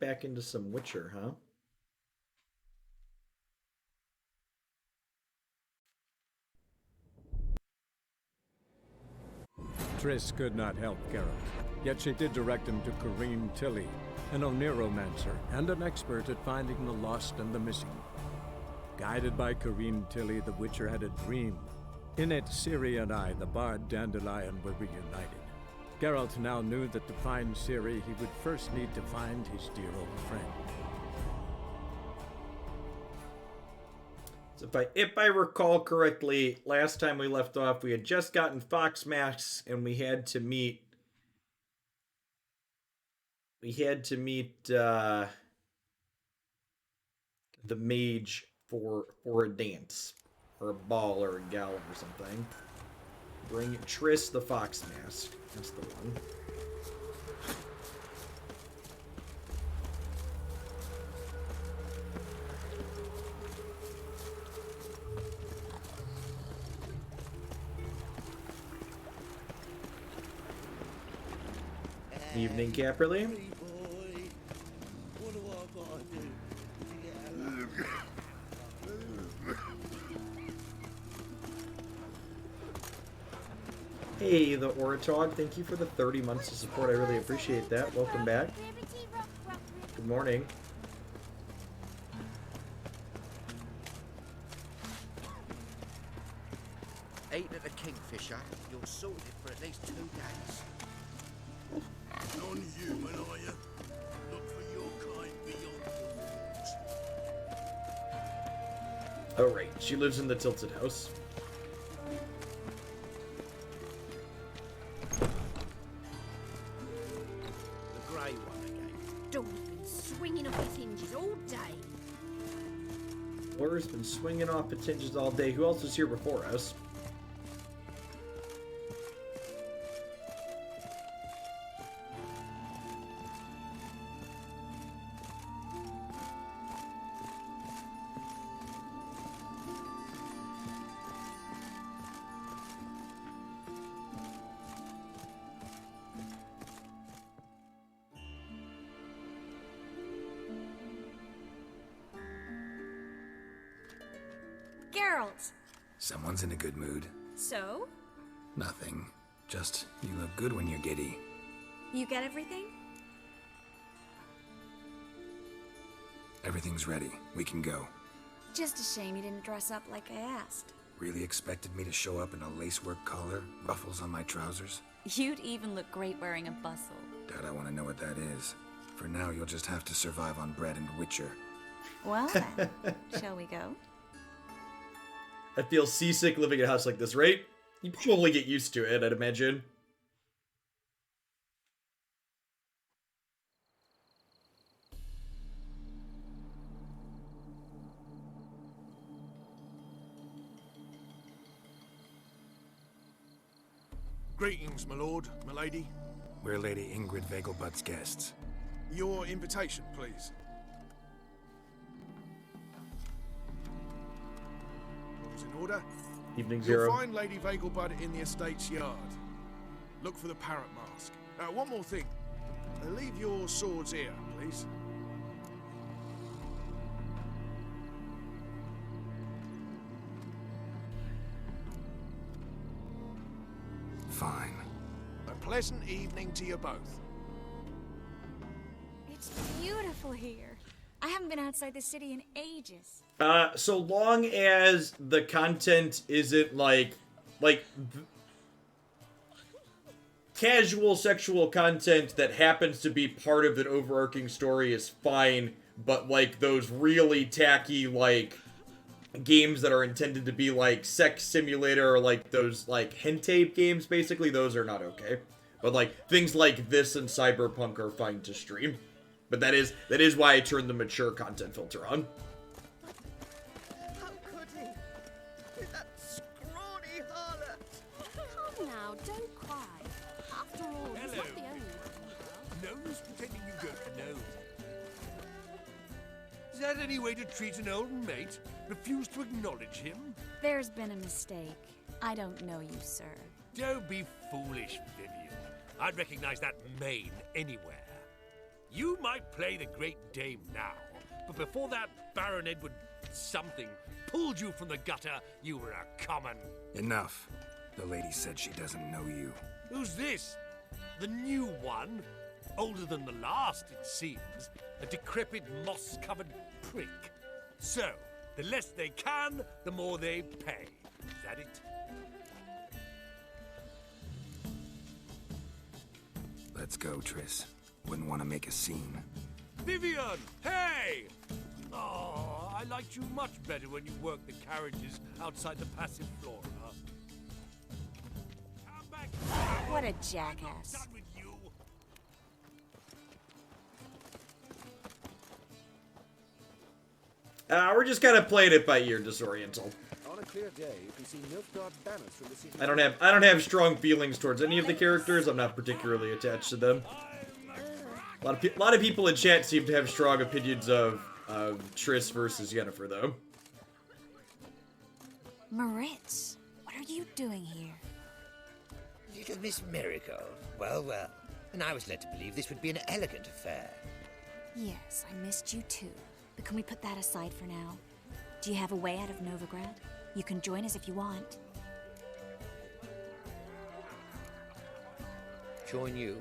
back into some Witcher, huh? Triss could not help Geralt, yet she did direct him to Corrine Tilly, an Oniromancer and an expert at finding the lost and the missing. Guided by Corrine Tilly, the Witcher had a dream. In it, Ciri and I, the bard Dandelion, were reunited. Geralt now knew that to find Ciri, he would first need to find his dear old friend. So if I recall correctly, last time we left off, we had just gotten Fox Max, and we had to meet the mage for a dance or a ball or a gala or something. Bring Triss the Fox Mask. That's the one. Evening, Caperly. Hey, the Oratog, thank you for the 30 months of support. I really appreciate that. Welcome back. Good morning. Ate at a Kingfisher, you're sorted for at least 2 days. Non-human, are you? Look for your kind beyond the walls. Oh, right. She lives in the Tilted House. The grey one again. Door's been swinging off its hinges all day. Laura's been swinging off its hinges all day. Who else was here before us? Geralt. Someone's in a good mood. So? Nothing. Just, you look good when you're giddy. You get everything? Everything's ready. We can go. Just a shame you didn't dress up like I asked. Really expected me to show up in a lacework collar, ruffles on my trousers? You'd even look great wearing a bustle. Doubt I want to know what that is. For now, you'll just have to survive on bread and Witcher. Well then, shall we go? I feel seasick living in a house like this, right? You probably get used to it, I'd imagine. Greetings, my lord, my lady. We're Lady Ingrid Vegelbud's guests. Your invitation, please. All's in order. Evening, You'll Zero. find Lady Vegelbud in the estate's yard. Look for the parrot mask. One more thing. Leave your swords here, please. Fine. A pleasant evening to you both. It's beautiful here. I haven't been outside the city in ages. So long as the content isn't casual sexual content that happens to be part of an overarching story is fine, but like those really tacky games that are intended to be like sex simulator or like those like hentai games, basically, those are not okay. But like things like this and Cyberpunk are fine to stream. But that is why I turned the mature content filter on. How could he? With that scrawny harlot! Come now, don't cry. After all, he's not the only one. No use pretending you don't know. Is that any way to treat an old mate? Refuse to acknowledge him? There's been a mistake. I don't know you, sir. Don't be foolish, Vivian. I'd recognize that mane anywhere. You might play the Great Dame now, but before that Baron Edward something pulled you from the gutter, you were a common. Enough. The lady said she doesn't know you. Who's this? The new one? Older than the last, it seems. A decrepit, moss-covered prick. So, the less they can, the more they pay. Is that it? Let's go, Triss. Wouldn't want to make a scene. Vivian! Hey! Oh, I liked you much better when you worked the carriages outside the passive flora. Come back. What a I'm not jackass. done with you. We're just kind of playing it by ear, Disoriental. On a clear day, you can see Nilfgaard banners from the city. I don't have strong feelings towards any of the characters. I'm not particularly attached to them. A lot of people in chat seem to have strong opinions of Triss versus Yennefer, though. Moritz, what are you doing here? Little Miss Marigold. Well, well. And I was led to believe this would be an elegant affair. Yes, I missed you too. But can we put that aside for now? Do you have a way out of Novigrad? You can join us if you want. Join you?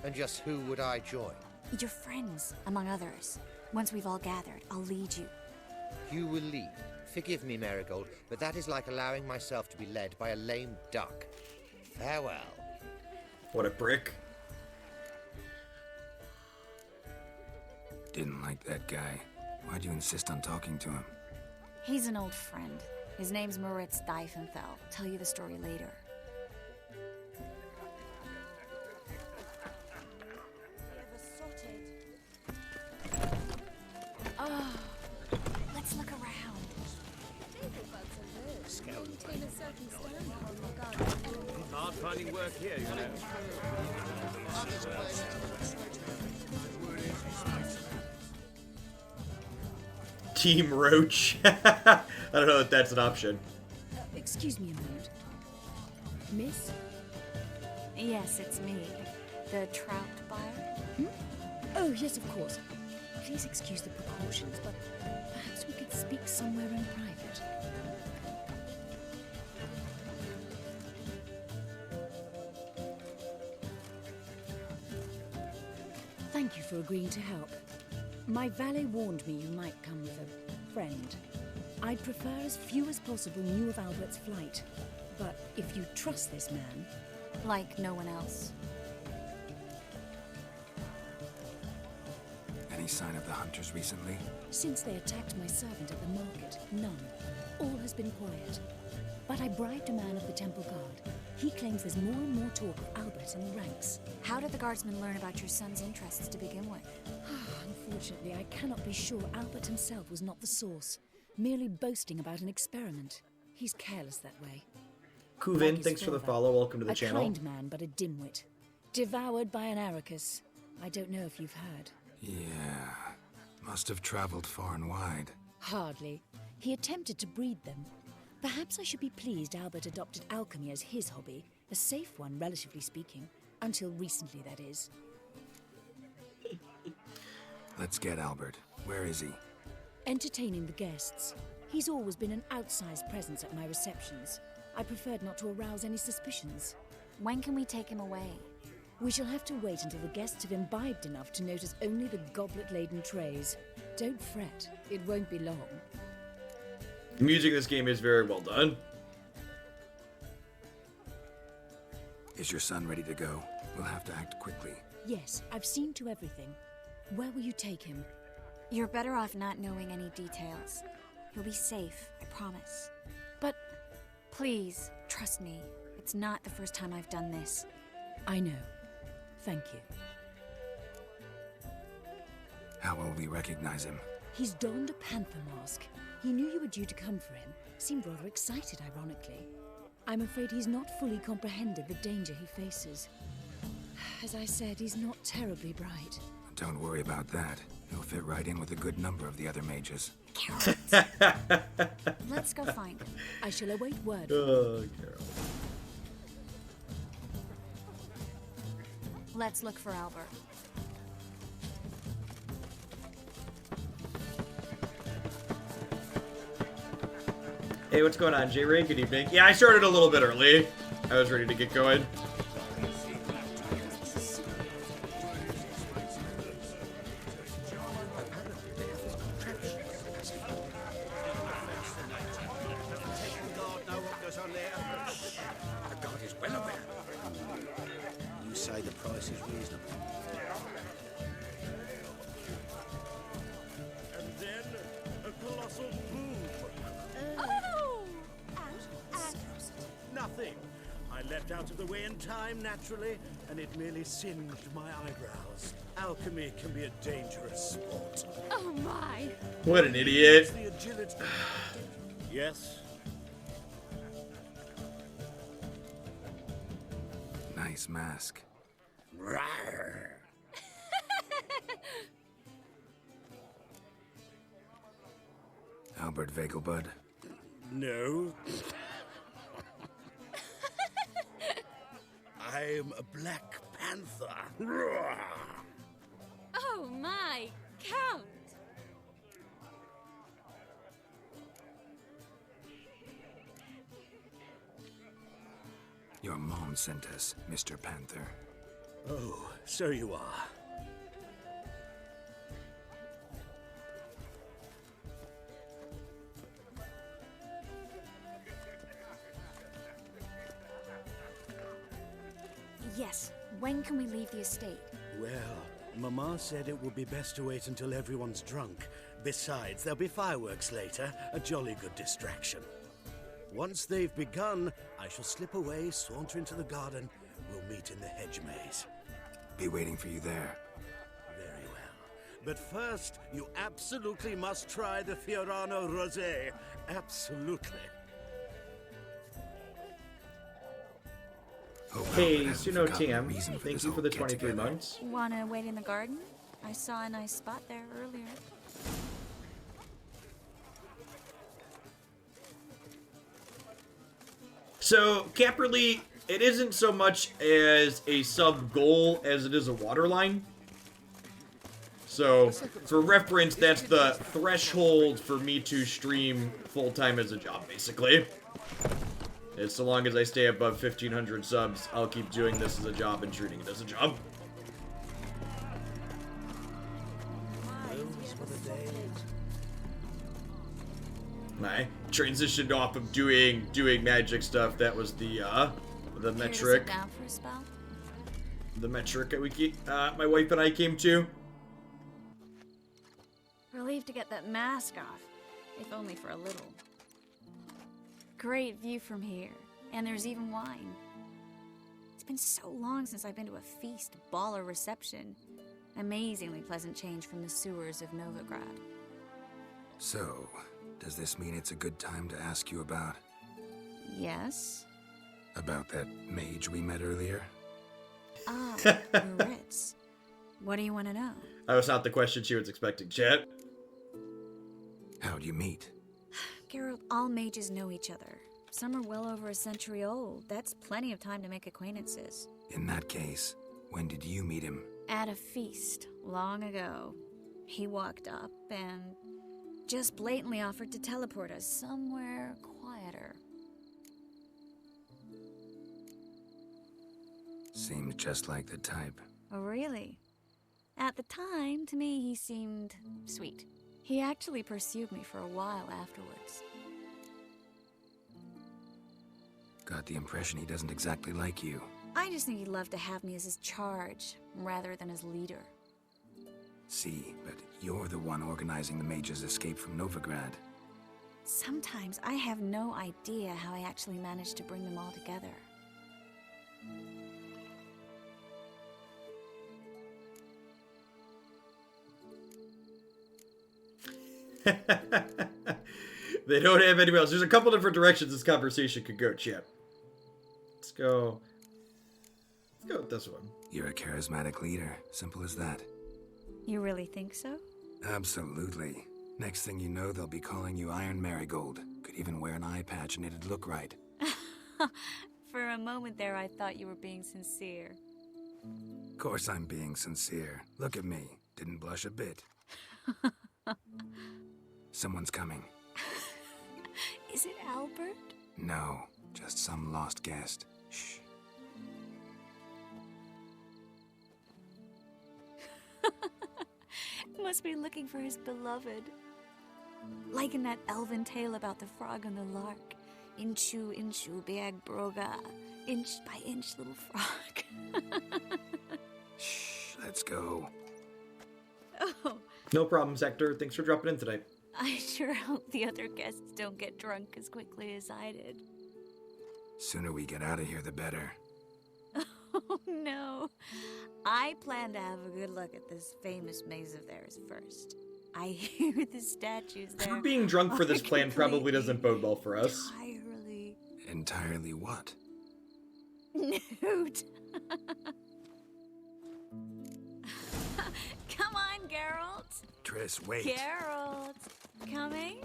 And just who would I join? Your friends, among others. Once we've all gathered, I'll lead you. You will lead. Forgive me, Marigold, but that is like allowing myself to be led by a lame duck. Farewell. What a prick. Didn't like that guy. Why'd you insist on talking to him? He's an old friend. His name's Moritz Diefenfeld. Tell you the story later. Oh, let's look around. Hard finding work here, you know. Team Roach. I don't know if that's an option. Excuse me a moment. Miss? Yes, it's me. The trout buyer. Oh, yes, of course. Please excuse the precautions, but perhaps we could speak somewhere in private. Thank you for agreeing to help. My valet warned me you might come with a friend. I'd prefer as few as possible knew of Albert's flight. But if you trust this man... Like no one else. Any sign of the hunters recently? Since they attacked my servant at the market, none. All has been quiet. But I bribed a man of the Temple Guard. He claims there's more and more talk of Albert in the ranks. How did the guardsmen learn about your son's interests to begin with? Unfortunately, I cannot be sure Albert himself was not the source, merely boasting about an experiment. He's careless that way. Kuvin, Like his thanks for the father, follow. Welcome to the a channel. kind man, but a dimwit. Devoured by an Aracus. I don't know if you've heard. Yeah. Must have traveled far and wide. Hardly. He attempted to breed them. Perhaps I should be pleased Albert adopted alchemy as his hobby, a safe one, relatively speaking. Until recently, that is. Let's get Albert. Where is he? Entertaining the guests. He's always been an outsized presence at my receptions. I preferred not to arouse any suspicions. When can we take him away? We shall have to wait until the guests have imbibed enough to notice only the goblet-laden trays. Don't fret, it won't be long. The music in this game is very well done. Is your son ready to go? We'll have to act quickly. Yes, I've seen to everything. Where will you take him? You're better off not knowing any details. He'll be safe, I promise. But please, trust me. It's not the first time I've done this. I know. Thank you. How will we recognize him? He's donned a panther mask. He knew you were due to come for him. Seemed rather excited, ironically. I'm afraid he's not fully comprehended the danger he faces. As I said, he's not terribly bright. Don't worry about that. He'll fit right in with a good number of the other mages. Cowards. Let's go find him. I shall await word. Oh, Carol. Let's look for Albert. Hey, what's going on, J-Ray? Good evening. Yeah, I started a little bit early. I was ready to get going. You say the price is reasonable. And then a colossal boom. Oh! Nothing. I leapt out of the way in time, naturally, and it merely singed my eyebrows. Alchemy can be a dangerous sport. Oh my! What an idiot. The agility. Yes? Nice mask. Rawr. Albert Vegelbud. No. I'm a Black Panther. Rawr. Oh my! Count! Your mom sent us, Mr. Panther. Oh, so you are. Yes, when can we leave the estate? Well, Mama said it would be best to wait until everyone's drunk. Besides, there'll be fireworks later, a jolly good distraction. Once they've begun, I shall slip away, saunter into the garden. We'll meet in the hedge maze. Be waiting for you there. Very well. But first, you absolutely must try the Fiorano Rosé. Absolutely. Hope Hey, Albert hasn't Suno forgotten the TM, reason thank this you for whole the 23 get-together. months. Wanna wait in the garden? I saw a nice spot there earlier. So, Caperly, it isn't so much as a sub-goal as it is a waterline. So, for reference, that's the threshold for me to stream full-time as a job, basically. As so long as I stay above 1,500 subs, I'll keep doing this as a job and treating it as a job. I transitioned off of doing magic stuff. That was the Care to metric. sit down for a spell? The metric that my wife and I came to. Relieved to get that mask off, if only for a little. Great view from here, and there's even wine. It's been so long since I've been to a feast, ball, or reception. Amazingly pleasant change from the sewers of Novigrad. So, does this mean it's a good time to ask you about Yes? that mage we met earlier? Ah, Ritz. What do you want to know? That was not the question she was expecting, chat. How'd you meet? Geralt, all mages know each other. Some are well over a century old. That's plenty of time to make acquaintances. In that case, when did you meet him? At a feast, long ago. He walked up and just blatantly offered to teleport us somewhere quieter. Seemed just like the type. Oh, really? At the time, to me, he seemed sweet. He actually pursued me for a while afterwards. Got the impression he doesn't exactly like you. I just think he'd love to have me as his charge, rather than his leader. See, but you're the one organizing the mage's escape from Novigrad. Sometimes I have no idea how I actually managed to bring them all together. They don't have anyone else. There's a couple different directions this conversation could go, chat. Let's go with this one. You're a charismatic leader. Simple as that. You really think so? Absolutely. Next thing you know, they'll be calling you Iron Marigold. Could even wear an eye patch and it'd look right. For a moment there, I thought you were being sincere. Of course I'm being sincere. Look at me. Didn't blush a bit. Someone's coming. Is it Albert? No, just some lost guest. Shh. Must be looking for his beloved. Like in that elven tale about the frog and the lark. Inchu, inchu, biag broga. Inch by inch, little frog. Shh, let's go. Oh, No problem, Hector. Thanks for dropping in today. I sure hope the other guests don't get drunk as quickly as I did. Sooner we get out of here, the better. Oh no. I plan to have a good look at this famous maze of theirs first. I hear the statues there. Being drunk for this are plan probably completely, doesn't bode well for us. Entirely Entirely what? nude. Come on, Geralt. Triss, wait. Geralt. Coming?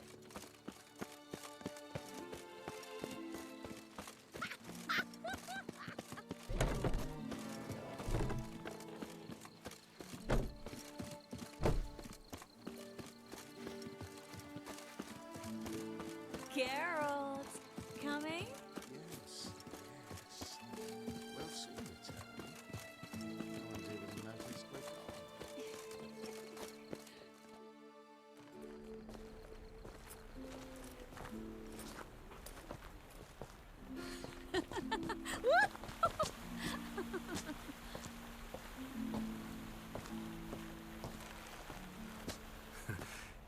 Geralt. Coming? Yes, yes. Well soon return. No one's even noticed we're gone.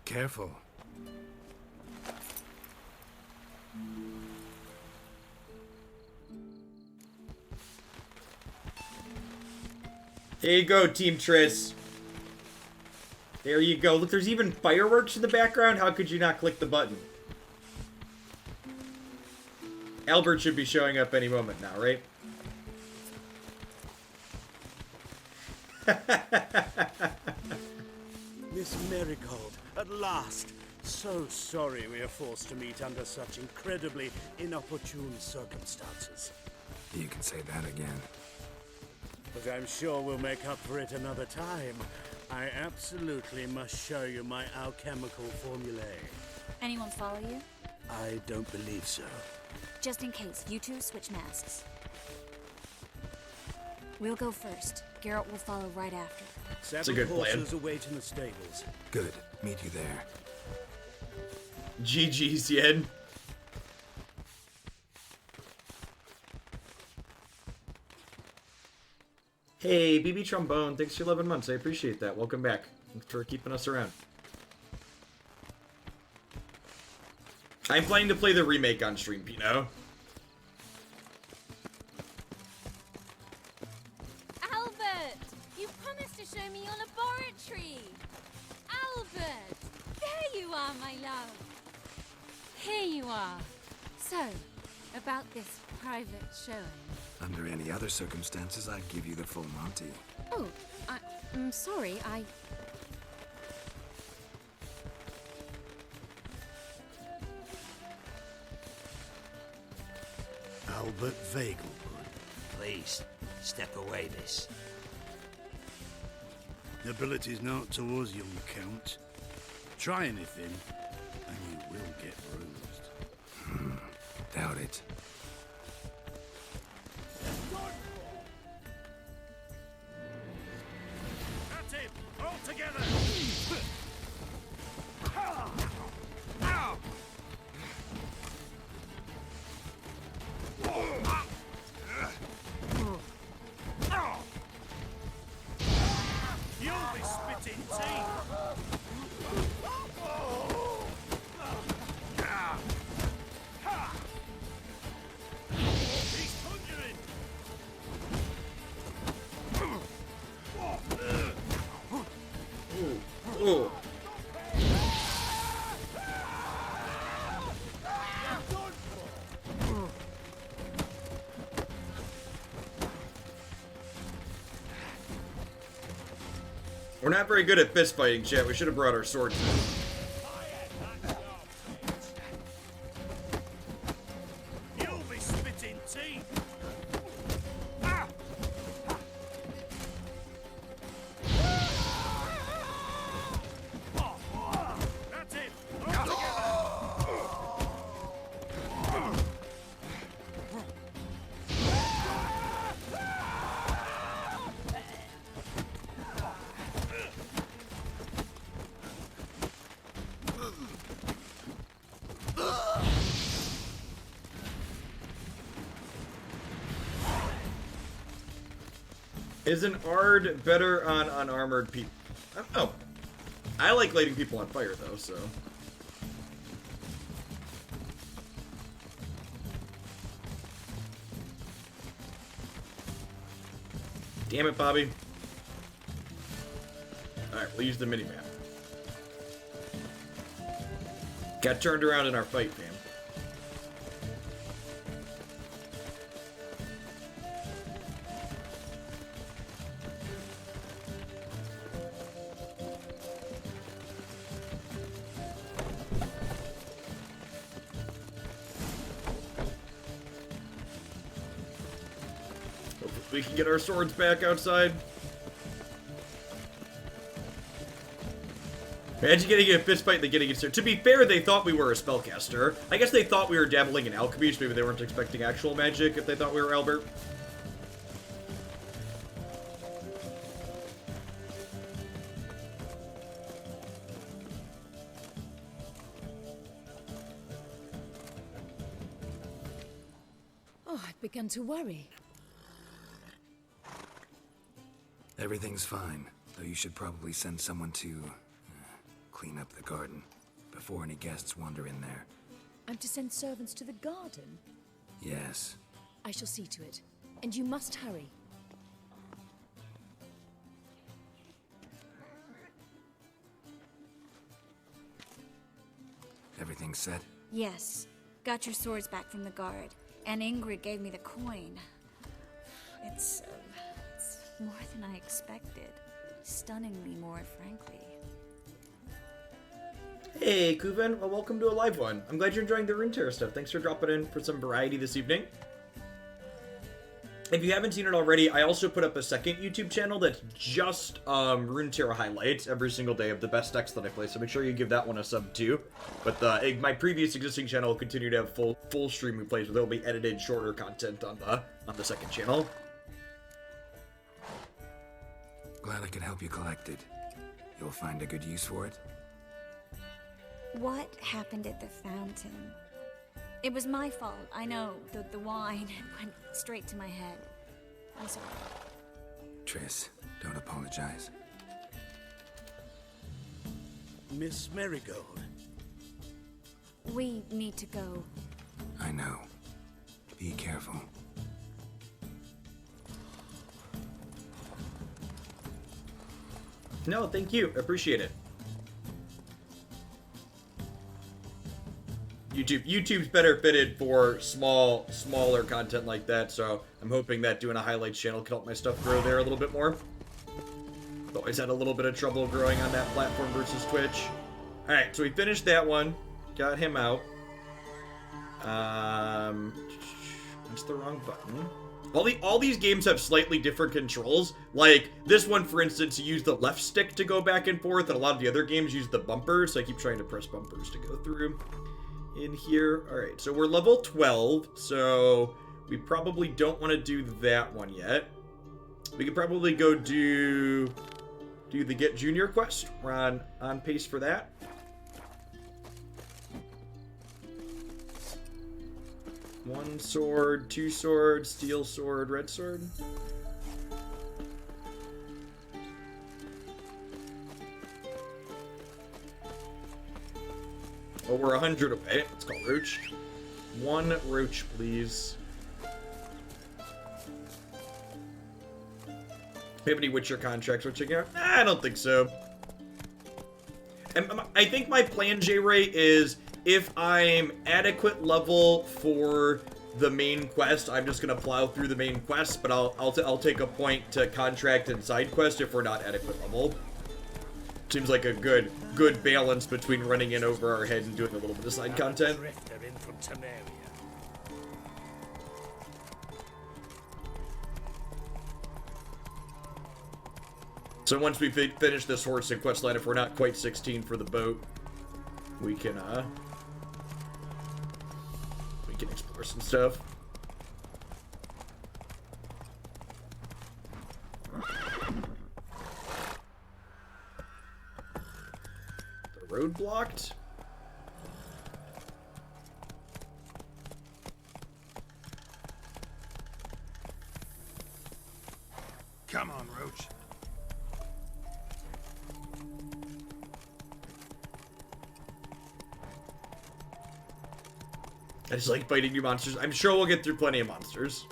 Careful. There you go, Team Triss. There you go. Look, there's even fireworks in the background. How could you not click the button? Albert should be showing up any moment now, right? Miss Marigold, at last. So sorry we are forced to meet under such incredibly inopportune circumstances. You can say that again. But I'm sure we'll make up for it another time. I absolutely must show you my alchemical formulae. Anyone follow you? I don't believe so. Just in case, you two switch masks. We'll go first. Geralt will follow right after. Several good plan. horses await in the stables. Good. Meet you there. GG's, Yen. Hey, BB Trombone, thanks for 11 months. I appreciate that. Welcome back. Thanks for keeping us around. I'm planning to play the remake on stream, you know? Albert! You promised to show me your laboratory! Albert! There you are, my love! Here you are. So, about this private showing. Under any other circumstances, I'd give you the full Monty. Oh, I'm sorry, Albert Vegelbud. Please, step away, miss. Nobility's not towards young Count. Try anything, and you will get bruised. Doubt it. At him! All together! You'll be spitting teeth! He's conjuring! Ooh. We're not very good at fist fighting, chat. We should have brought our swords in. You'll be spitting teeth! That's it! All together! Is an Ard better on unarmored people? I don't know. I like lighting people on fire, though, so... Damn it, Bobby. Alright, we'll use the minimap. Got turned around in our fight, fam. We can get our swords back outside. Imagine getting a fist fight and then getting it. To be fair, they thought we were a spellcaster. I guess they thought we were dabbling in alchemy, so maybe they weren't expecting actual magic if they thought we were Albert. Oh, I've begun to worry. Everything's fine, though you should probably send someone to clean up the garden before any guests wander in there. I'm to send servants to the garden? Yes. I shall see to it. And you must hurry. Everything set? Yes. Got your swords back from the guard. And Ingrid gave me the coin. It's more than I expected. Stunningly more, frankly. Hey, Kuven. Well, welcome to a live one. I'm glad you're enjoying the Runeterra stuff. Thanks for dropping in for some variety this evening. If you haven't seen it already, I also put up a second YouTube channel that's just Runeterra highlights every single day of the best decks that I play, so make sure you give that one a sub too. But my previous existing channel will continue to have full stream replays, but there'll be edited, shorter content on the second channel. Glad I could help you collect it. You'll find a good use for it? What happened at the fountain? It was my fault, I know. The wine went straight to my head. I'm sorry. Triss, don't apologize. Miss Marigold. We need to go. I know. Be careful. No, thank you. Appreciate it. YouTube's better fitted for smaller content like that, so I'm hoping that doing a highlights channel can help my stuff grow there a little bit more. I've always had a little bit of trouble growing on that platform versus Twitch. Alright, so we finished that one. Got him out. That's the wrong button. All these games have slightly different controls. Like, this one, for instance, you use the left stick to go back and forth, and a lot of the other games use the bumpers, so I keep trying to press bumpers to go through in here. Alright, so we're level 12, so we probably don't want to do that one yet. We could probably go do the Get Junior quest. We're on pace for that. One sword, two swords, steel sword, red sword. Oh, we're 100 away. Let's call Roach. One Roach, please. We have any Witcher contracts we're checking out? I don't think so. And I think my plan, J-Ray, is if I'm adequate level for the main quest, I'm just gonna plow through the main quest, but I'll take a point to contract and side quest if we're not adequate level. Seems like a good balance between running in over our head and doing a little bit of side content. In from Temeria. So once we finish this horse and quest line, if we're not quite 16 for the boat, we can explore some stuff. The road blocked. Come on, Roach. I just like fighting new monsters. I'm sure we'll get through plenty of monsters.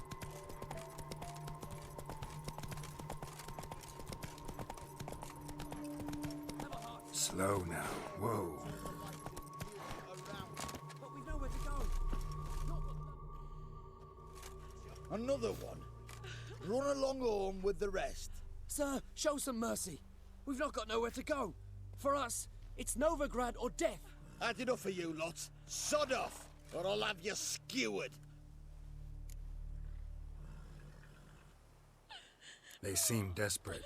Slow now. Whoa. Another one. Run along home with the rest. Sir, show some mercy. We've not got nowhere to go. For us, it's Novigrad or death. Had enough of you lots. Sod off, or I'll have you skewered. They seem desperate.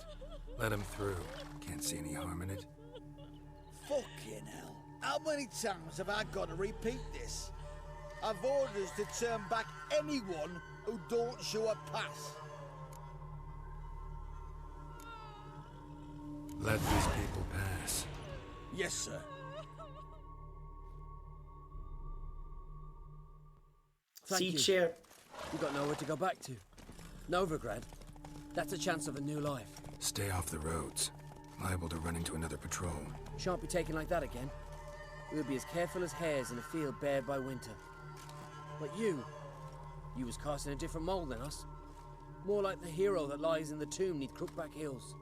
Let them through. Can't see any harm in it. Fucking hell. How many times have I got to repeat this? I've orders to turn back anyone who don't show a pass. Let these people pass. Yes, sir. Thank you. We've got nowhere to go back to. Novigrad. That's a chance of a new life. Stay off the roads. Liable to run into another patrol. Shan't be taken like that again. We'll be as careful as hares in a field bared by winter. But you was cast in a different mould than us. More like the hero that lies in the tomb neath Crookback Hills.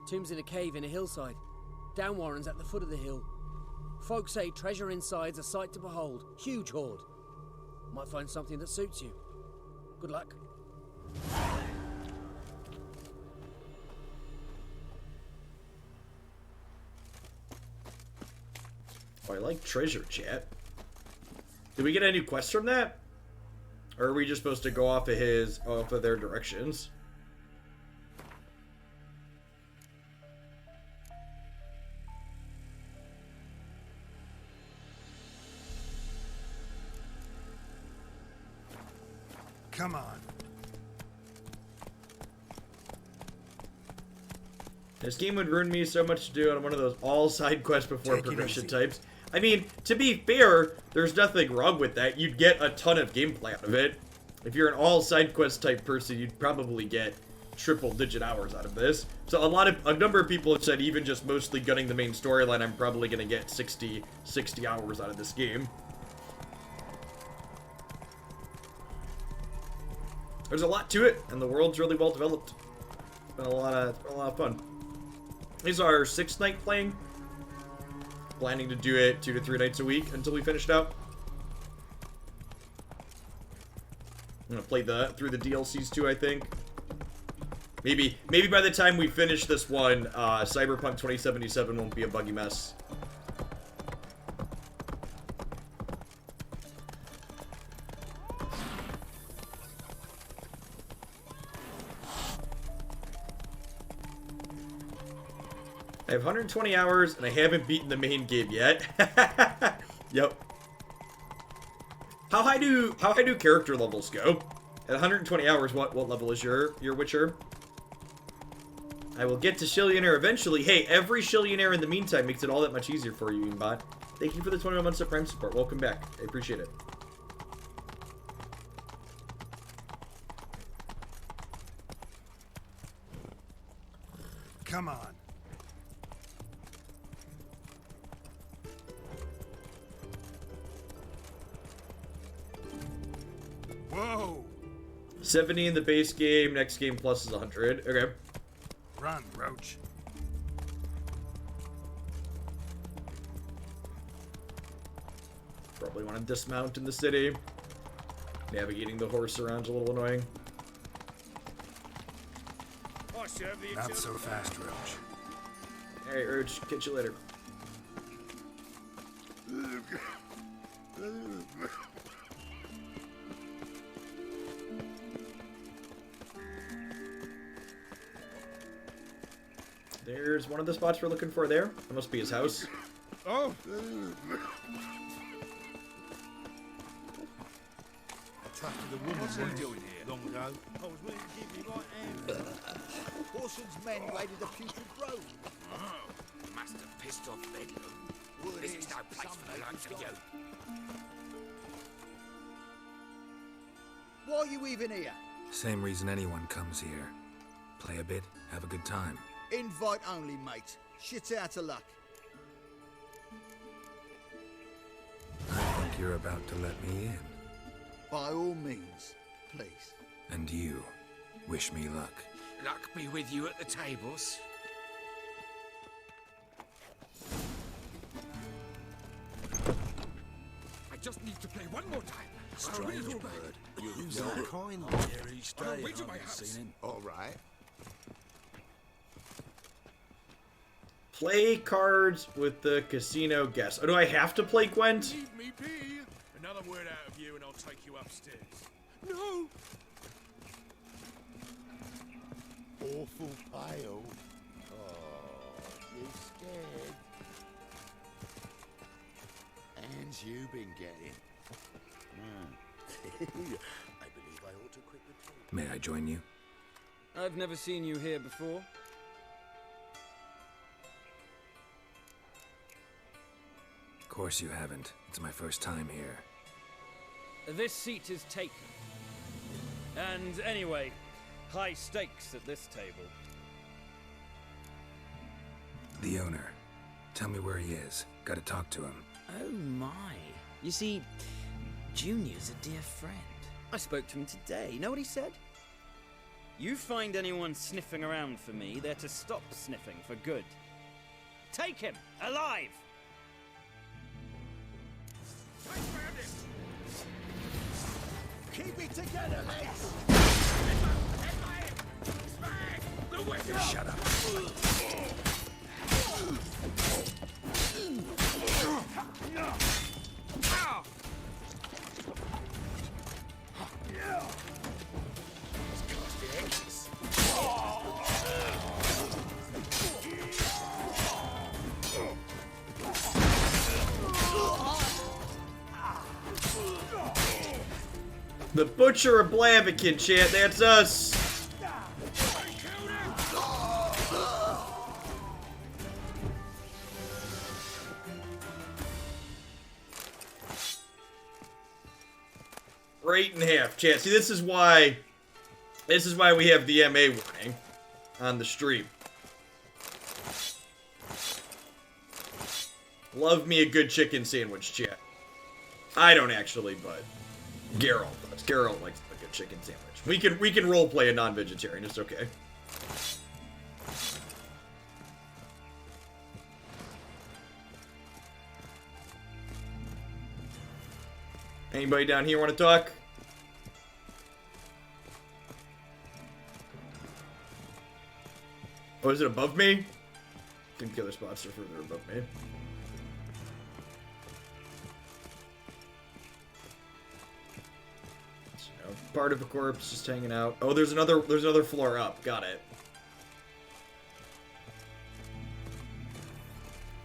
Tomb's in a cave in a hillside. Downwarren's at the foot of the hill. Folk say treasure inside's a sight to behold. Huge hoard. Might find something that suits you. Good luck. Oh, I like treasure, chat. Did we get any quests from that? Or are we just supposed to go off of their directions? Come on. This game would ruin me so much to do on one of those all side quests before progression types. I mean, to be fair, there's nothing wrong with that. You'd get a ton of gameplay out of it. If you're an all side quest type person, you'd probably get triple-digit hours out of this. So a number of people have said even just mostly gunning the main storyline, I'm probably going to get 60 hours out of this game. There's a lot to it, and the world's really well developed. It's been a lot of fun. This is our 6th night playing. Planning to do it 2 to 3 nights a week until we finish it out. I'm gonna play through the DLCs too, I think. Maybe by the time we finish this one, Cyberpunk 2077 won't be a buggy mess. I have 120 hours, and I haven't beaten the main game yet. Yep. How high do character levels go? At 120 hours, what level is your Witcher? I will get to Shillionaire eventually. Hey, every Shillionaire in the meantime makes it all that much easier for you, Imbot. Thank you for the 21 months of Prime support. Welcome back. I appreciate it. Come on. Whoa! 70 in the base game. Next game plus is 100. Okay. Run, Roach. Probably want to dismount in the city. Navigating the horse around is a little annoying. Not so fast, Roach. Alright, Roach. Catch you later. There's one of the spots we're looking for there. That must be his house. Oh! The woman what are you doing here? Long ago. I was willing to give you right hand. Orson's men raided the putrid road. Oh, must have pissed off Bedlam. This is no place for the likes of you. Why are you even here? Same reason anyone comes here. Play a bit, have a good time. Invite only, mate. Shit out of luck. I think you're about to let me in. By all means, please. And you, wish me luck. Luck be with you at the tables. I just need to play one more time. Strange bird. You've no kind here each day. On our way to my I've house. seen him. All right. Play cards with the casino guests. Oh, do I have to play Gwent? Leave me be. Another word out of you and I'll take you upstairs. No! Awful pale. Oh, you scared? And you been getting? I believe I ought to quit the table. May I join you? I've never seen you here before. Of course you haven't. It's my first time here. This seat is taken. And anyway, high stakes at this table. The owner. Tell me where he is. Gotta talk to him. Oh my. You see, Junior's a dear friend. I spoke to him today. You know what he said? You find anyone sniffing around for me, they're to stop sniffing for good. Take him, alive! Keep it together, lads! Shut up. The Butcher of Blaviken, chat. That's us. Right in half, chat. See, this is why we have the MA warning on the stream. Love me a good chicken sandwich, chat. I don't actually, but Geralt does. Geralt likes a good chicken sandwich. We can roleplay a non-vegetarian. It's okay. Anybody down here want to talk? Oh, is it above me? I think the other spots are further above me. So, part of a corpse just hanging out. Oh, there's another floor up. Got it.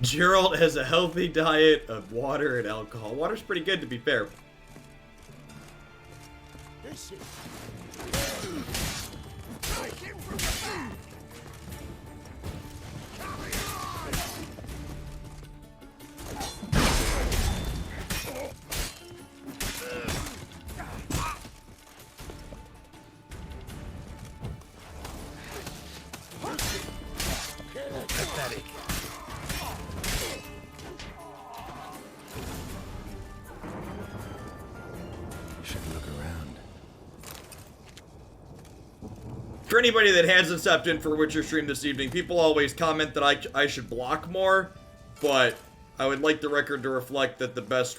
Geralt has a healthy diet of water and alcohol. Water's pretty good, to be fair. This is... Pathetic. Should look around. For anybody that hasn't stepped in for Witcher stream this evening, people always comment that I should block more, but I would like the record to reflect that the best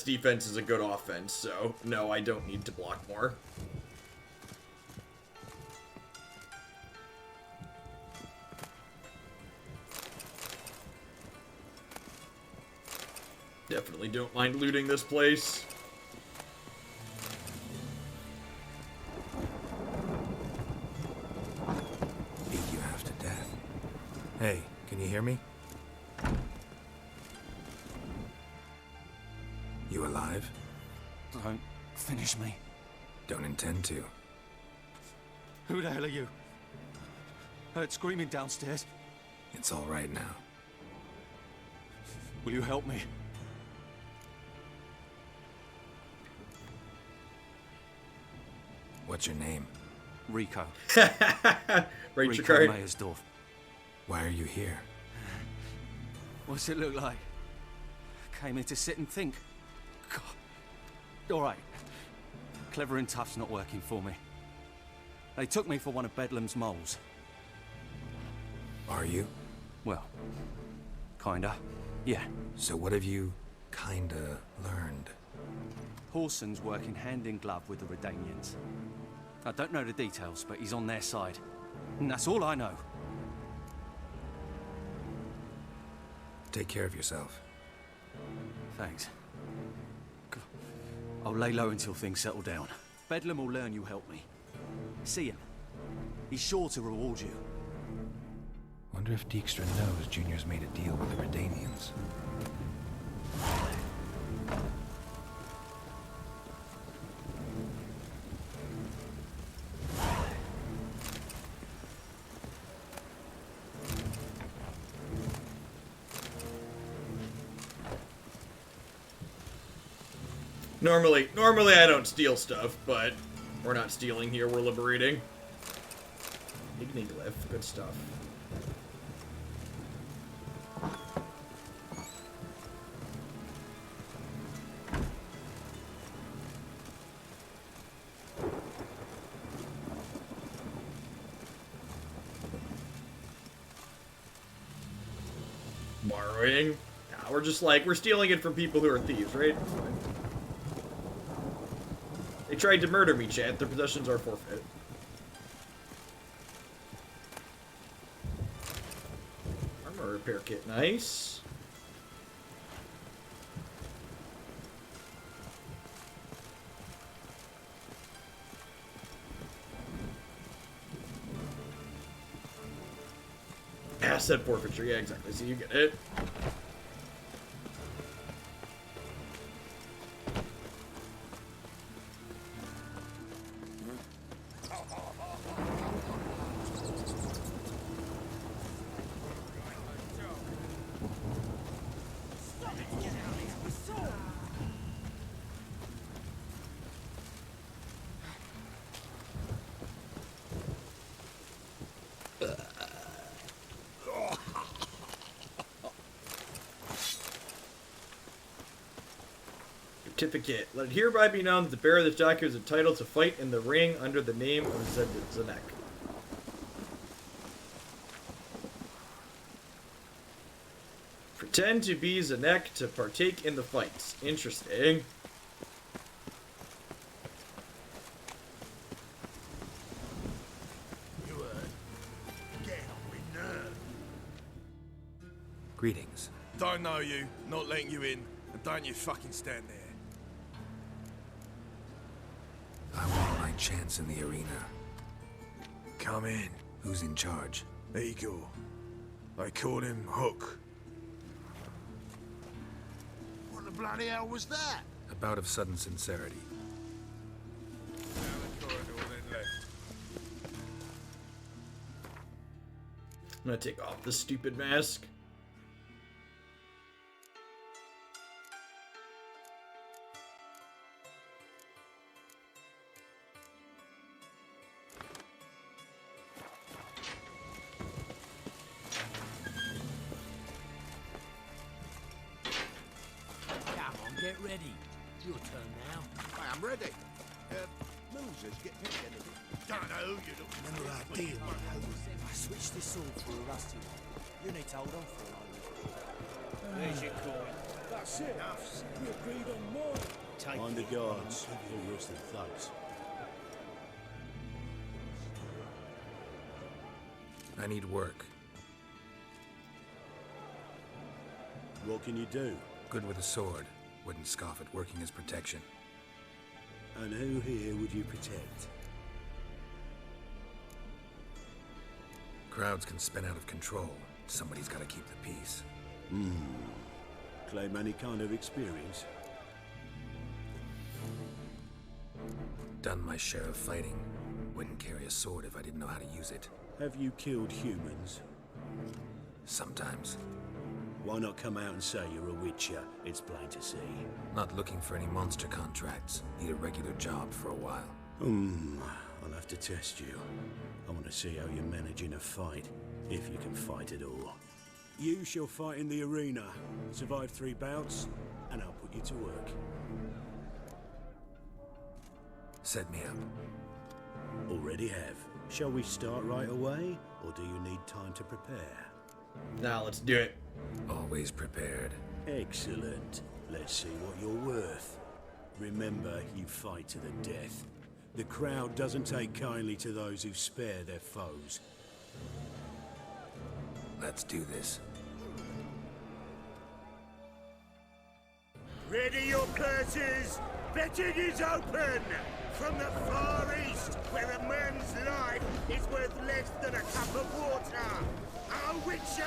defense is a good offense, so no, I don't need to block more. Definitely don't mind looting this place. Beat you half to death. Hey, can you hear me? You alive? Don't finish me. Don't intend to. Who the hell are you? Heard screaming downstairs. It's all right now. Will you help me? What's your name? Rico. Rico Card. Meyersdorf. Why are you here? What's it look like? Came here to sit and think. God. All right. Clever and tough's not working for me. They took me for one of Bedlam's moles. Are you? Well, kinda. Yeah. So what have you kinda learned? Whoreson's working hand in glove with the Redanians. I don't know the details, but he's on their side. And that's all I know. Take care of yourself. Thanks. God. I'll lay low until things settle down. Bedlam will learn you helped me. See him. He's sure to reward you. Wonder if Dijkstra knows Junior's made a deal with the Redanians. Normally I don't steal stuff, but we're not stealing here, we're liberating. Igniglyph, good stuff. Borrowing? Nah, we're just like, we're stealing it from people who are thieves, right? They tried to murder me, chat. Their possessions are forfeit. Armor repair kit, nice. Asset forfeiture, yeah, exactly. So you get it. Certificate. Let it hereby be known that the bearer of this document is entitled to fight in the ring under the name of Zdenek. Pretend to be Zdenek to partake in the fights. Interesting. You get on with nerve. Greetings. Don't know you, not letting you in, and don't you fucking stand there. I want my chance in the arena. Come in. Who's in charge? Igor. They call him Hook. What the bloody hell was that? A bout of sudden sincerity. Down the corridor, then left. I'm gonna take off this stupid mask. Get ready. Your turn now. I am ready. Losers get picked anything. Don't know who you look. Remember our deal, I switched this sword for a rusty one. You need to hold on for a moment. There's your coin. That's it. We agreed on more. Mind the guards. You're worse than thugs. I need work. What can you do? Good with a sword. Wouldn't scoff at working as protection. And who here would you protect? Crowds can spin out of control. Somebody's got to keep the peace. Claim any kind of experience? Done my share of fighting. Wouldn't carry a sword if I didn't know how to use it. Have you killed humans? Sometimes. Why not come out and say you're a witcher? It's plain to see. Not looking for any monster contracts. Need a regular job for a while. I'll have to test you. I want to see how you manage in a fight, if you can fight at all. You shall fight in the arena, survive 3 bouts, and I'll put you to work. Set me up. Already have. Shall we start right away, or do you need time to prepare? Now let's do it. Always prepared. Excellent. Let's see what you're worth. Remember, you fight to the death. The crowd doesn't take kindly to those who spare their foes. Let's do this. Ready your purses! Betting is open! From the Far East, where a man's life is worth less than a cup of water. A witcher!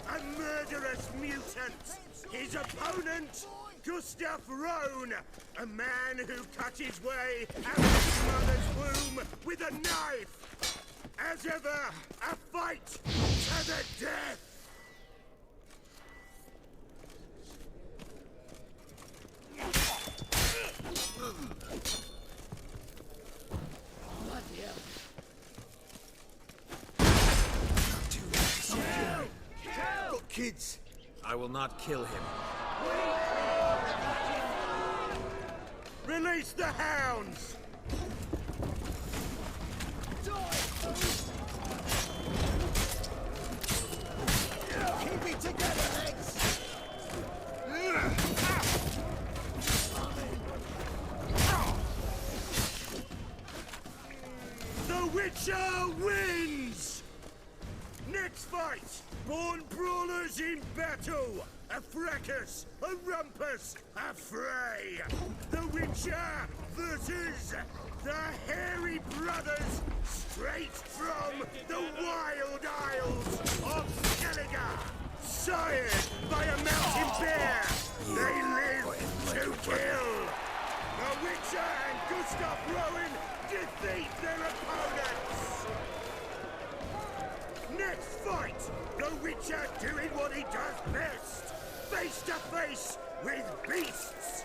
A murderous mutant! His opponent, Gustav Rohn! A man who cut his way out of his mother's womb with a knife! As ever, a fight to the death! Got kids. I will not kill him. Release the hounds! Keep it together, legs! The Witcher wins! Next fight! Born brawlers in battle! A fracas! A rumpus! A fray! The Witcher versus the Hairy Brothers, straight from the Wild Isles of Skellige! Sired by a mountain bear! They live to kill! The Witcher and Gustav Rowan defeat their opponents! Next fight! The Witcher doing what he does best! Face to face with beasts!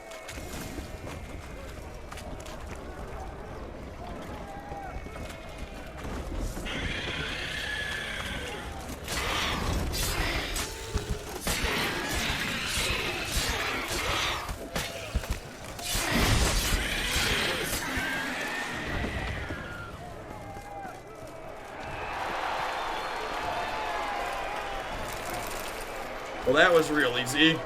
Well, that was real easy.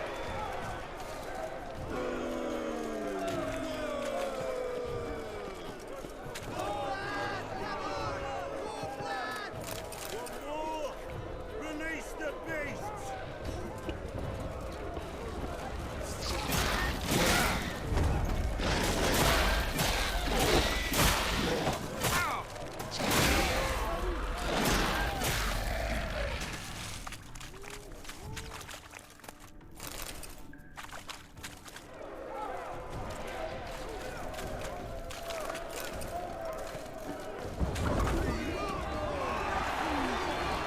Release the beasts!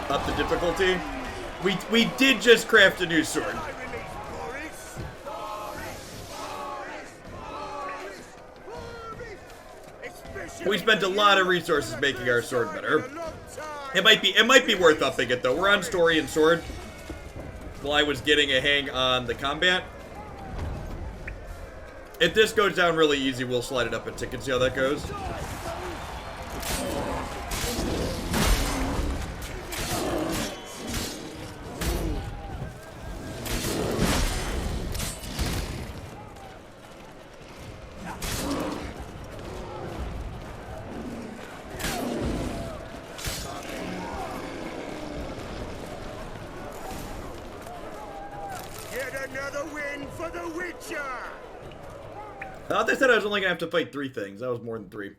Up the difficulty. We did just craft a new sword. We spent a lot of resources making our sword better. It might be worth upping it though. We're on story and sword. While I was getting a hang on the combat. If this goes down really easy, we'll slide it up a tick and see how that goes. Yet another win for the Witcher! I thought they said I was only gonna have to fight 3 things. That was more than 3.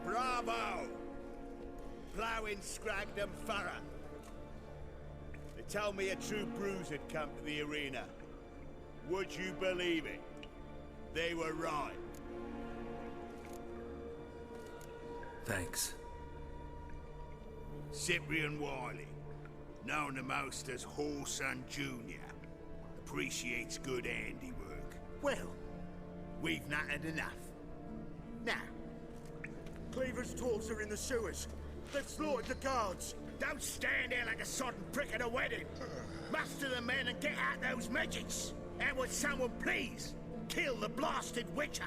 Bravo! Ploughing Scragdom Thorough. They tell me a true bruise had come to the arena. Would you believe it? They were right. Thanks. Cyprian Wiley, known the most as Whoreson Jr. Appreciates good handiwork. Well, We've nattered enough. Now, Cleaver's tools are in the sewers. They've slaughtered the guards. don't stand there like a sodden prick at a wedding. Muster the men and get out those midgets. And would someone please kill the blasted witcher?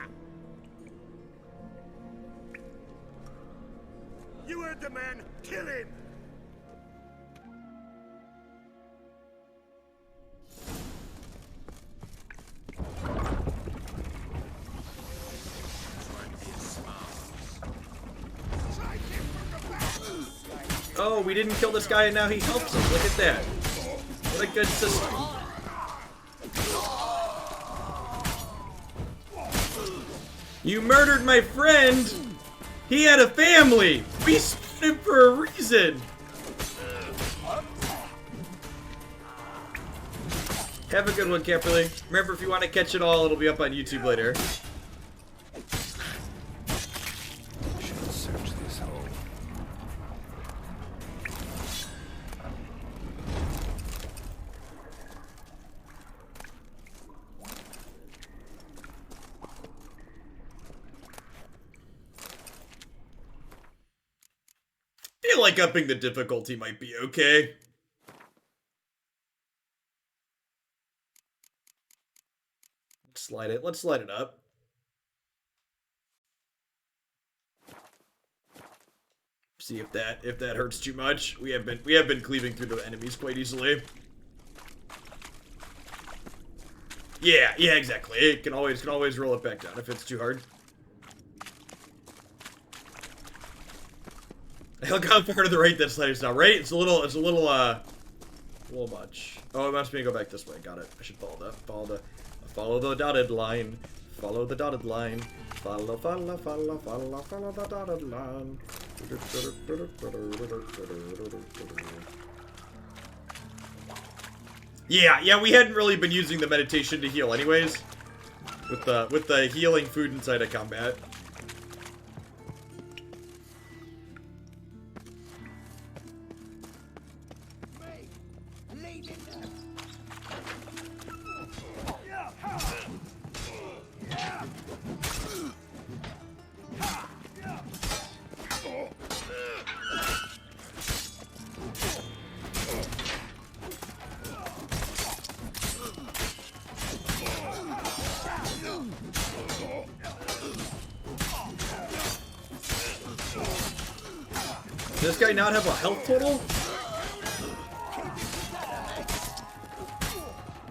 You heard the man. Kill him! Oh, we didn't kill this guy and now he helps us. Look at that. What a good system. You murdered my friend! He had a family! We spawned him for a reason! Have a good one, Camperly. Remember, if you want to catch it all, it'll be up on YouTube later. Should search this hole. I feel like upping the difficulty might be okay. Let's slide it up. See if that hurts too much. We have been cleaving through the enemies quite easily. Yeah, exactly. It can always roll it back down if it's too hard. I look how far to the right that slider's now, right? It's a little much. Oh, it wants me to go back this way. Got it. I should follow the dotted line. Follow the dotted line. Follow the dotted line. Yeah, we hadn't really been using the meditation to heal anyways. With the healing food inside of combat. Does this guy not have a health total?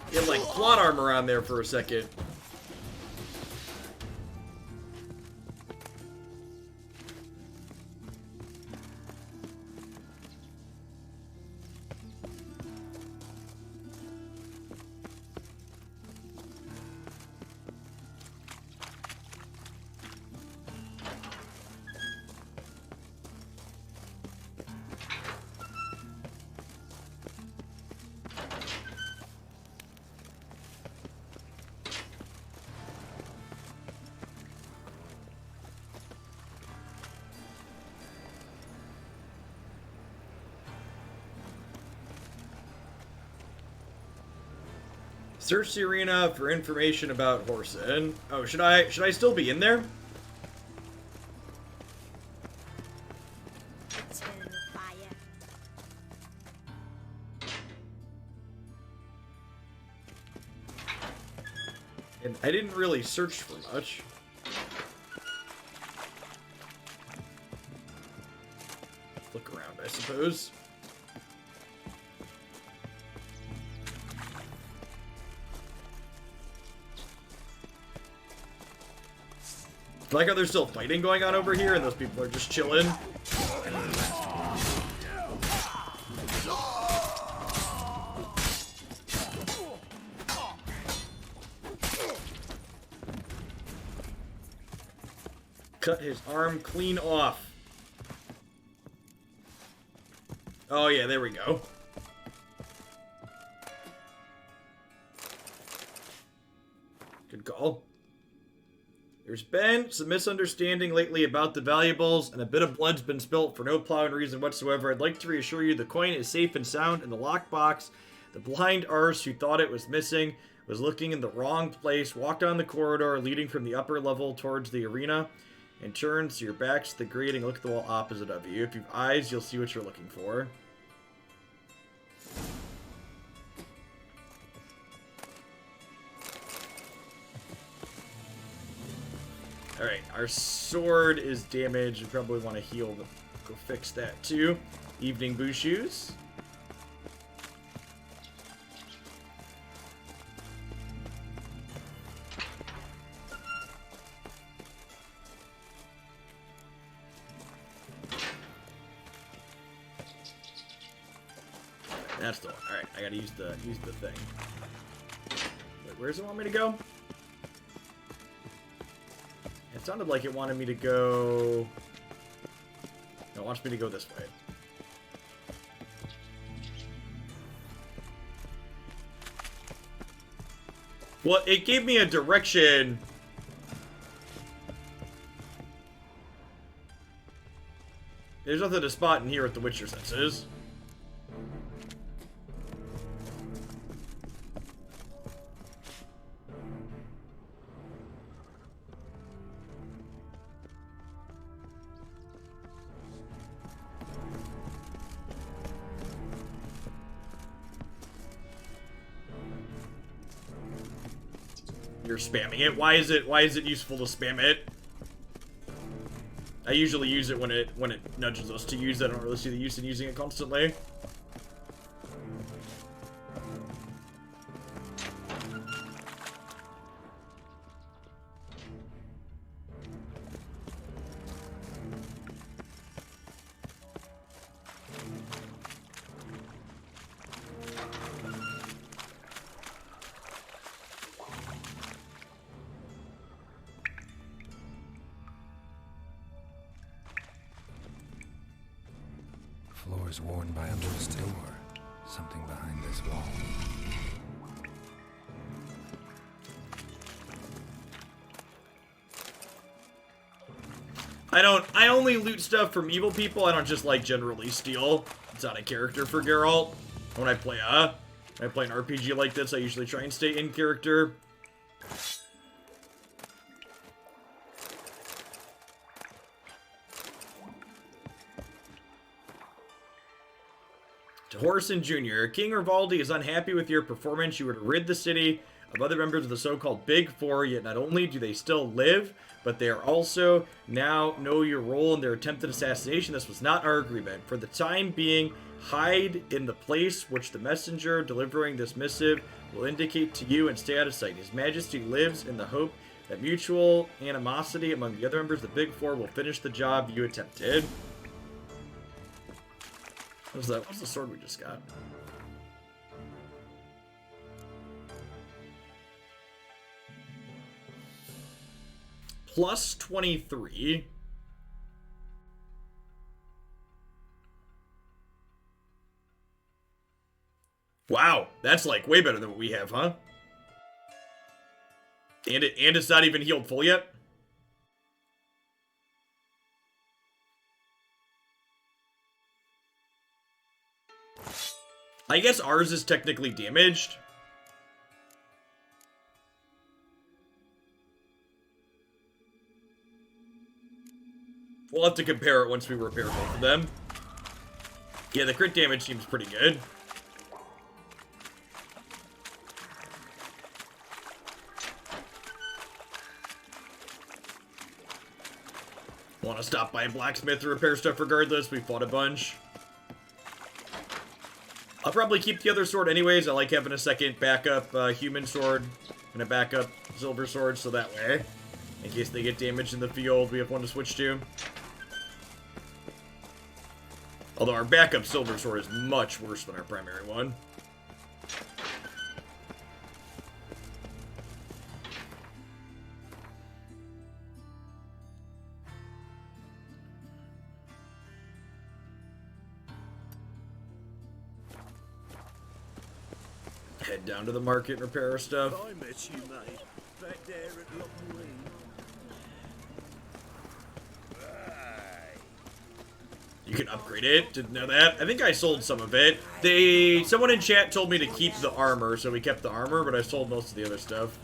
He had like plot armor on there for a second. Search the arena for information about Whoreson. Oh, should I still be in there? And I didn't really search for much. Look around, I suppose. I like how there's still fighting going on over here and those people are just chilling. Cut his arm clean off. Oh yeah, there we go. Good call. There's been some misunderstanding lately about the valuables, and a bit of blood's been spilt for no plowing reason whatsoever. I'd like to reassure you the coin is safe and sound in the lockbox. The blind arse who thought it was missing was looking in the wrong place, walked down the corridor leading from the upper level towards the arena, and turns to your back to the grating. Look at the wall opposite of you. If you have eyes, you'll see what you're looking for. Alright, our sword is damaged. We probably want to heal them. Go fix that too. Evening boot shoes. That's the one. Alright, I gotta use the thing. Wait, where does it want me to go? It sounded like it wanted me to go... No, it wants me to go this way. Well, it gave me a direction. There's nothing to spot in here with the Witcher senses. You're spamming it. Why is it useful to spam it? I usually use it when it nudges us to use it. I don't really see the use in using it constantly. Floors worn by a loose door. Something behind this wall. I only loot stuff from evil people. I don't just like generally steal. It's out of character for Geralt. When I play an RPG like this, I usually try and stay in character. To Horson Jr., King Rivaldi is unhappy with your performance. You were to rid the city of other members of the so-called Big Four, yet not only do they still live, but they are also now know your role in their attempted assassination. This was not our agreement. For the time being, hide in the place which the messenger delivering this missive will indicate to you and stay out of sight. His Majesty lives in the hope that mutual animosity among the other members of the Big Four will finish the job you attempted. What's that? What's the sword we just got? Plus 23. Wow, that's like way better than what we have, huh? And it's not even healed full yet? I guess ours is technically damaged. We'll have to compare it once we repair both of them. Yeah, the crit damage seems pretty good. Want to stop by a blacksmith to repair stuff regardless. We fought a bunch. I'll probably keep the other sword anyways. I like having a second backup human sword and a backup silver sword, so that way, in case they get damaged in the field, we have one to switch to. Although our backup silver sword is much worse than our primary one. Head down to the market and repair our stuff. I met you, mate. Back there at Loch Marine. You can upgrade it. Didn't know that. I think I sold some of it. Someone in chat told me to keep the armor, so we kept the armor, but I sold most of the other stuff.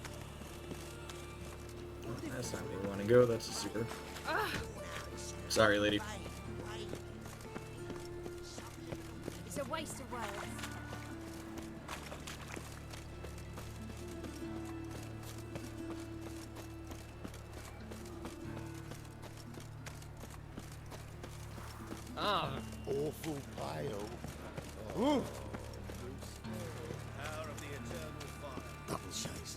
Oh, that's not where we want to go. That's a super. Sorry, lady. It's a waste of words. Ah, awful pale. Ooh. Power of the eternal fire. Double chase.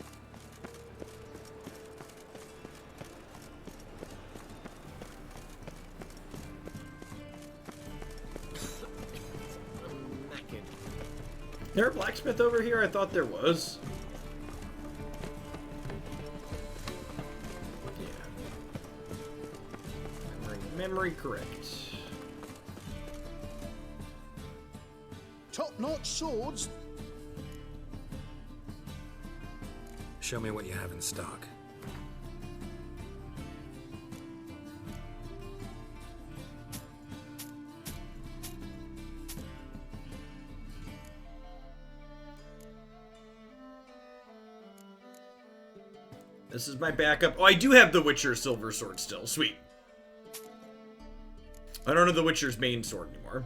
Is there a blacksmith over here? I thought there was. Yeah. Memory correct. Top-notch swords. Show me what you have in stock. This is my backup. Oh, I do have the Witcher silver sword still. Sweet. I don't have the Witcher's main sword anymore.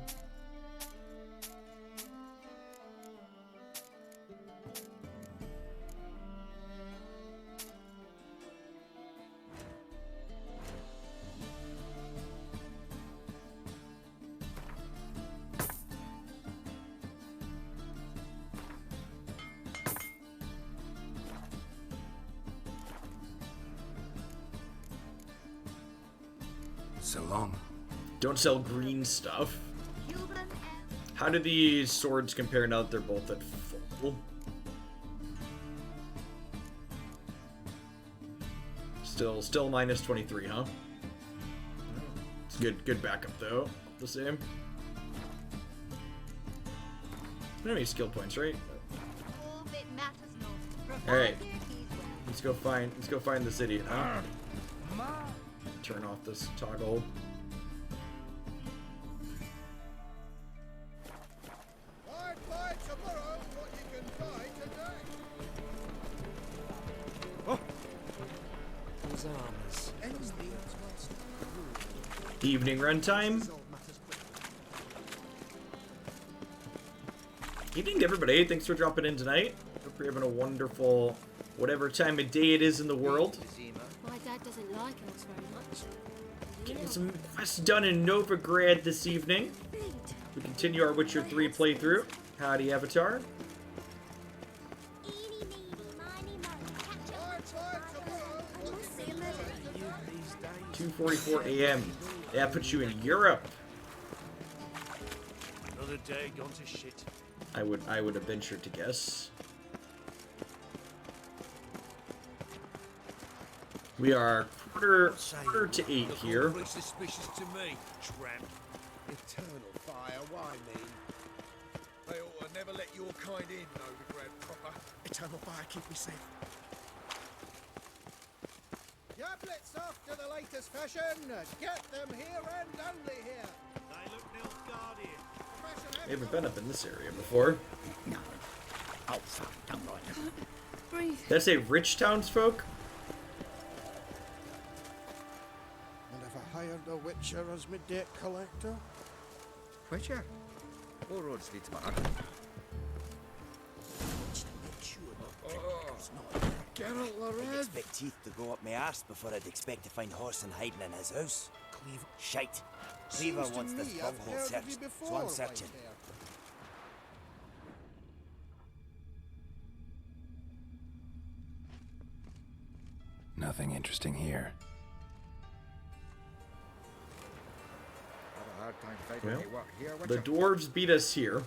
So long. Don't sell green stuff. How do these swords compare now that they're both at full? Still minus 23, huh? It's good backup though. The same. I don't have any skill points, right? All right. Let's go find the city. Turn off this toggle. Buy tomorrow what you can buy today. Oh. Those armors. Evening runtime. Evening to everybody. Thanks for dropping in tonight. Hope you're having a wonderful whatever time of day it is in the world. My dad doesn't like us very much. Getting some quests done in Novigrad this evening. We continue our Witcher 3 playthrough. Howdy, Avatar. 2:44 a.m. That puts you in Europe. Another day gone to shit. I would have ventured to guess. We are quarter to 8 here. Pretty suspicious to me, tramp. Eternal fire, why me? They ought to never let your kind in, Novigrad proper. Eternal fire, keep me safe. Yablets after the latest fashion. Get them here and only here. They look Nilfgaardian. We haven't been up in this area before. No. Oh, fuck, don't mind them. Breathe. Did I say rich townsfolk? And have I hired a Witcher as my debt collector? Witcher? All roads lead to my Geralt the I'd Red. expect teeth to go up my arse before I'd expect to find Horson hiding in his house. Cleaver. Shite. Seems Cleaver to wants this me I've bunghole heard of searched, you so before, I'm searching. Whitehair. Nothing interesting here. Have a hard time finding Well, any work here, the Witcher. dwarves beat us here.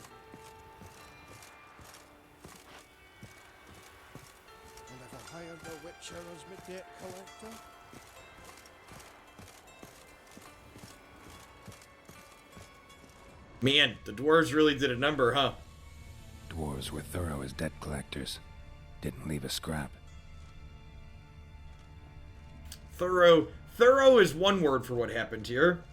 And have I hired a Witcher as my debt collector? Man, the dwarves really did a number, huh? Dwarves were thorough as debt collectors. Didn't leave a scrap. Thorough is one word for what happened here.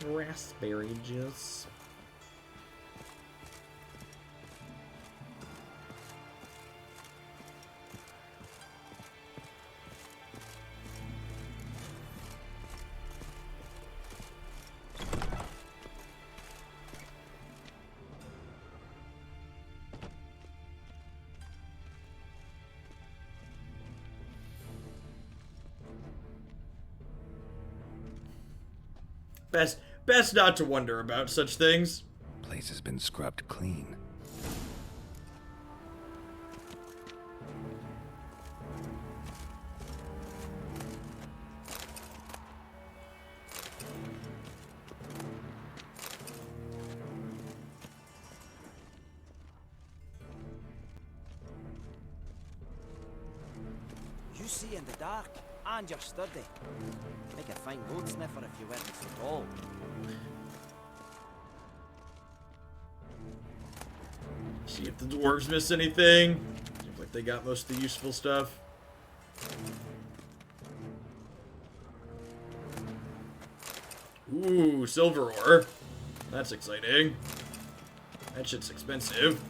Raspberry juice. Best not to wonder about such things. Place has been scrubbed clean. You see in the dark, and you're sturdy. Make a fine gold sniffer if you weren't so tall. See if the dwarves miss anything. Seems like they got most of the useful stuff. Ooh, silver ore. That's exciting. That shit's expensive.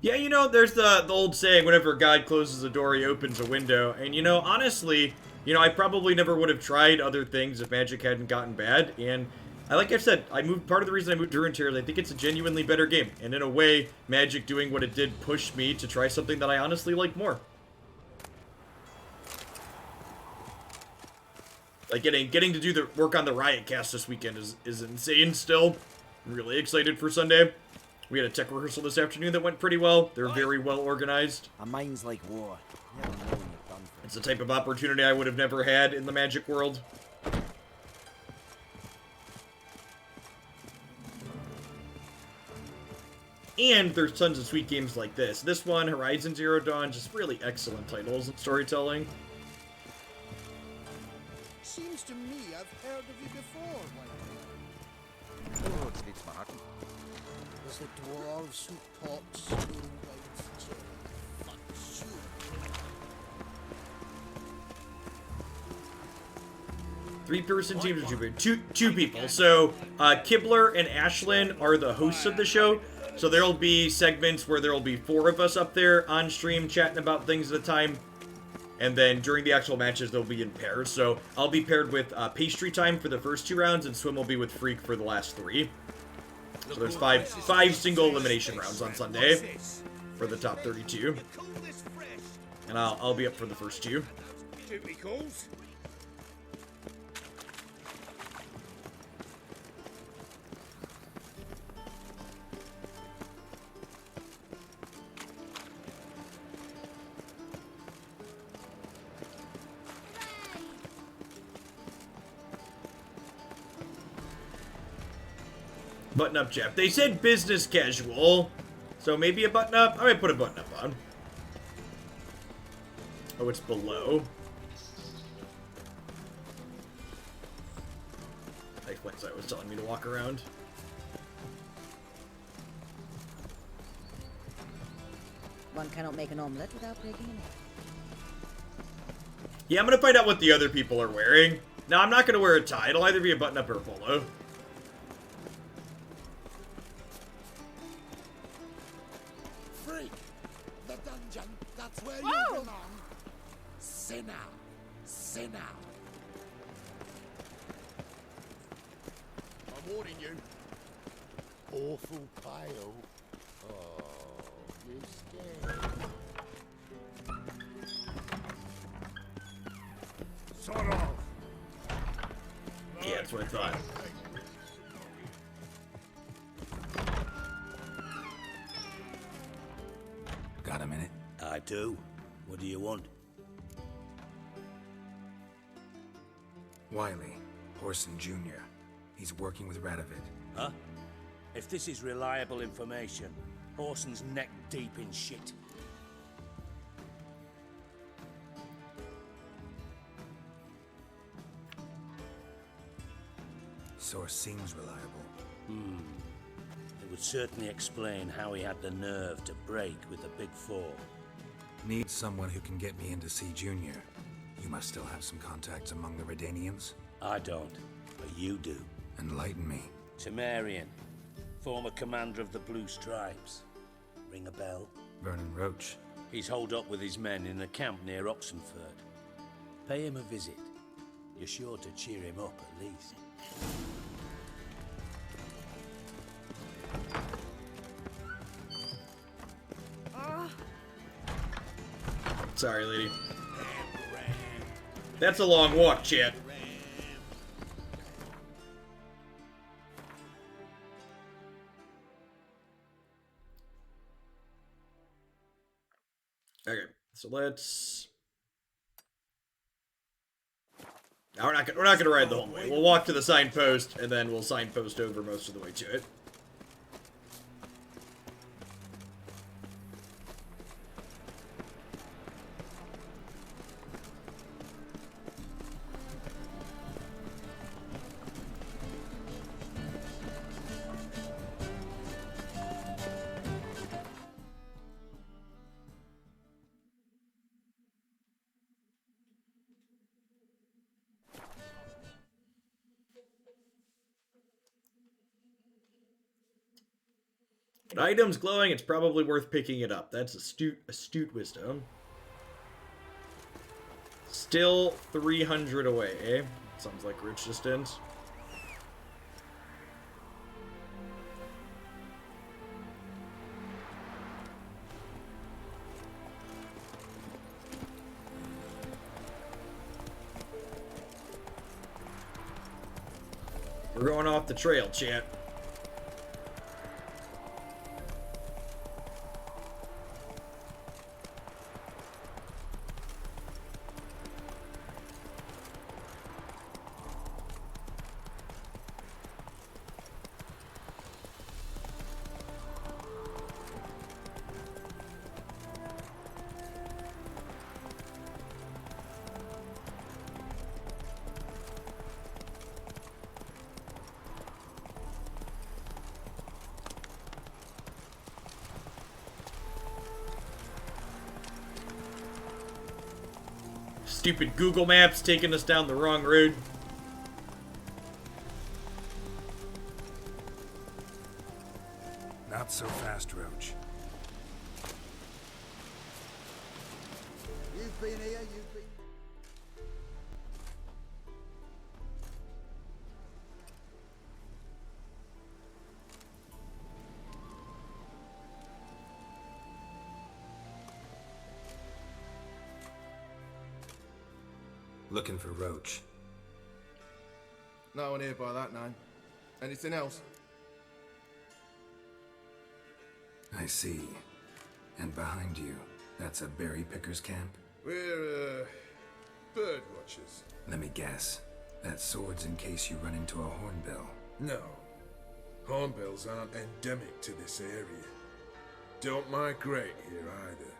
Yeah, you know, there's the old saying, whenever God closes a door, he opens a window. And, you know, honestly, you know, I probably never would have tried other things if Magic hadn't gotten bad. And, like I've said, part of the reason I moved to Runeterra is I think it's a genuinely better game. And in a way, Magic doing what it did pushed me to try something that I honestly like more. Like, getting to do the work on the Riot Cast this weekend is insane still. I'm really excited for Sunday. We had a tech rehearsal this afternoon that went pretty well. They're very well organized. A mind's like war. You never know when you're done for. It's the type of opportunity I would have never had in the Magic world. And there's tons of sweet games like this. This one, Horizon Zero Dawn, just really excellent titles and storytelling. Seems to me I've heard of you before, Oh, it's Martin. Was the dwarves who taught Snow White to fuck you? Three-person teams are two people. So, Kibler and Ashlyn are the hosts of the show. So there'll be segments where there'll be 4 of us up there on stream chatting about things at a time. And then during the actual matches, they'll be in pairs. So I'll be paired with Pastry Time for the first 2 rounds, and Swim will be with Freak for the last 3. So there's five single elimination rounds on Sunday for the top 32. And I'll be up for the first 2. Duty calls. Button up, Jeff. They said business casual, so maybe a button up. I might put a button up on. Oh, it's below. Like Flexite was telling me to walk around. One cannot make an omelette without breaking an egg. Yeah, I'm gonna find out what the other people are wearing. Now, I'm not gonna wear a tie. It'll either be a button up or a polo. Freak! The dungeon, that's where you belong! Sinner! Sinner! I'm warning you. Awful pile. Oh, you scared. Sort of. Yeah, that's what I thought. Got a minute? I do. What do you want? Wiley, Horson Jr. He's working with Radovid. Huh? If this is reliable information, Horson's neck deep in shit. Source seems reliable. It would certainly explain how he had the nerve to break with the Big Four. Need someone who can get me in to see Junior. You must still have some contacts among the Redanians? I don't, but you do. Enlighten me. Temerian, former commander of the Blue Stripes. Ring a bell? Vernon Roach. He's holed up with his men in a camp near Oxenford. Pay him a visit. You're sure to cheer him up at least. Sorry, lady. That's a long walk, chat. Okay, so let's. Now we're not gonna ride the whole way. We'll walk to the signpost and then we'll signpost over most of the way to it. An item's glowing, it's probably worth picking it up. That's astute wisdom. Still 300 away, eh? Sounds like rich distance. We're going off the trail, chat. Stupid Google Maps taking us down the wrong road. Not so fast, Roach. You've been here, you've been... Looking for Roach. No one here by that name. Anything else? I see. And behind you, that's a berry picker's camp? We're, bird watchers. Let me guess. That sword's in case you run into a hornbill. No. Hornbills aren't endemic to this area. Don't migrate here either.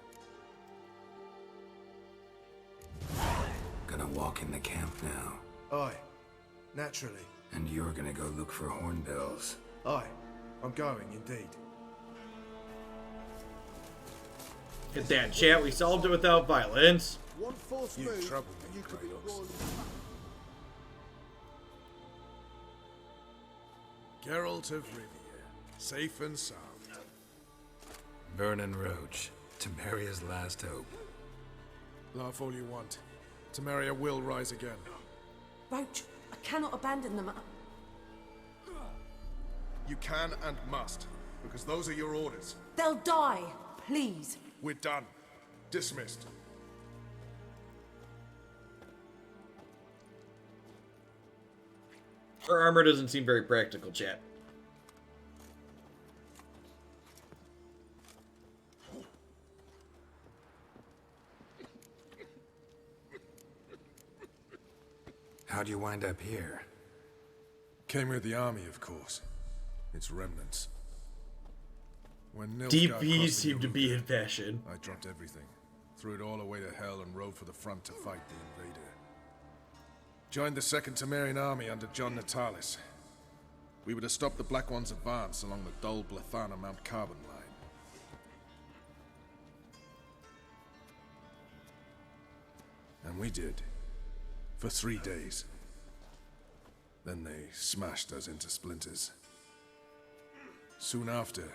Gonna walk in the camp now. Aye. Naturally. And you're gonna go look for hornbills. Aye. I'm going, indeed. Get that, chat. We solved it without violence. One false You move, troubled and me, you could be Kratos. royally... Geralt of Rivia, safe and sound. Vernon Roach, Temeria's last hope. Laugh all you want. Temeria will rise again. Roach, I cannot abandon them. You can and must, because those are your orders. They'll die, please. We're done. Dismissed. Her armor doesn't seem very practical, chat. How'd you wind up here? Came with the army, of course. Its remnants. When Nilfgaard DPs crossed the seem to be in fashion. I dropped everything, threw it all away to hell, and rode for the front to fight the invader. Joined the Second Temerian army under John Natalis. We were to stop the Black One's advance along the Dol Blathana Mount Carbon line. And we did. For 3 days. Then they smashed us into splinters. Soon after,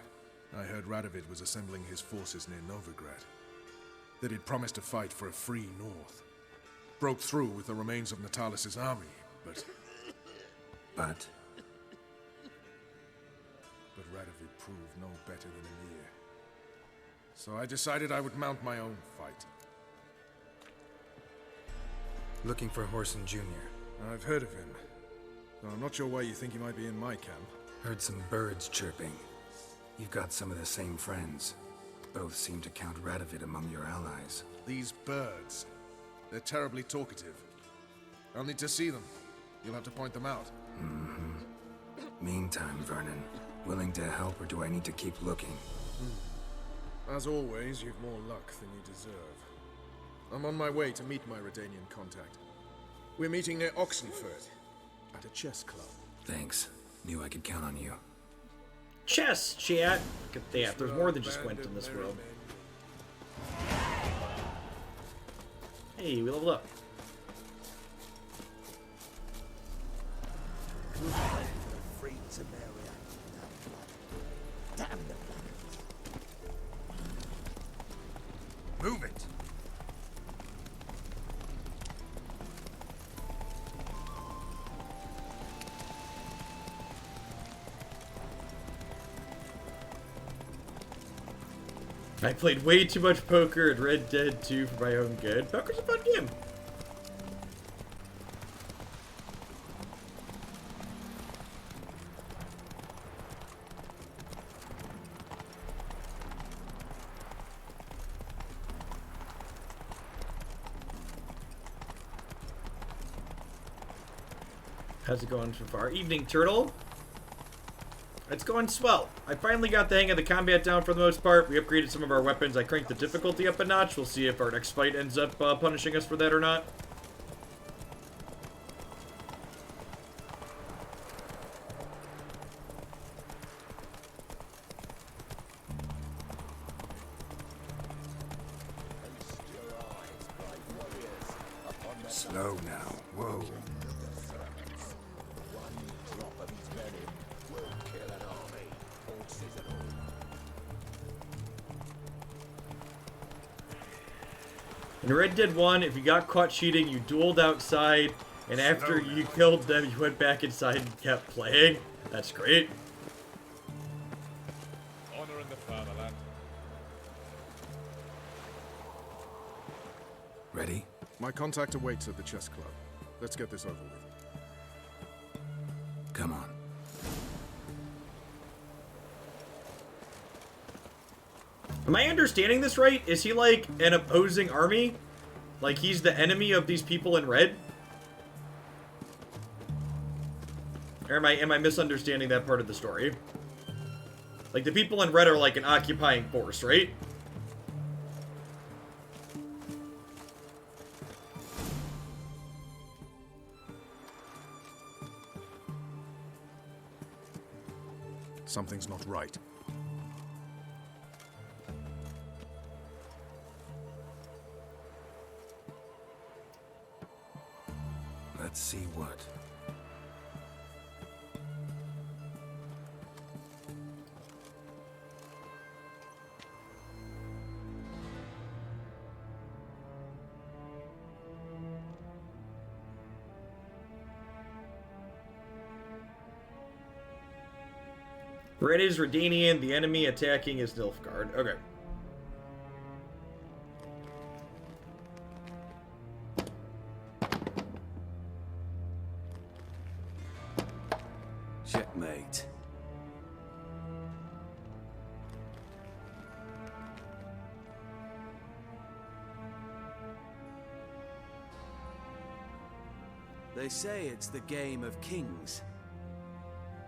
I heard Radovid was assembling his forces near Novigrad. That he'd promised to fight for a free North. Broke through with the remains of Natalis' army, but... But Radovid proved no better than Emir. So I decided I would mount my own fight. looking for Whoreson Jr. I've heard of him. Though I'm not sure why you think he might be in my camp. Heard some birds chirping. You've got some of the same friends. Both seem to count Radovid among your allies. These birds. They're terribly talkative. I'll need to see them. You'll have to point them out. Mm-hmm. Meantime, Vernon, willing to help or do I need to keep looking? As always, you've more luck than you deserve. I'm on my way to meet my Redanian contact. We're meeting near Oxenford, at a chess club. Thanks. Knew I could count on you. Chess, chat! Look at that, there's more than just Gwent in this world. Hey, we leveled up. Free to marry. Damn the blackens. Move it! I played way too much poker at Red Dead 2 for my own good. Poker's a fun game. How's it going so far? Evening, Turtle. It's going swell. I finally got the hang of the combat down for the most part. We upgraded some of our weapons. I cranked the difficulty up a notch. We'll see if our next fight ends up punishing us for that or not. Slow now. Whoa. In Red Dead 1, if you got caught cheating, you dueled outside, and after you killed them, you went back inside and kept playing. That's great. Honor in the fatherland. Ready? My contact awaits at the chess club. Let's get this over with. Come on. Am I understanding this right? Is he like an opposing army? Like he's the enemy of these people in red? Or am I misunderstanding that part of the story? Like the people in red are like an occupying force, right? Something's not right. Let's see what. Red is Redanian, the enemy attacking is Nilfgaard. Okay. Checkmate. They say it's the game of kings.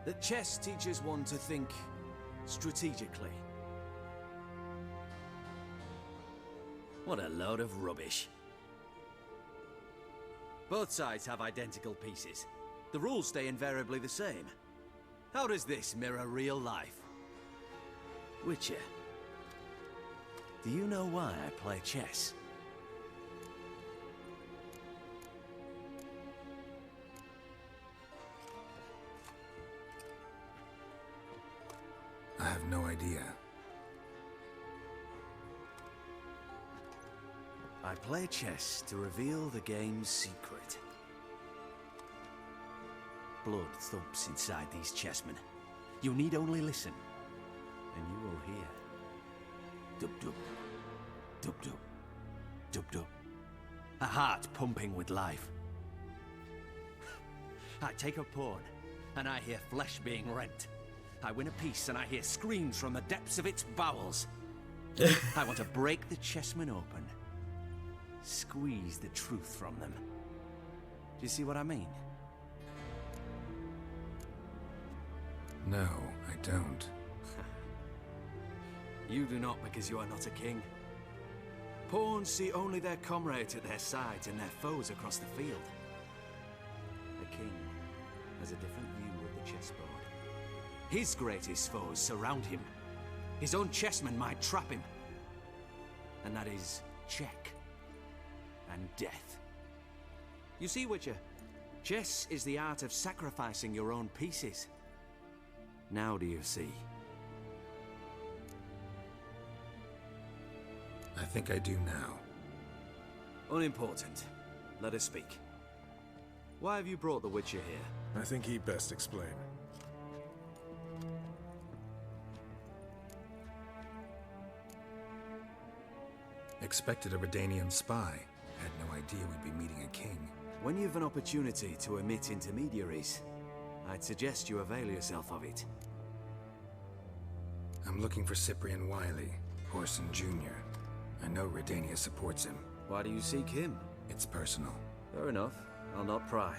That chess teaches one to think strategically. What a load of rubbish. Both sides have identical pieces. The rules stay invariably the same. How does this mirror real life? Witcher, do you know why I play chess? idea. I play chess to reveal the game's secret. Blood thumps inside these chessmen. You need only listen, and you will hear. Dub-dub, dub-dub, dub-dub. A heart pumping with life. I take a pawn, and I hear flesh being rent. I win a piece, and I hear screams from the depths of its bowels. I want to break the chessmen open. Squeeze the truth from them. Do you see what I mean? No, I don't. You do not, because you are not a king. Pawns see only their comrades at their sides and their foes across the field. The king has a different view of the chessboard. His greatest foes surround him. His own chessmen might trap him. And that is check and death. You see, Witcher, chess is the art of sacrificing your own pieces. Now do you see? I think I do now. Unimportant. Let us speak. Why have you brought the Witcher here? I think he'd best explain. Expected a Redanian spy. Had no idea we'd be meeting a king. When you've an opportunity to omit intermediaries, I'd suggest you avail yourself of it. I'm looking for Cyprian Wiley, Orson Jr. I know Redania supports him. Why do you seek him? It's personal. Fair enough. I'll not pry.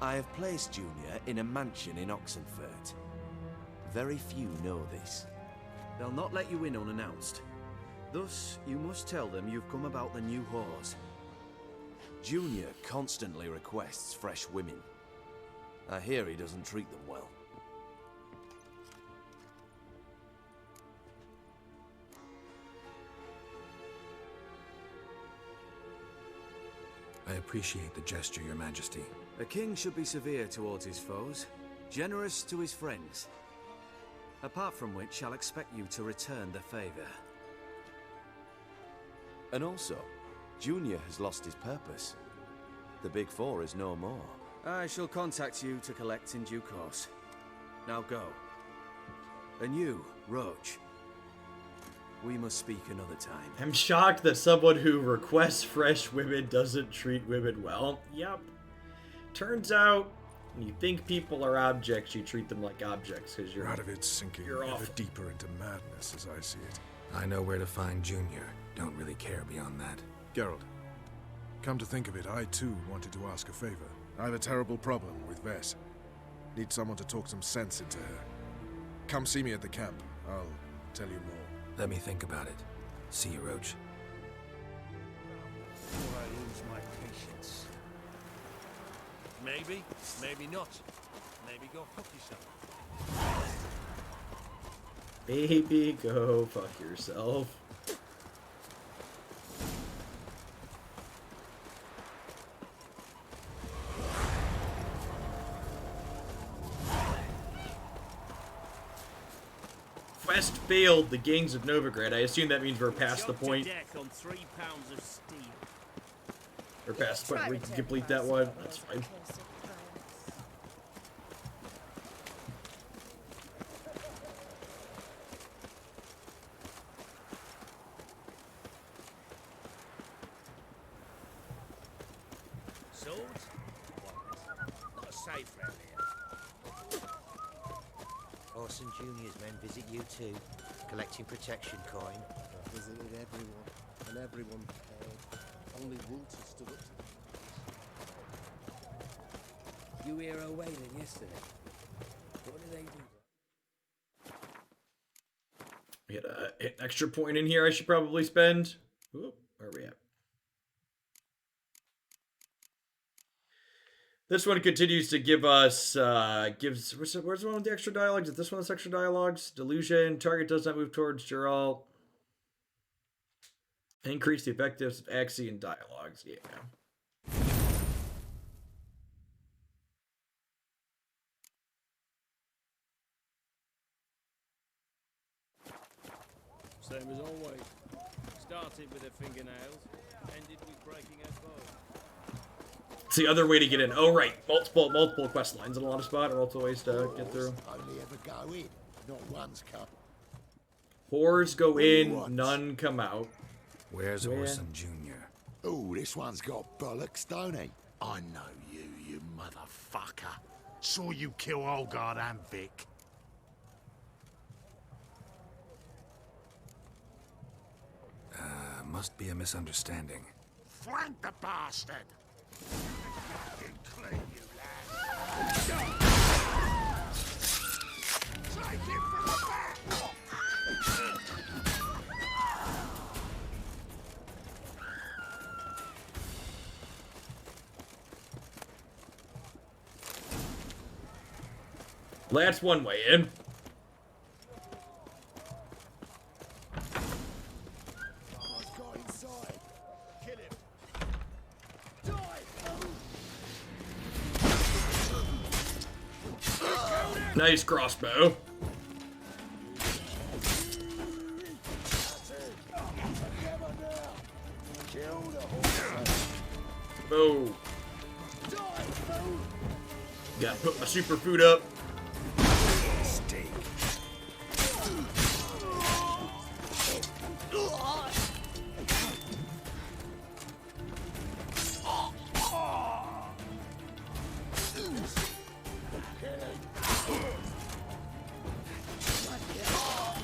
I have placed Junior in a mansion in Oxenfurt. Very few know this. They'll not let you in unannounced. Thus, you must tell them you've come about the new whores. Junior constantly requests fresh women. I hear he doesn't treat them well. I appreciate the gesture, Your Majesty. A king should be severe towards his foes, generous to his friends. Apart from which, I'll expect you to return the favor. And also, Junior has lost his purpose. The Big Four is no more. I shall contact you to collect in due course. Now go. And you, Roach. We must speak another time. I'm shocked that someone who requests fresh women doesn't treat women well. Yep. Turns out, when you think people are objects, you treat them like objects because you're Radovid's sinking you're ever awful. deeper into madness as I see it. I know where to find Junior. Don't really care beyond that. Geralt, come to think of it, I too wanted to ask a favor. I have a terrible problem with Vess. Need someone to talk some sense into her. Come see me at the camp. I'll tell you more. Let me think about it. See you, Roach. Before I lose my patience. Maybe, maybe not. Maybe go fuck yourself. Baby, go fuck yourself. Quest failed the gangs of Novigrad. I assume that means we're past the point. On 3 pounds of steel. We're past the point where we can complete that one. That's fine. Swords? Not safe round here. Orson Jr.'s men visit you too, collecting protection coin. I visited everyone, and everyone paid. Only Walter stood up to You hear her wailing yesterday. What did they do? We had an extra point in here I should probably spend. Ooh, where are we at? This one continues to give us, where's the one with the extra dialogues? Is this one that's extra dialogues? Delusion, target does not move towards Geralt. Increase the effectiveness of Axie and dialogues, yeah. Same as always. Started with her fingernails, ended with breaking her bow. It's the other way to get in. Oh, right. Multiple quest lines in a lot of spots, or multiple ways to get through. Only ever go in, not once come. Whores go in, none come out. Where's Orson Jr.? Oh, this one's got bollocks, don't he? I know you, you motherfucker. Saw you kill Olgard and Vic. Must be a misunderstanding. Flank the bastard! Clean, you lad. Take him from the back! That's one way in. Nice crossbow. Boom. Gotta put my superfood up. Steak.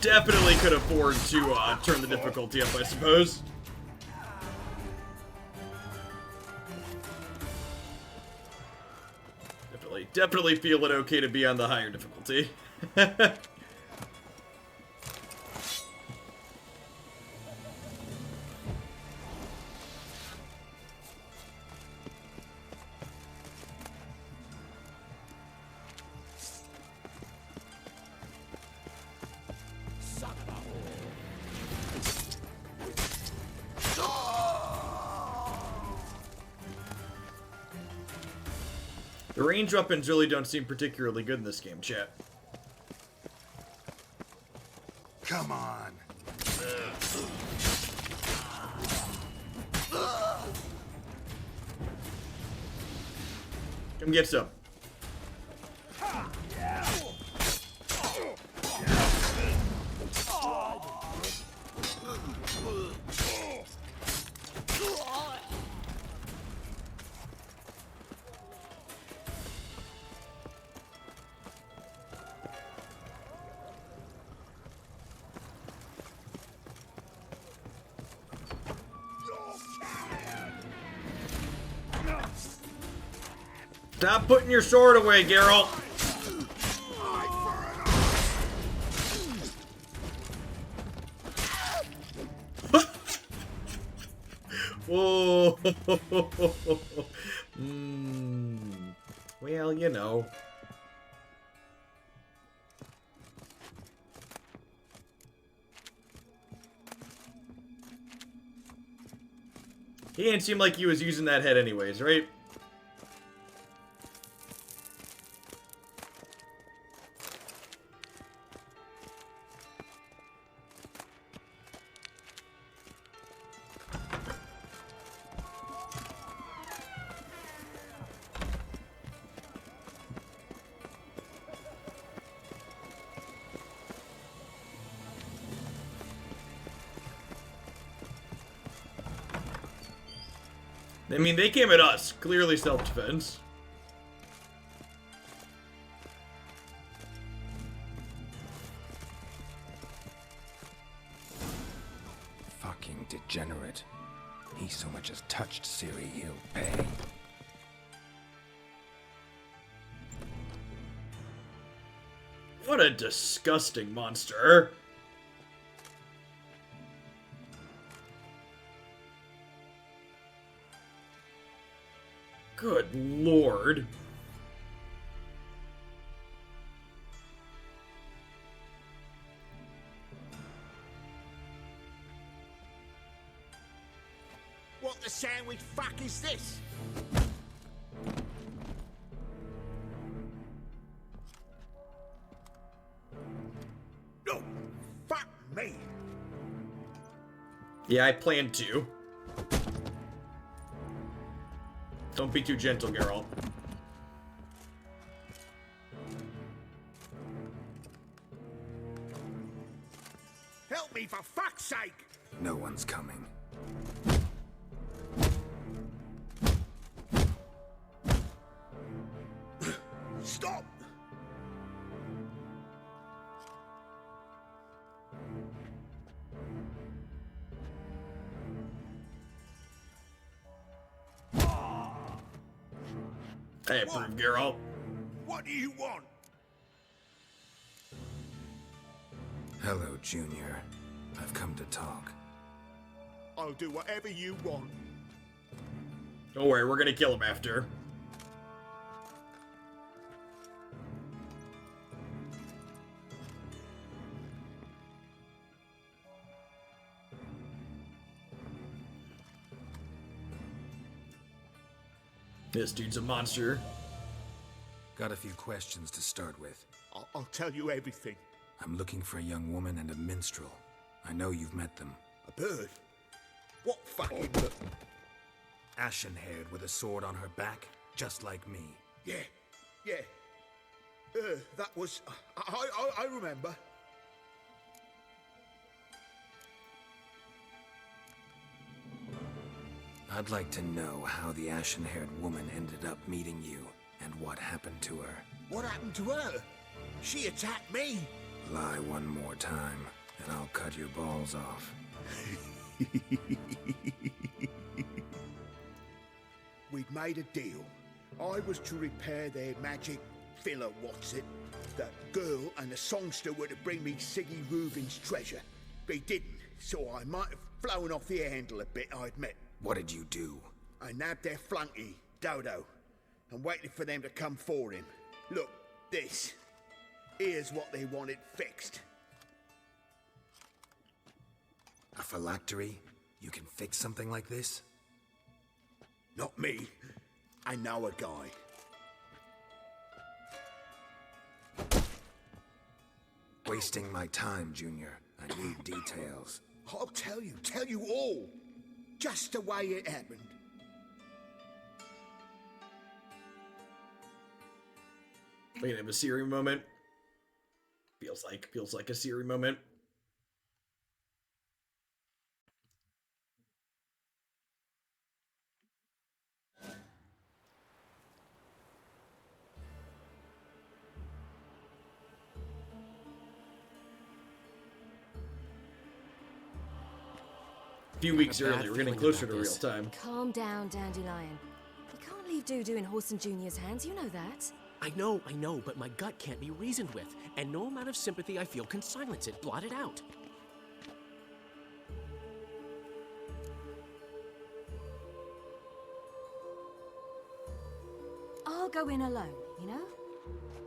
Definitely could afford to turn the difficulty up, I suppose. Definitely feel it okay to be on the higher difficulty. The range weapons really don't seem particularly good in this game, chat. Come on. Come get some. Stop putting your sword away, Geralt. Whoa. Well, you know. He didn't seem like he was using that head anyways, right? I mean, they came at us. Clearly self-defense. Fucking degenerate. He so much as touched Ciri, he'll pay. What a disgusting monster. Good lord. What the sandwich fuck is this? No, fuck me. Yeah, I plan to. Don't be too gentle, Geralt. Help me, for fuck's sake! No one's coming. Stop! I approve, Geralt. What do you want? Hello, Junior. I've come to talk. I'll do whatever you want. Don't worry, we're gonna kill him after. This dude's a monster. Got a few questions to start with. I'll tell you everything. I'm looking for a young woman and a minstrel. I know you've met them. A bird? What fucking bird? Ashen-haired with a sword on her back, just like me. Yeah. That was... I remember. I'd like to know how the ashen-haired woman ended up meeting you, and what happened to her. What happened to her? She attacked me. Lie one more time, and I'll cut your balls off. We'd made a deal. I was to repair their magic filler, what's it? The girl and the songster were to bring me Siggy Reuben's treasure. They didn't, so I might have flown off the handle a bit, I admit. What did you do? I nabbed their flunky, Dodo, and waited for them to come for him. Look, this. Here's what they wanted fixed. A phylactery? You can fix something like this? Not me. I know a guy. Wasting my time, Junior. I need details. I'll tell you all. Just the way it happened. We're gonna have a Siri moment. Feels like a Siri moment. A few weeks early, we're getting closer to real time. Calm down, Dandelion. You can't leave Dudu in Horson Jr.'s hands, you know that. I know, but my gut can't be reasoned with, and no amount of sympathy I feel can silence it, blot it out. I'll go in alone, you know?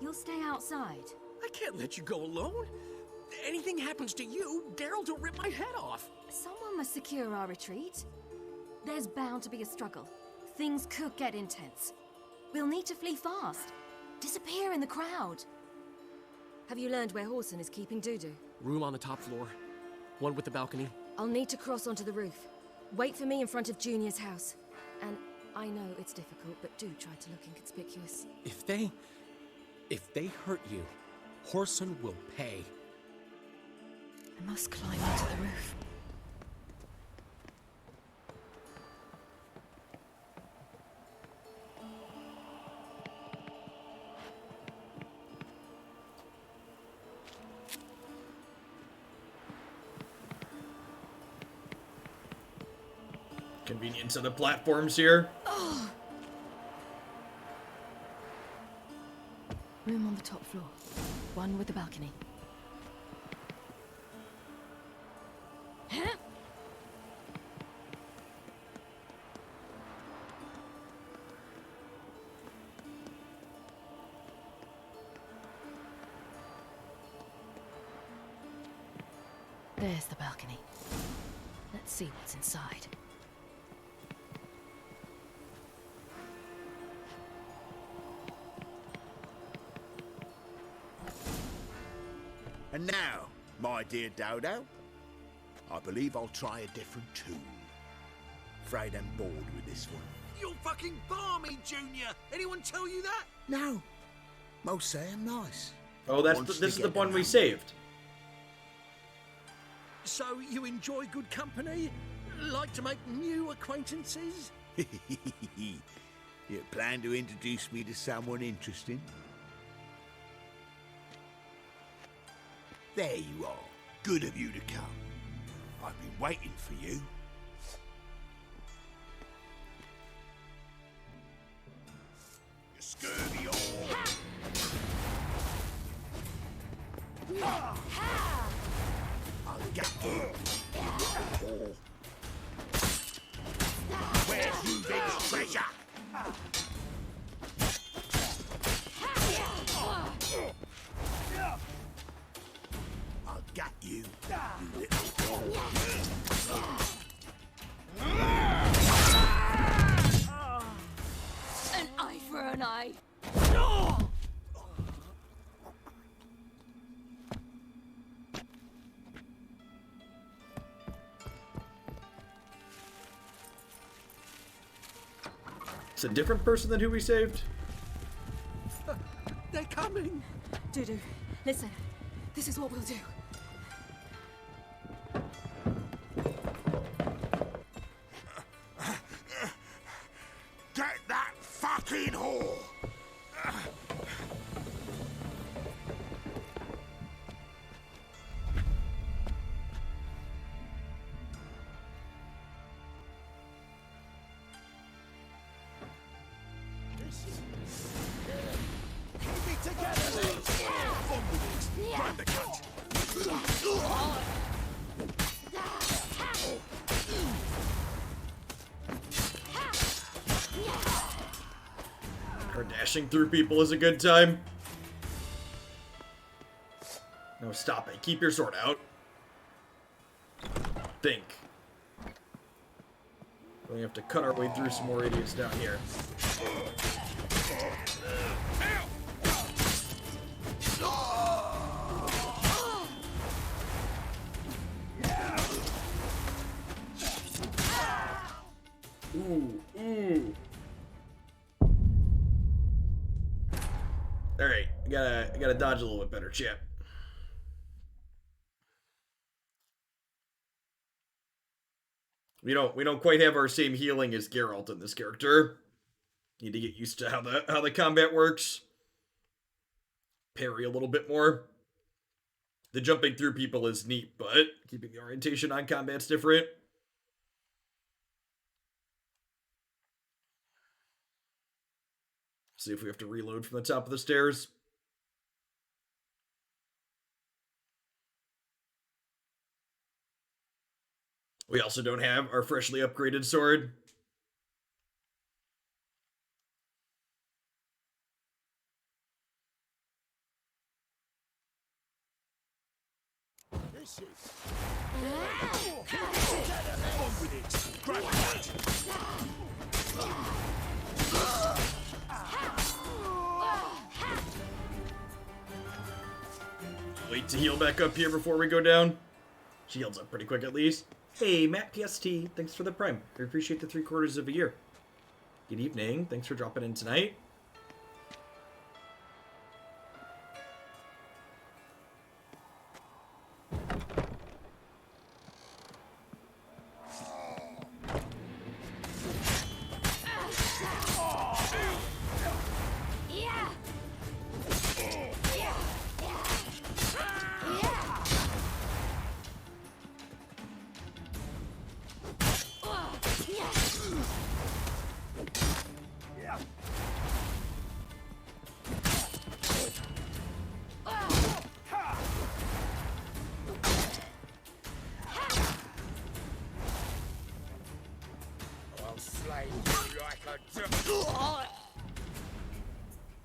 You'll stay outside. I can't let you go alone. Anything happens to you, Geralt will rip my head off. Someone must secure our retreat. There's bound to be a struggle. Things could get intense. We'll need to flee fast. Disappear in the crowd. Have you learned where Horson is keeping Dudu? Room on the top floor. One with the balcony. I'll need to cross onto the roof. Wait for me in front of Junior's house. And I know it's difficult, but do try to look inconspicuous. If they hurt you, Horson will pay. I must climb onto the roof. Convenience of the platforms here. Oh. Room on the top floor. One with the balcony. There's the balcony. Let's see what's inside. And now, my dear Dodo, I believe I'll try a different tune. Afraid I'm bored with this one. You're fucking balmy, Junior! Anyone tell you that? No. Most say I'm nice. Oh, this is the one we saved. So you enjoy good company? Like to make new acquaintances? You plan to introduce me to someone interesting? There you are. Good of you to come. I've been waiting for you. You scurvy all. I'll get you. Where's Reuben's treasure? I'll get you, you little An eye for an eye. It's a different person than who we saved? They're coming! Dudu, listen. This is what we'll do. Get that fucking whore! Keep it together, lads! On with it! Grab the cut! Her dashing through people is a good time. No, stop it. Keep your sword out. Think. We have to cut our way through some more idiots down here. Ooh, ooh. Alright, I gotta dodge a little bit better, chap. We don't quite have our same healing as Geralt in this character. Need to get used to how the combat works. Parry a little bit more. The jumping through people is neat, but keeping the orientation on combat's different. See if we have to reload from the top of the stairs. We also don't have our freshly upgraded sword. This is... On with it! Grab that! Wait to heal back up here before we go down. She heals up pretty quick at least. Hey, Matt PST, thanks for the prime. I appreciate the 3/4 of a year. Good evening, thanks for dropping in tonight.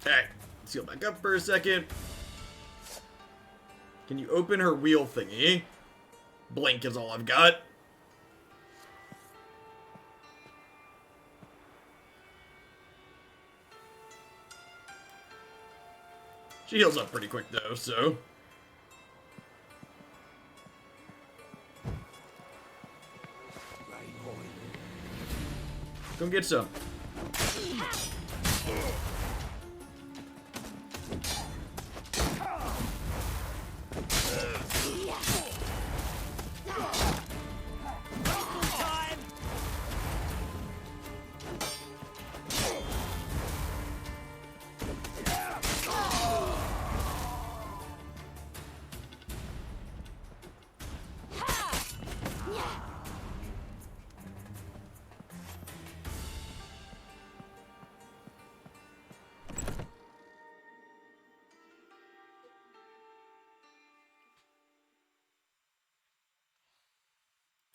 Alright, let's heal back up for a second. Can you open her wheel thingy? Blink is all I've got. She heals up pretty quick though, so. Go get some.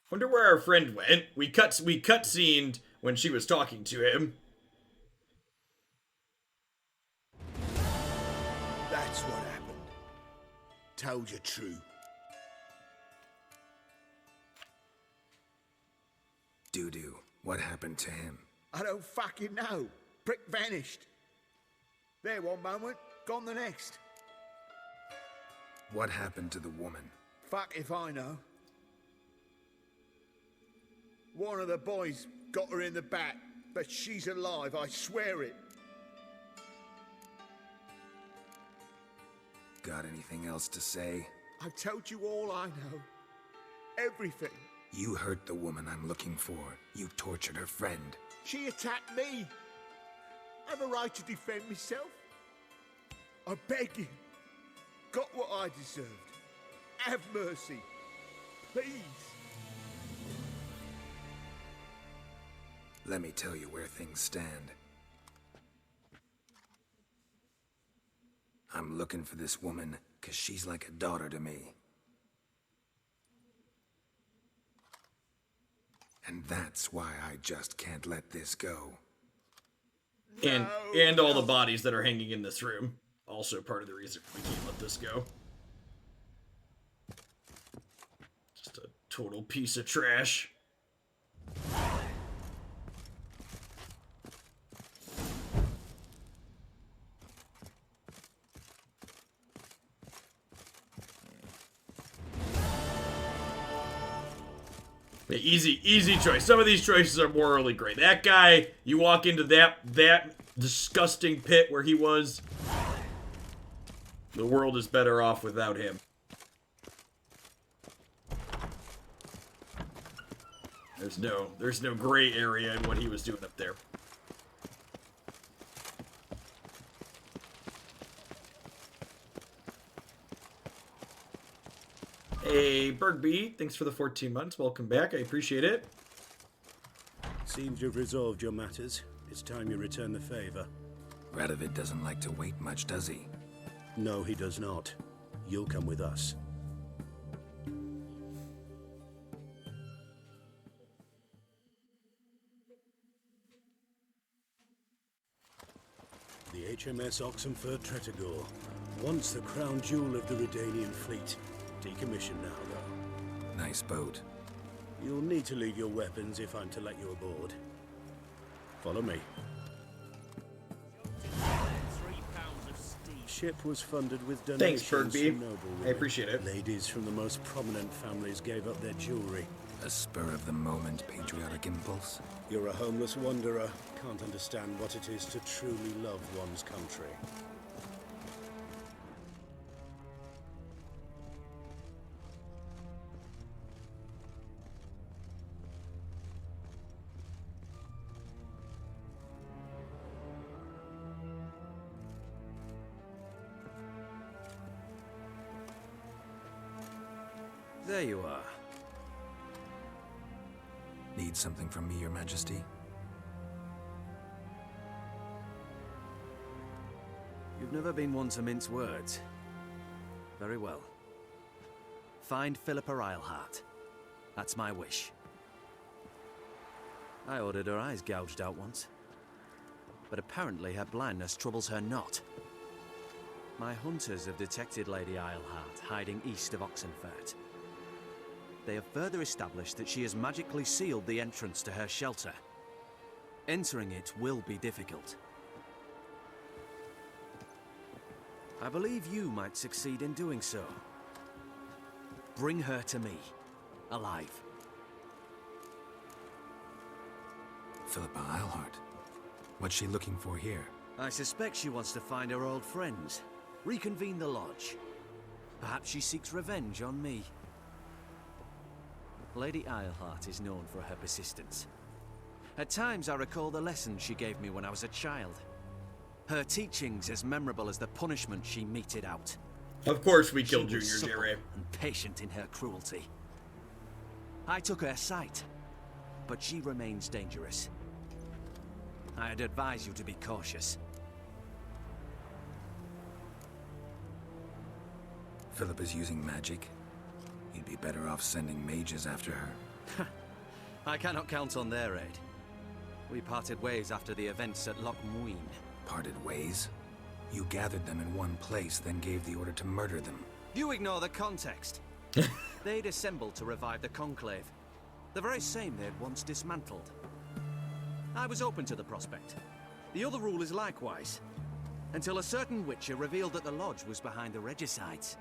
Wonder where our friend went. We cutscened when she was talking to him. That's what happened. Told you true. Doo-doo, what happened to him? I don't fucking know. Prick vanished. There one moment, gone the next. What happened to the woman? Fuck if I know. One of the boys got her in the back, but she's alive, I swear it. Got anything else to say? I've told you all I know. Everything. You hurt the woman I'm looking for. You tortured her friend. She attacked me. I have a right to defend myself. I beg you. Got what I deserved. Have mercy. Please. Let me tell you where things stand. I'm looking for this woman, 'cause she's like a daughter to me. And that's why I just can't let this go. And all the bodies that are hanging in this room. Also part of the reason we can't let this go. Just a total piece of trash. Yeah, easy choice. Some of these choices are morally gray. That guy, you walk into that disgusting pit where he was. The world is better off without him. There's no gray area in what he was doing up there. Hey, Bergby, thanks for the 14 months. Welcome back. I appreciate it. Seems you've resolved your matters. It's time you return the favor. Radovid doesn't like to wait much, does he? No, he does not. You'll come with us. The HMS Oxenford Tretogor, once the crown jewel of the Redanian fleet. Decommissioned now, though. Nice boat. You'll need to leave your weapons if I'm to let you aboard. Follow me. Ship was funded with donations Thanks, Bergby. from noble women. I appreciate it. Ladies from the most prominent families gave up their jewelry. A spur-of-the-moment patriotic impulse? You're a homeless wanderer. Can't understand what it is to truly love one's country. There you are. Need something from me, Your Majesty? You've never been one to mince words. Very well. Find Philippa Eilhart. That's my wish. I ordered her eyes gouged out once. But apparently her blindness troubles her not. My hunters have detected Lady Eilhart hiding east of Oxenfurt. They have further established that she has magically sealed the entrance to her shelter. Entering it will be difficult. I believe you might succeed in doing so. Bring her to me, alive. Philippa Eilhart. What's she looking for here? I suspect she wants to find her old friends, reconvene the lodge. Perhaps she seeks revenge on me. Lady Eilhart is known for her persistence. At times I recall the lessons she gave me when I was a child. Her teachings as memorable as the punishment she meted out. Of course we killed She was Junior, supple Jerry. and patient in her cruelty. I took her sight, but she remains dangerous. I'd advise you to be cautious. Philippa's using magic. You'd be better off sending mages after her. I cannot count on their aid. We parted ways after the events at Loch Muin. Parted ways? You gathered them in one place, then gave the order to murder them. You ignore the context. They'd assembled to revive the Conclave. The very same they'd once dismantled. I was open to the prospect. The other rulers likewise. Until a certain Witcher revealed that the Lodge was behind the regicides.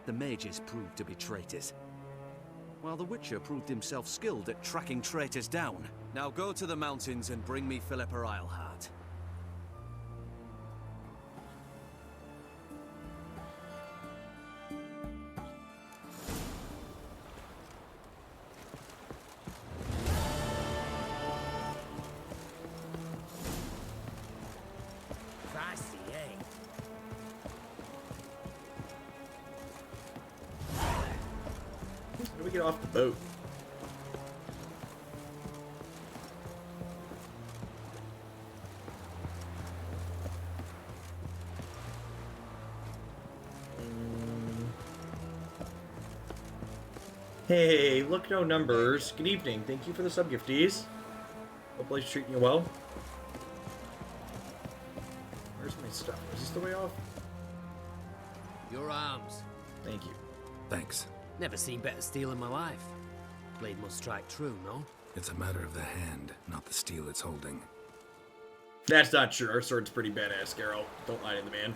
The mages proved to be traitors. While the Witcher proved himself skilled at tracking traitors down. Now go to the mountains and bring me Philippa Eilhart. Feisty, eh? How do we get off the boat? Hey, look, no numbers. Good evening. Thank you for the sub-gifties. Hope life's treating you well. Where's my stuff? Is this the way off? Your arms. Thank you. Thanks. Never seen better steel in my life. Blade must strike true, no? It's a matter of the hand, not the steel it's holding. That's not true. Our sword's pretty badass, Geralt. Don't lie to the man.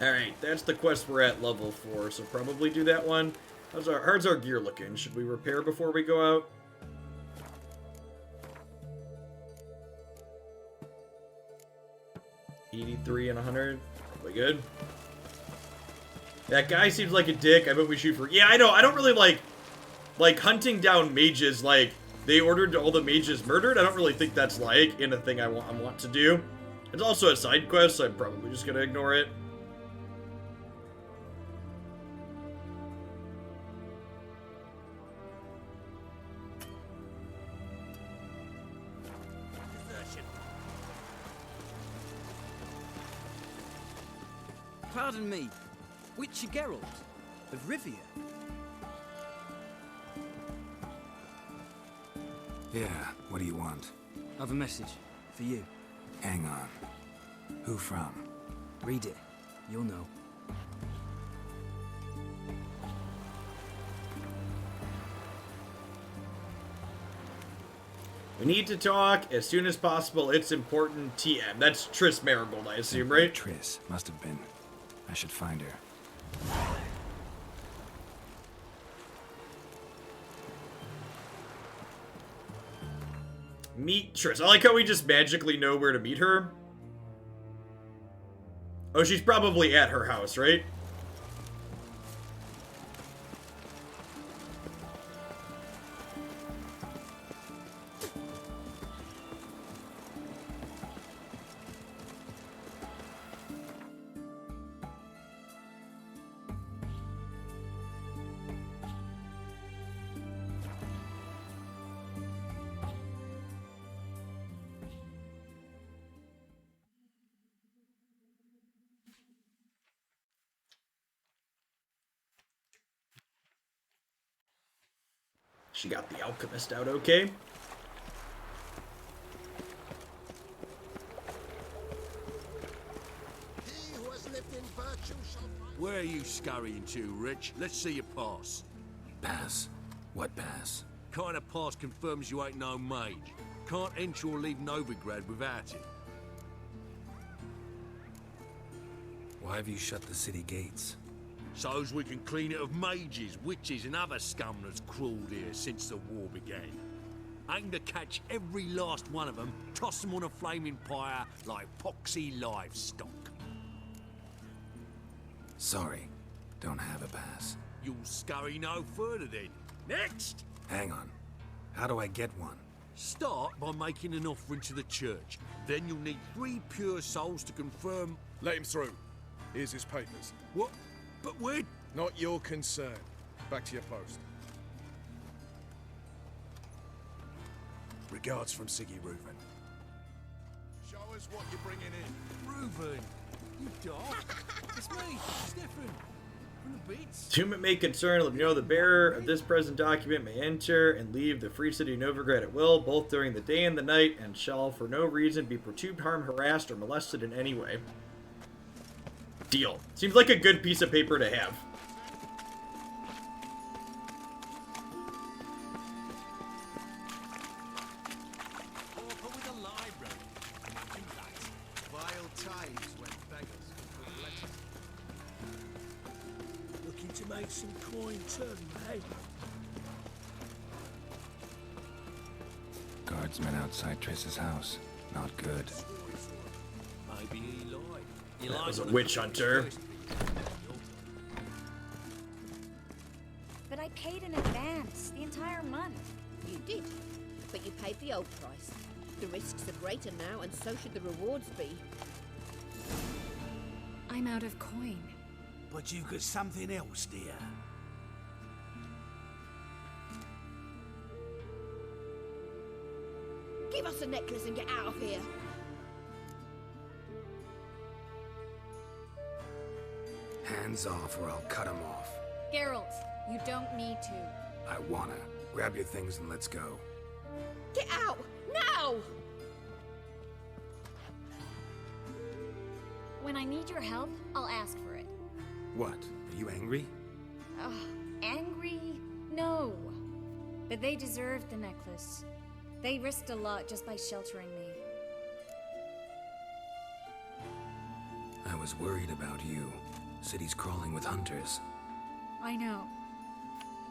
Alright, that's the quest we're at level 4, so probably do that one. How's our gear looking? Should we repair before we go out? $83 and $100. Probably good. That guy seems like a dick. I bet we shoot for... Yeah, I know. I don't really like hunting down mages. Like, they ordered all the mages murdered. I don't really think that's like in a thing I want to do. It's also a side quest, so I'm probably just gonna ignore it. Pardon me, Witcher Geralt of Rivia. Yeah, what do you want? I've a message for you. Hang on. Who from? Read it. You'll know. We need to talk as soon as possible. It's important. TM. That's Triss Marigold, I assume, right? Triss. Must have been. I should find her. Meet Triss. I like how we just magically know where to meet her. Oh, she's probably at her house, right? She got the alchemist out okay. Where are you scurrying to, Rich? Let's see your pass. Pass? What pass? kind of pass confirms you ain't no mage. Can't enter or leave Novigrad without it. Why have you shut the city gates? So's we can clean it of mages, witches, and other scum that's crawled here since the war began. Aim to catch every last one of them, toss them on a flaming pyre like poxy livestock. Sorry, don't have a pass. You'll scurry no further then. Next! Hang on. How do I get one? Start by making an offering to the church. Then you'll need 3 pure souls to confirm... Let him through. Here's his papers. What? But we're... Not your concern. Back to your post. Regards from Siggy Reuven. Show us what you're bringing in. Reuven, you dog. It's me, Stefan. From the beats. To whom it may concern, let me know the bearer of this present document may enter and leave the free city of Novigrad at will, both during the day and the night, and shall for no reason be perturbed, harmed, harassed, or molested in any way. Deal. Seems like a good piece of paper to have. Vile times when beggars could letters. Looking to make some coin too, eh? Guardsmen outside Triss's house. Not good. Maybe he lied. That was a witch hunter. But I paid in advance, the entire month. You did, but you paid the old price. The risks are greater now, and so should the rewards be. I'm out of coin. But you've got something else, dear. Give us a necklace and get out of here. Hands off or I'll cut them off. Geralt, you don't need to. I wanna. Grab your things and let's go. Get out! Now! When I need your help, I'll ask for it. What? Are you angry? Angry? No. But they deserved the necklace. They risked a lot just by sheltering me. I was worried about you. City's crawling with hunters. I know.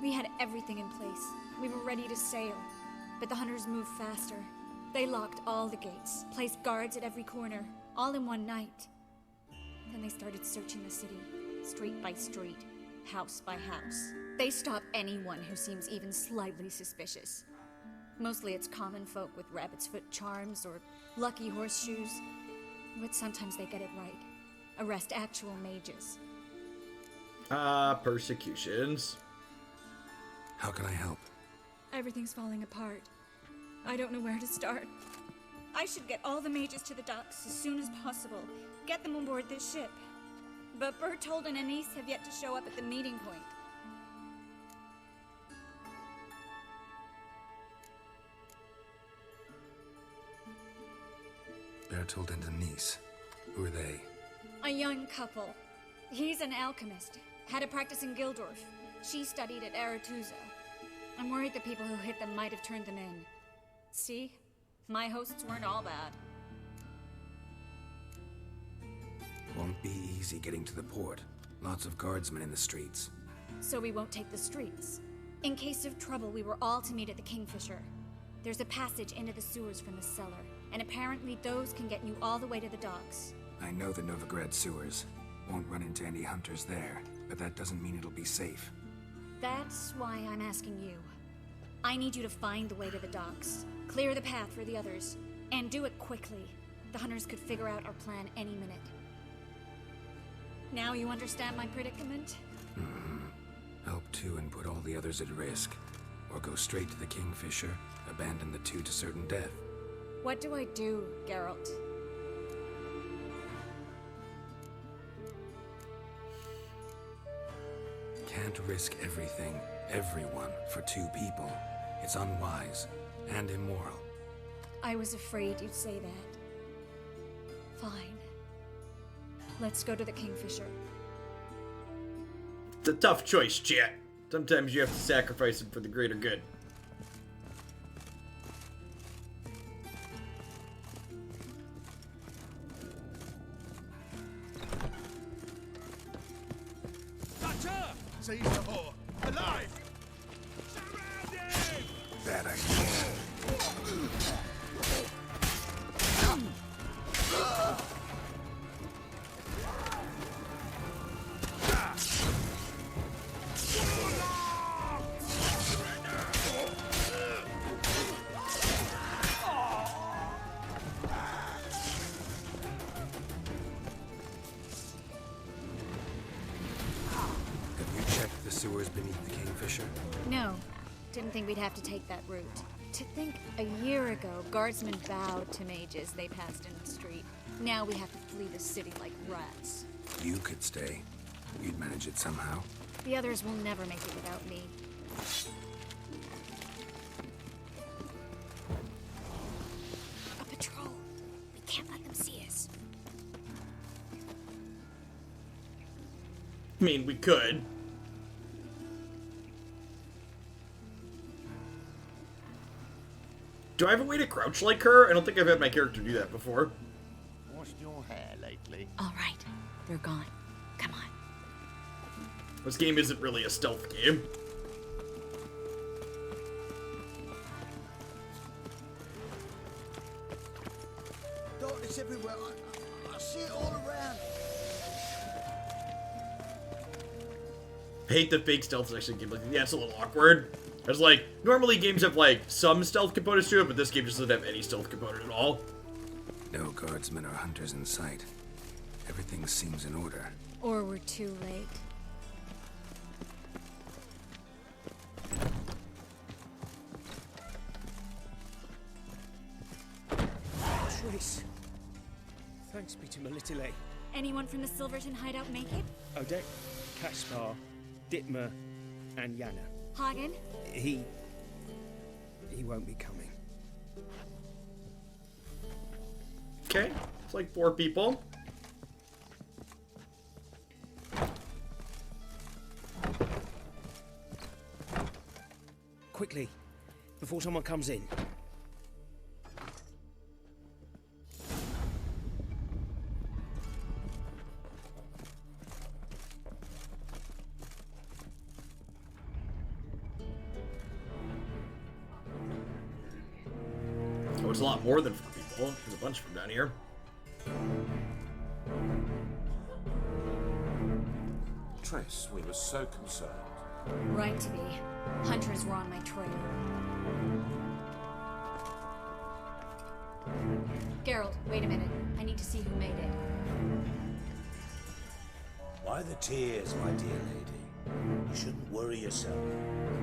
We had everything in place. We were ready to sail. But the hunters moved faster. They locked all the gates, placed guards at every corner, all in one night. Then they started searching the city, street by street, house by house. They stop anyone who seems even slightly suspicious. Mostly it's common folk with rabbit's foot charms or lucky horseshoes. But sometimes they get it right. Arrest actual mages. Persecutions. How can I help? Everything's falling apart. I don't know where to start. I should get all the mages to the docks as soon as possible. Get them on board this ship. But Bertold and Anise have yet to show up at the meeting point. Bertold and Anise. Who are they? A young couple. He's an alchemist. Had a practice in Gildorf. She studied at Aretuza. I'm worried the people who hit them might have turned them in. See? My hosts weren't all bad. Won't be easy getting to the port. Lots of guardsmen in the streets. So we won't take the streets. In case of trouble, we were all to meet at the Kingfisher. There's a passage into the sewers from the cellar, and apparently those can get you all the way to the docks. I know the Novigrad sewers. Won't run into any hunters there, but that doesn't mean it'll be safe. That's why I'm asking you. I need you to find the way to the docks, clear the path for the others, and do it quickly. The hunters could figure out our plan any minute. Now you understand my predicament? Help two and put all the others at risk. Or go straight to the Kingfisher, abandon the two to certain death. What do I do, Geralt? Can't risk everything, everyone, for two people. It's unwise and immoral. I was afraid you'd say that. Fine. Let's go to the Kingfisher. It's a tough choice, chat. Sometimes you have to sacrifice it for the greater good. Seize the whore. Alive! Bad idea. Sewers beneath the Kingfisher? No. Didn't think we'd have to take that route. To think a year ago, guardsmen bowed to mages they passed in the street. Now we have to flee the city like rats. You could stay. You'd manage it somehow. The others will never make it without me. A patrol. We can't let them see us. I mean, we could. Do I have a way to crouch like her? I don't think I've had my character do that before. Washed your hair lately? All right. They're gone. Come on. This game isn't really a stealth game. Darkness everywhere. I see it all around. I hate the fake stealth section game. Like, yeah, it's a little awkward. It's like, normally games have, like, some stealth components to it, but this game just doesn't have any stealth component at all. No guardsmen or hunters in sight. Everything seems in order. Or we're too late. Triss. Thanks be to Melitele. Anyone from the Silverton hideout make it? Odette, Caspar, Dittmer, and Yana. Hagen? He won't be coming. Okay, it's like 4 people. Quickly, before someone comes in. Oh, it's a lot more than 4 people. There's a bunch of them down here. Triss, we were so concerned. Right to be. Hunters were on my trail. Geralt, wait a minute. I need to see who made it. Why the tears, my dear lady? You shouldn't worry yourself.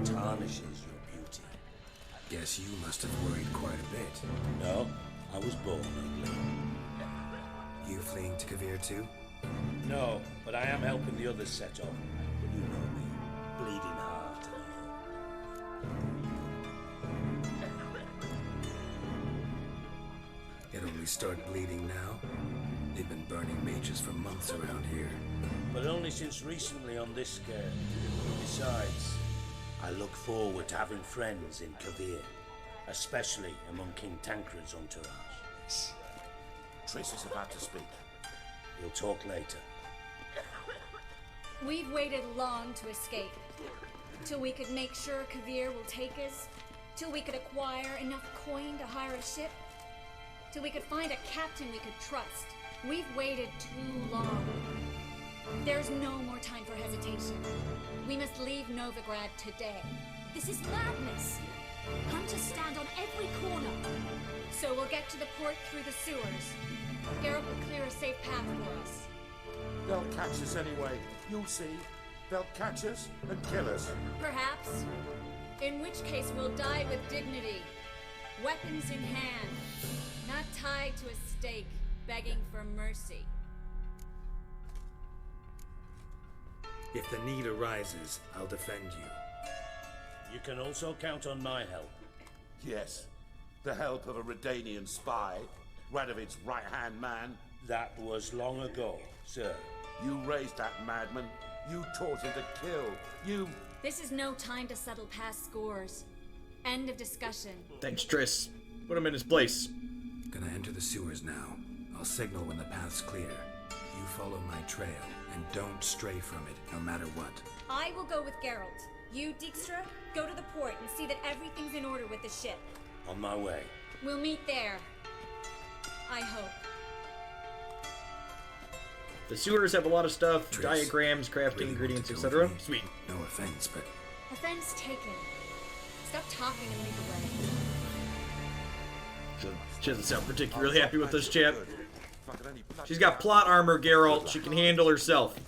It tarnishes your beauty. Guess you must have worried quite a bit. No, I was born ugly. You fleeing to Kavir too? No, but I am helping the others set off. You know me, bleeding heart and all. It only start bleeding now? They've been burning mages for months around here. But only since recently on this scale. Besides, I look forward to having friends in Kavir, especially among King Tancred's entourage. Shh. Triss is about to speak. We'll talk later. We've waited long to escape. Till we could make sure Kavir will take us. Till we could acquire enough coin to hire a ship. Till we could find a captain we could trust. We've waited too long. There's no more time for hesitation. We must leave Novigrad today. This is madness. Hunters stand on every corner. So we'll get to the port through the sewers. Geralt will clear a safe path for us. They'll catch us anyway. You'll see. They'll catch us and kill us. Perhaps. In which case we'll die with dignity. Weapons in hand. Not tied to a stake, begging for mercy. If the need arises, I'll defend you. You can also count on my help. Yes. The help of a Redanian spy, Radovid's right-hand man. That was long ago, sir. You raised that madman. You taught him to kill. You... This is no time to settle past scores. End of discussion. Thanks, Triss. Put him in his place. Gonna enter the sewers now. I'll signal when the path's clear. You follow my trail. and don't stray from it, no matter what. I will go with Geralt. You, Dijkstra, go to the port and see that everything's in order with the ship. On my way. We'll meet there. I hope. The sewers have a lot of stuff, Triss, diagrams, crafting, really ingredients, want to go etc. with me? Sweet. No offense, but Offense taken. Stop talking and lead the way. She doesn't sound particularly happy with this chat. She's got plot armor, Geralt. She can handle herself.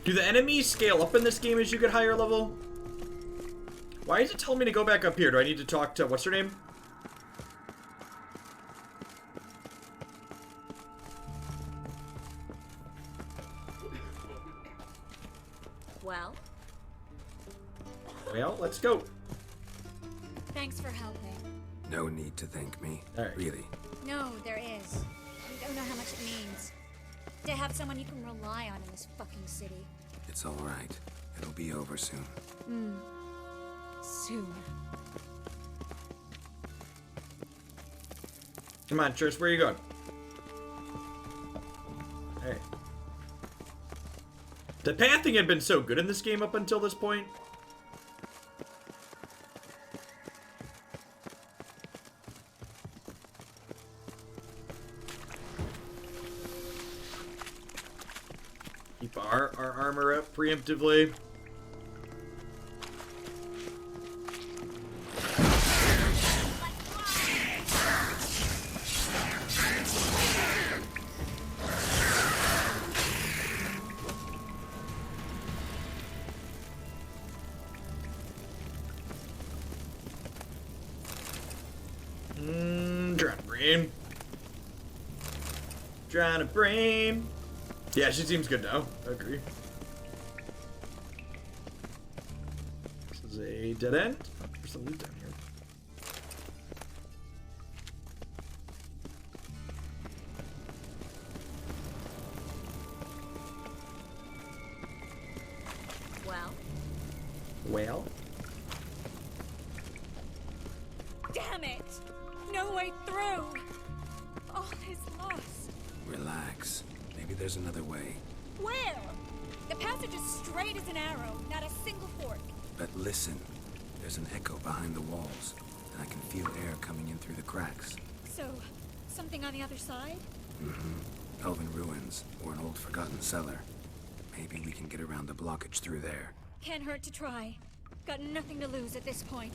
Do the enemies scale up in this game as you get higher level? Why is it telling me to go back up here? Do I need to talk to, what's her name? Well? Well, let's go. Thanks for helping. no need to thank me. Alright. Really. No, there is. You don't know how much it means. To have someone you can rely on in this fucking city. It's all right. It'll be over soon. Soon. Come on, Triss, where are you going? Hey. The pathing had been so good in this game up until this point. Keep our armor up preemptively. Trying to brain. Yeah, she seems good now. I agree. This is a dead end. Oh, there's some loot down here. Well? Damn it! No way through! All is lost. Relax. Maybe there's another way. Where? The passage is straight as an arrow, not a single fork. But listen. There's an echo behind the walls, and I can feel air coming in through the cracks. So, something on the other side? Mm-hmm. Elven ruins, or an old forgotten cellar. Maybe we can get around the blockage through there. Can't hurt to try. Got nothing to lose at this point.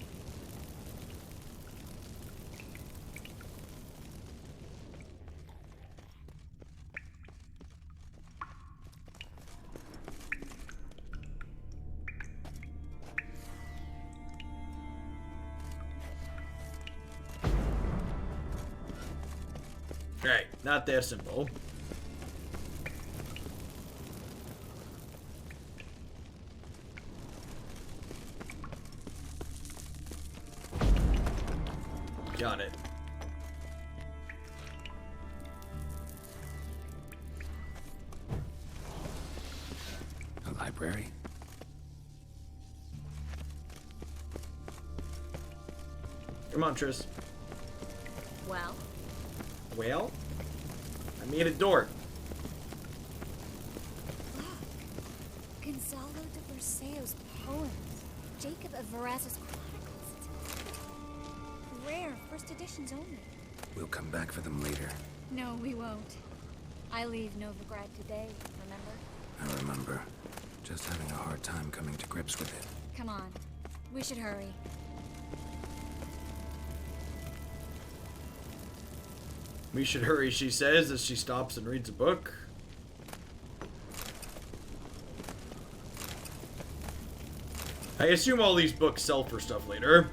Alright, not that simple. Got it. A library? Come on, Triss. Well? Well? I made a door. Look. Gonzalo de Berceo's poems. Jacob of Verraz's Chronicles. Rare, first editions only. We'll come back for them later. No, we won't. I leave Novigrad today, remember? I remember. Just having a hard time coming to grips with it. Come on. We should hurry. We should hurry, she says, as she stops and reads a book. I assume all these books sell for stuff later.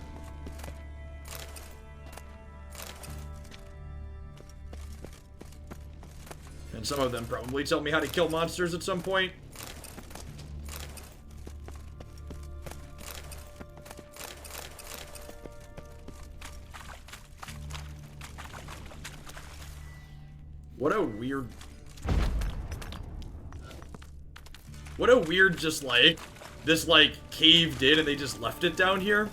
And some of them probably tell me how to kill monsters at some point. What a weird... What a weird just, like... This, like, caved in and they just left it down here.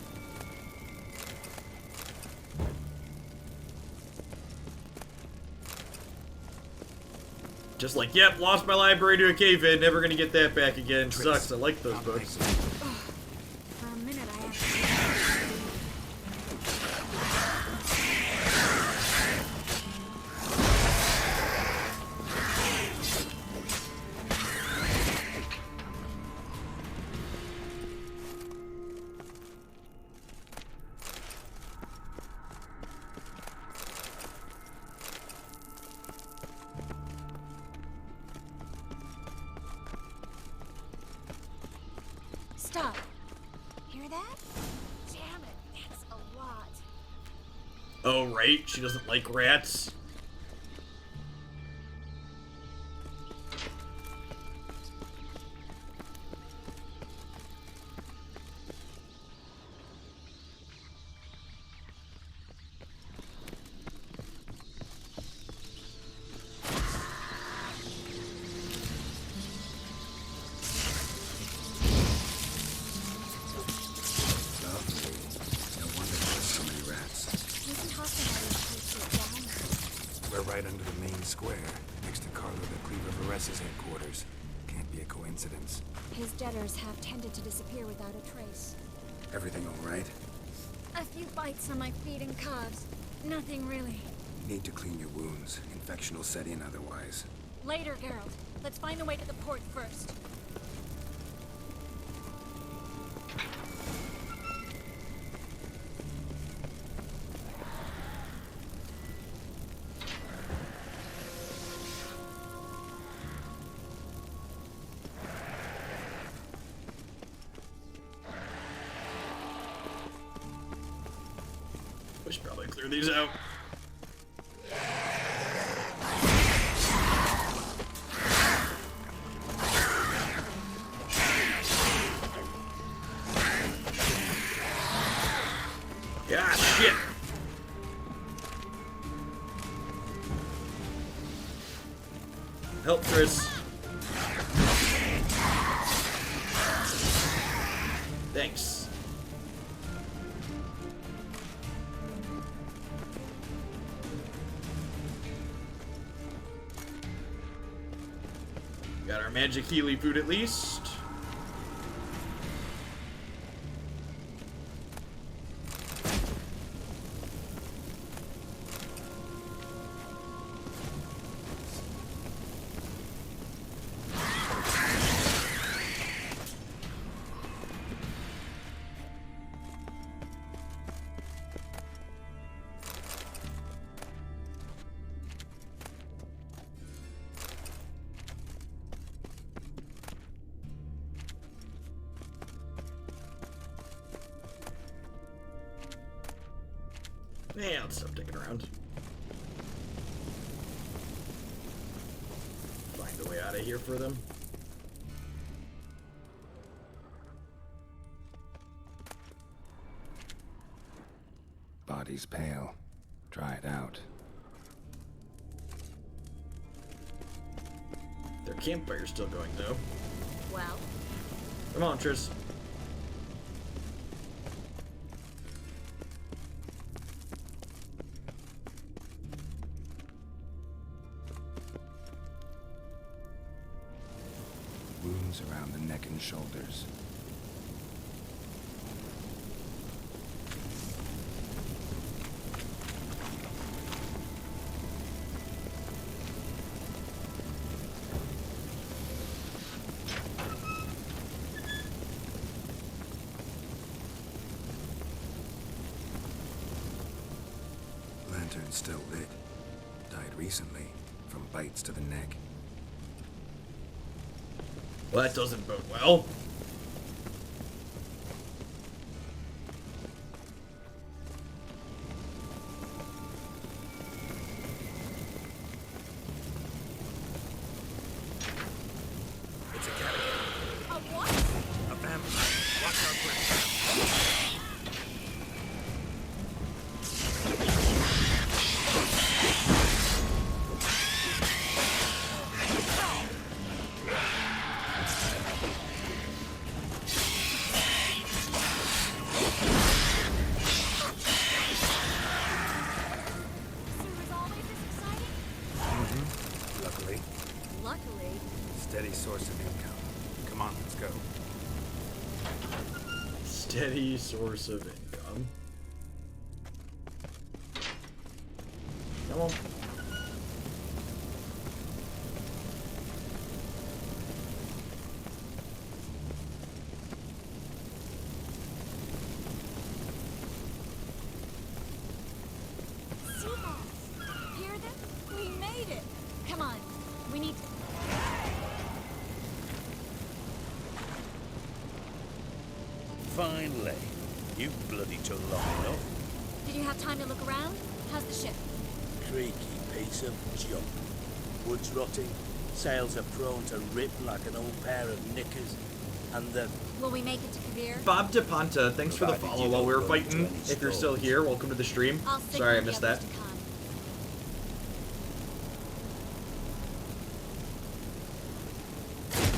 Just like, yep, lost my library to a cave-in, never gonna get that back again. Sucks, I like those books. For a minute, I have Stop. Hear that? Damn it, that's a lot. Oh, right, she doesn't like rats. We're right under the main square, next to Carlo the Cleaver Vares's headquarters. Can't be a coincidence. His debtors have tended to disappear without a trace. Everything all right? A few bites on my feet and calves. Nothing really. You need to clean your wounds. Infection will set in otherwise. Later, Geralt. Let's find a way to the port first. We should probably clear these out. Ah, shit! Help, Chris. Thanks. Got our magic Healy food at least. Yeah, let's stop digging around. Find a way out of here for them. Body's pale. Try it out. Their campfire's still going, though. Well? Come on, Triss. Wounds around the neck and shoulders. Lantern's still lit. Died recently, from bites to the neck. Well, that doesn't bode well. It's a cat. A what? A vampire. Watch out for it. steady source of income. Come on. Hear them? We made it! Come on, we need to... Finally. You bloody took long enough. Did you have time to look around? How's the ship? Creaky piece of junk. Wood's rotting, sails are prone to rip like an old pair of knickers, and the... Will we make it to Kavir? Bob DePonta, thanks for the follow while we were fighting. If you're still here, welcome to the stream. Sorry I missed that.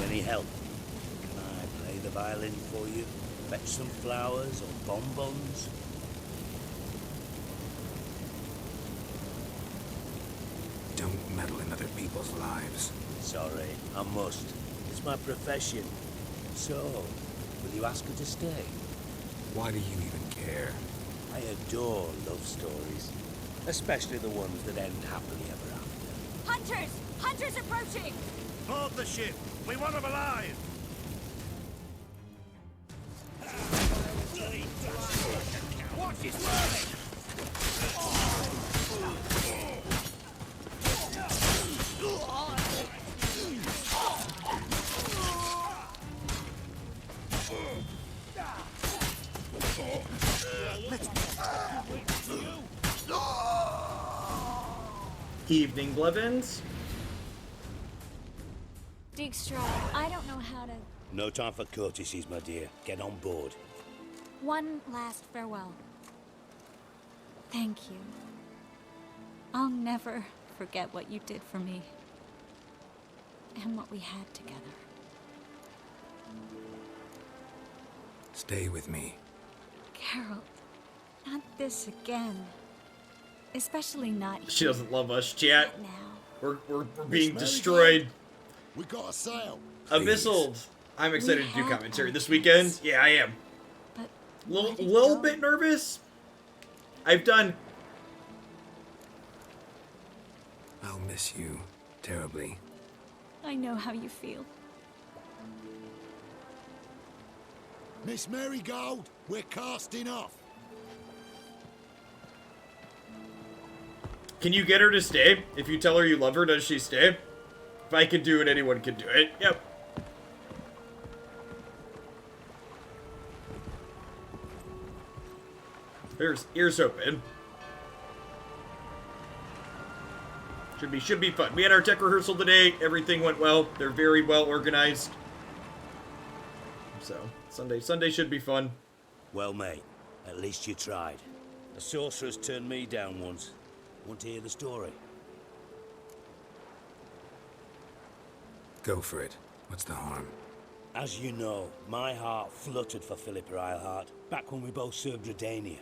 Any help? Can I play the violin for you? Fetch some flowers or bonbons? Don't meddle in other people's lives. Sorry, I must. It's my profession. So, will you ask her to stay? Why do you even care? I adore love stories. Especially the ones that end happily ever after. Hunters! Hunters approaching! Board the ship! We want them alive! Watch his Evening, Blevins. Dijkstra, I don't know how to... No time for courtesies, my dear. Get on board. One last farewell. Thank you. I'll never forget what you did for me. And what we had together. Stay with me. Geralt, not this again. Especially not She doesn't love us, chat. We're being Miss destroyed. We got a sail. Abyssal. I'm excited to do commentary this weekend. Yeah, I am. But little bit nervous. I've done. I'll miss you terribly. I know how you feel. Miss Marigold, we're casting off. Can you get her to stay? If you tell her you love her, does she stay? If I can do it, anyone can do it. Yep. Ears open. Should be fun. We had our tech rehearsal today. Everything went well. They're very well organized. So Sunday should be fun. Well, mate, at least you tried. A sorceress turned me down once. Want to hear the story? Go for it. What's the harm? As you know, my heart fluttered for Philippa Eilhart back when we both served Redania.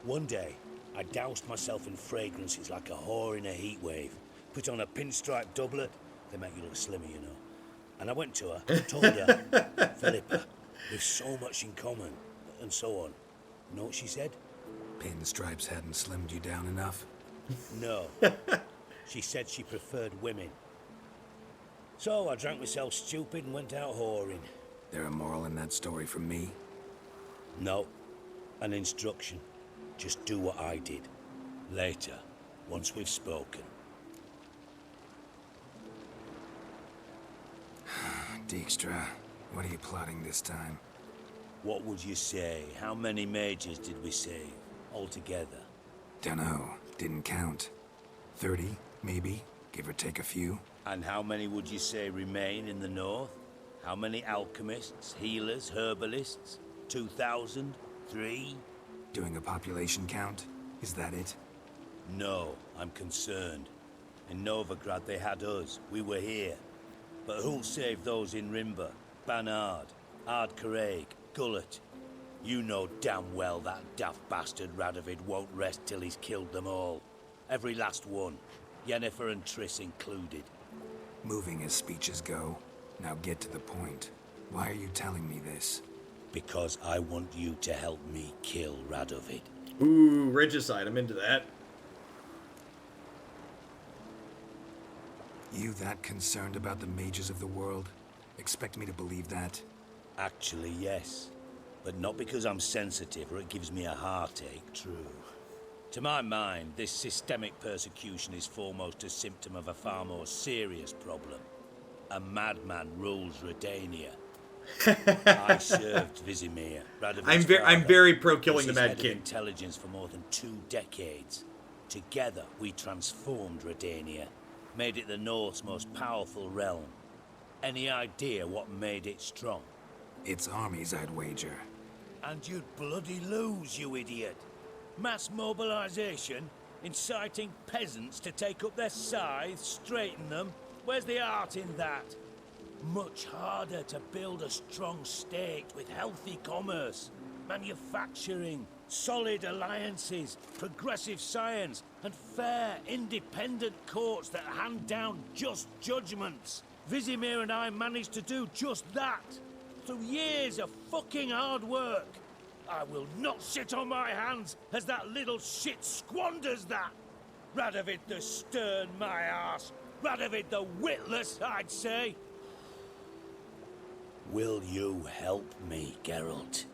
One day, I doused myself in fragrances like a whore in a heat wave. Put on a pinstripe doublet. They make you look slimmer, you know. And I went to her, told her, Philippa, we've so much in common, and so on. You know what she said? Pinstripes hadn't slimmed you down enough? No. She said she preferred women. So I drank myself stupid and went out whoring. There a moral in that story from me? No. An instruction. Just do what I did. Later, once we've spoken. Dijkstra, what are you plotting this time? What would you say? How many mages did we save altogether? Dunno. Didn't count. 30, maybe? Give or take a few? And how many would you say remain in the north? How many alchemists, healers, herbalists? 2,000? 3? Doing a population count? Is that it? No, I'm concerned. In Novigrad they had us. We were here. But who'll save those in Rimba? Banard, Ardcaraig, Gullet? You know damn well that daft bastard Radovid won't rest till he's killed them all. Every last one. Yennefer and Triss included. Moving as speeches go. Now get to the point. Why are you telling me this? Because I want you to help me kill Radovid. Ooh, regicide, I'm into that. You that concerned about the mages of the world? Expect me to believe that? Actually, yes. But not because I'm sensitive or it gives me a heartache, true. To my mind, this systemic persecution is foremost a symptom of a far more serious problem. A madman rules Redania. I served Vizimir, Radovid's I'm very pro killing the Mad head of King. Intelligence for more than 2 decades. Together, we transformed Redania, made it the North's most powerful realm. Any idea what made it strong? Its armies, I'd wager. And you'd bloody lose, you idiot. Mass mobilization, inciting peasants to take up their scythes, straighten them. Where's the art in that? Much harder to build a strong state with healthy commerce, manufacturing, solid alliances, progressive science, and fair, independent courts that hand down just judgments. Vizimir and I managed to do just that, through years of fucking hard work. I will not sit on my hands as that little shit squanders that. Radovid the stern, my ass. Radovid the witless, I'd say. Will you help me, Geralt?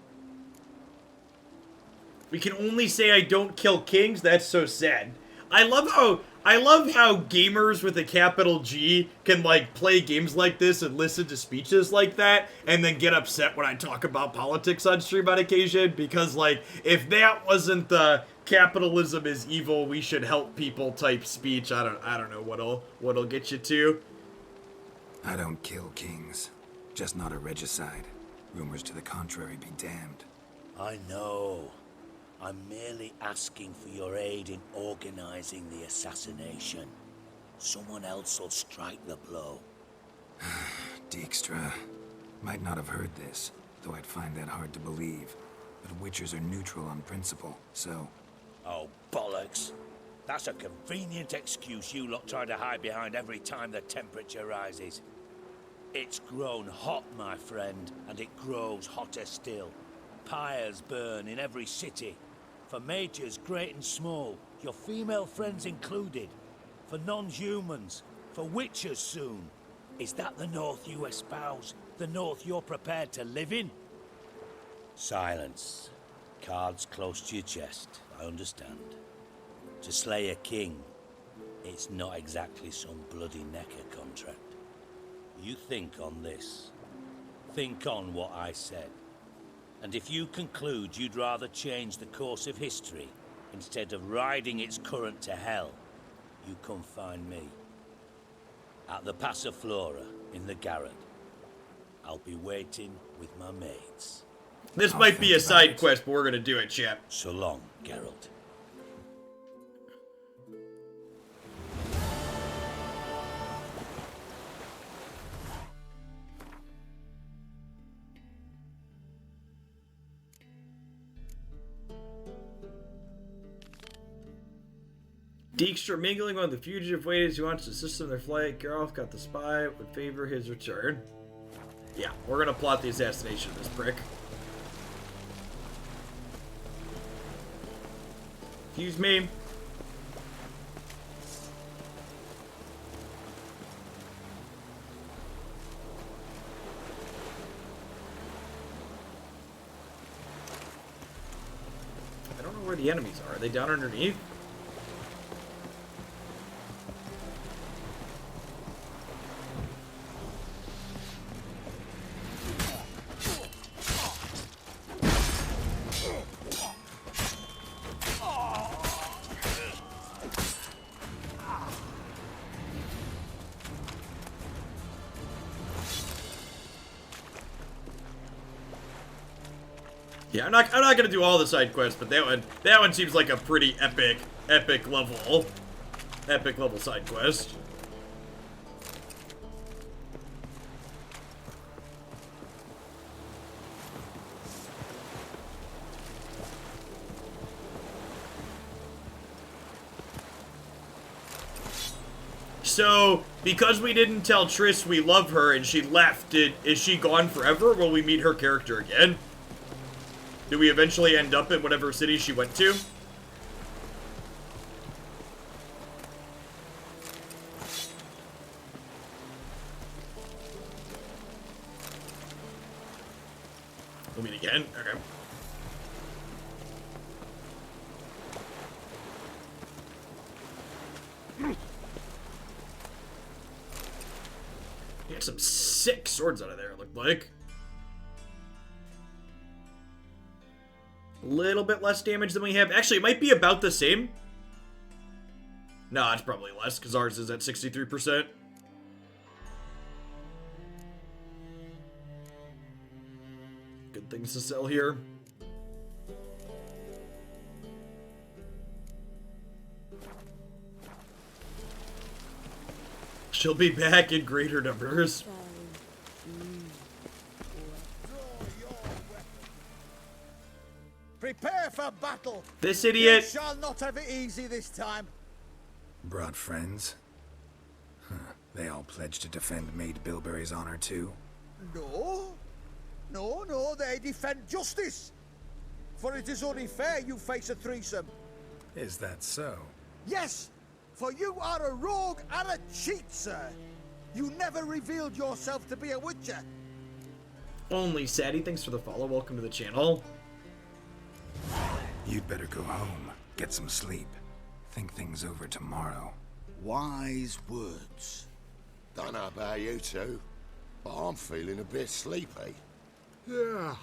We can only say I don't kill kings. That's so sad. I love how gamers with a capital G can like play games like this and listen to speeches like that and then get upset when I talk about politics on stream on occasion, because like if that wasn't the capitalism is evil, we should help people type speech, I don't know what'll get you to. I don't kill kings. Just not a regicide. Rumors to the contrary be damned. I know. I'm merely asking for your aid in organizing the assassination. Someone else will strike the blow. Dijkstra. Might not have heard this, though I'd find that hard to believe. But Witchers are neutral on principle, so... Oh, bollocks. That's a convenient excuse you lot try to hide behind every time the temperature rises. It's grown hot, my friend, and it grows hotter still. Pyres burn in every city. For mages great and small, your female friends included. For non-humans, for witchers soon. Is that the North you espouse? The North you're prepared to live in? Silence. Cards close to your chest, I understand. To slay a king, it's not exactly some bloody necker contract. You think on this. Think on what I said. And if you conclude you'd rather change the course of history instead of riding its current to hell, you come find me. At the Passiflora in the Garrett. I'll be waiting with my mates. This might be a side quest, but we're gonna do it, chap. So long, Geralt. Dijkstra mingling with the fugitive waiters who wants to assist in their flight. Geralt got the spy, would favor his return. Yeah, we're gonna plot the assassination of this prick. Excuse me. I don't know where the enemies are. Are they down underneath? Yeah, I'm not gonna do all the side quests, but that one seems like a pretty epic level side quest. So, because we didn't tell Triss we love her and she left, is she gone forever? Will we meet her character again? Do we eventually end up in whatever city she went to? We'll meet again? Okay. Get some sick swords out of there, it looked like. A little bit less damage than we have. Actually, it might be about the same. No, it's probably less, because ours is at 63%. Good things to sell here. She'll be back in greater numbers. Prepare for battle. This idiot. You shall not have it easy this time. Brought friends? Huh. They all pledged to defend Maid Bilberry's honor too? No. No, they defend justice. For it is only fair you face a threesome. Is that so? Yes, for you are a rogue and a cheat, sir. You never revealed yourself to be a witcher. Only Sadie, thanks for the follow. Welcome to the channel. You'd better go home, get some sleep. Think things over tomorrow. Wise words. Don't know about you two, but I'm feeling a bit sleepy. Yeah.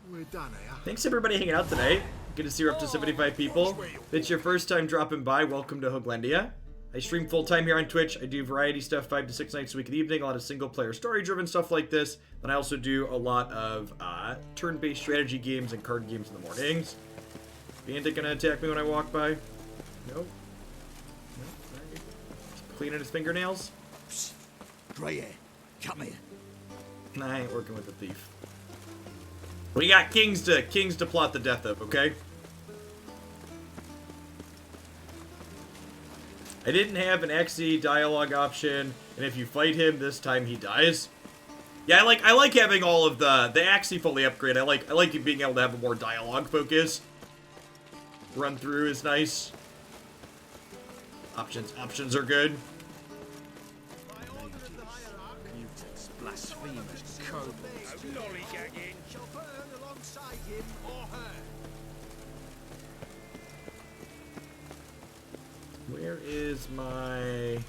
We're done here. Thanks everybody hanging out today. Good to see you're up to 75 people. If it's your first time dropping by, welcome to Hooglandia. I stream full-time here on Twitch. I do variety stuff 5 to 6 nights a week in the evening, a lot of single-player story-driven stuff like this. Then I also do a lot of turn-based strategy games and card games in the mornings. Bandit gonna attack me when I walk by? Nope. Nope. Cleaning his fingernails? Psst. Grey hair, come here. Nah, I ain't working with the thief. We got kings to plot the death of, okay? I didn't have an Axii dialogue option, and if you fight him, this time he dies. Yeah, I like having all of the Axii fully upgrade. I like being able to have a more dialogue focus. Run through is nice. Options are good. Blasphemous kobolds. Lollygagging. Shall burn alongside him or her. Where is my...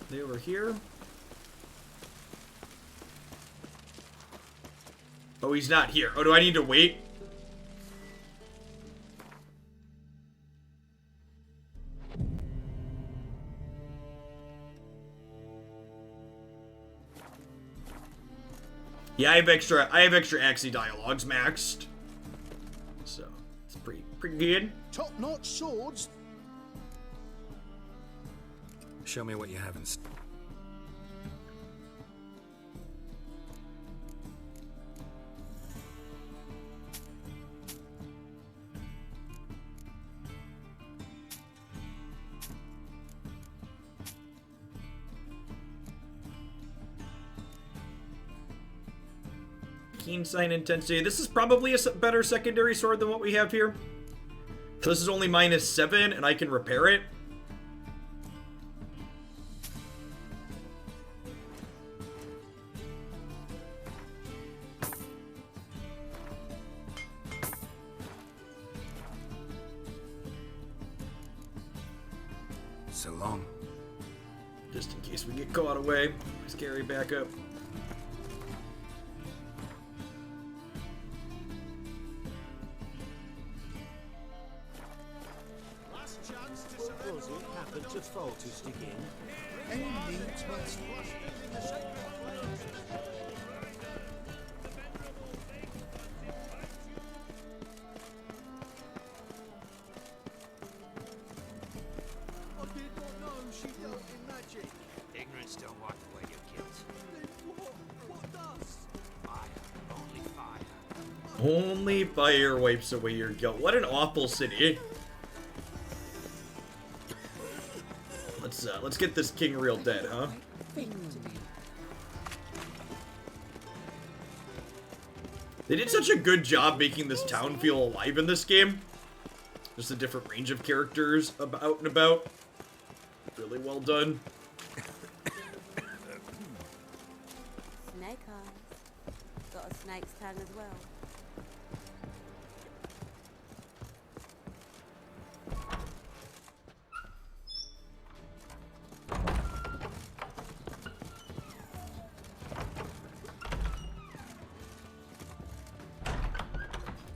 They were here? Oh, he's not here. Oh, do I need to wait? Yeah, I have extra Axii dialogues maxed. So, it's pretty good. Top-notch swords. Show me what you haven't. Keen Sight Intensity. This is probably a better secondary sword than what we have here. So this is only -7, and I can repair it. So long. Just in case we get caught away. Let's carry back up. To fall to stick in. Any needs must. I did not know she dealt in magic. Ignorance don't wipe away your guilt. What does? Fire. Only fire. Only fire wipes away your guilt. What an awful city. Let's get this king real dead, huh? They did such a good job making this town feel alive in this game. Just a different range of characters out and about. Really well done. Snake eyes. Got a snake's tongue as well.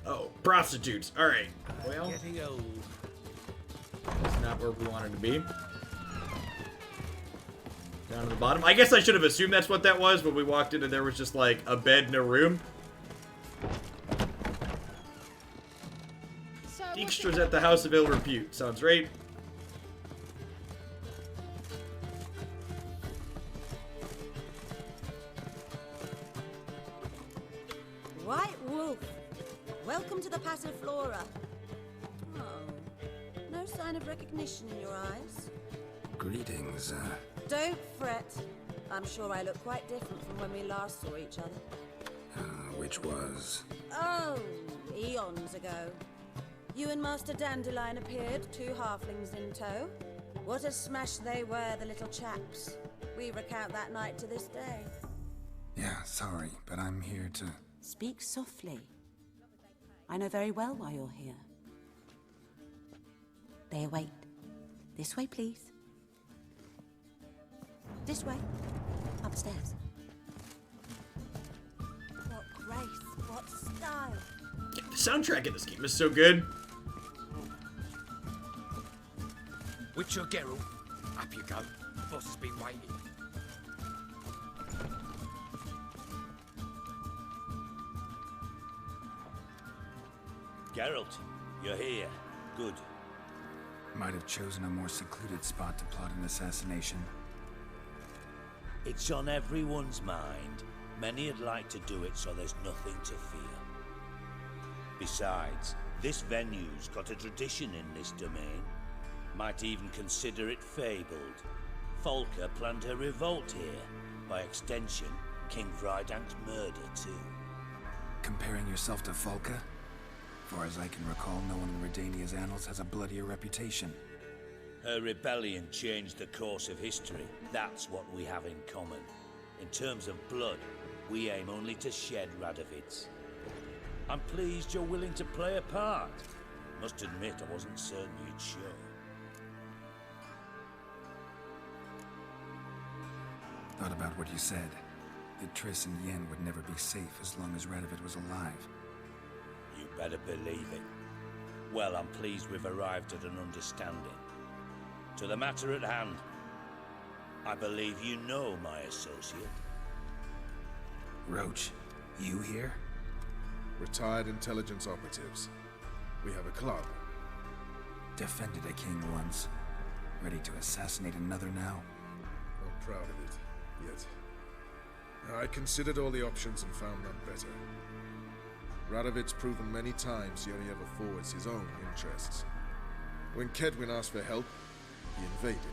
Oh, prostitutes. All right. Well, Getting old. that's not where we wanted to be. Down to the bottom. I guess I should have assumed that's what that was, but we walked in and there was just like a bed in a room. Dijkstra's at the House of Ill Repute. Sounds right. White Wolf, welcome to the Passiflora. Oh, no sign of recognition in your eyes. Greetings, Don't fret. I'm sure I look quite different from when we last saw each other. which was... Oh, eons ago. You and Master Dandelion appeared, 2 halflings in tow. What a smash they were, the little chaps. We recount that night to this day. Yeah, sorry, but I'm here to... Speak softly. I know very well why you're here. They await. This way, please. This way. Upstairs. What grace, what style. Yeah, the soundtrack in this game is so good. Witcher Geralt, up you go. Boss has been waiting. Geralt, you're here. Good. Might have chosen a more secluded spot to plot an assassination. It's on everyone's mind. Many would like to do it so there's nothing to fear. Besides, this venue's got a tradition in this domain. Might even consider it fabled. Folka planned her revolt here. By extension, King Vrydank's murder too. Comparing yourself to Folka? Far as I can recall, no one in Redania's annals has a bloodier reputation. Her rebellion changed the course of history. That's what we have in common. In terms of blood, we aim only to shed Radovid's. I'm pleased you're willing to play a part. Must admit, I wasn't certain you'd show. Thought about what you said. That Triss and Yen would never be safe as long as Radovid was alive. You better believe it. Well, I'm pleased we've arrived at an understanding. To the matter at hand, I believe you know my associate. Roach, you here? Retired intelligence operatives. We have a club. Defended a king once. Ready to assassinate another now? Not proud of it, yet. I considered all the options and found none better. Radovid's proven many times he only ever forwards his own interests. When Kedwin asked for help, he invaded.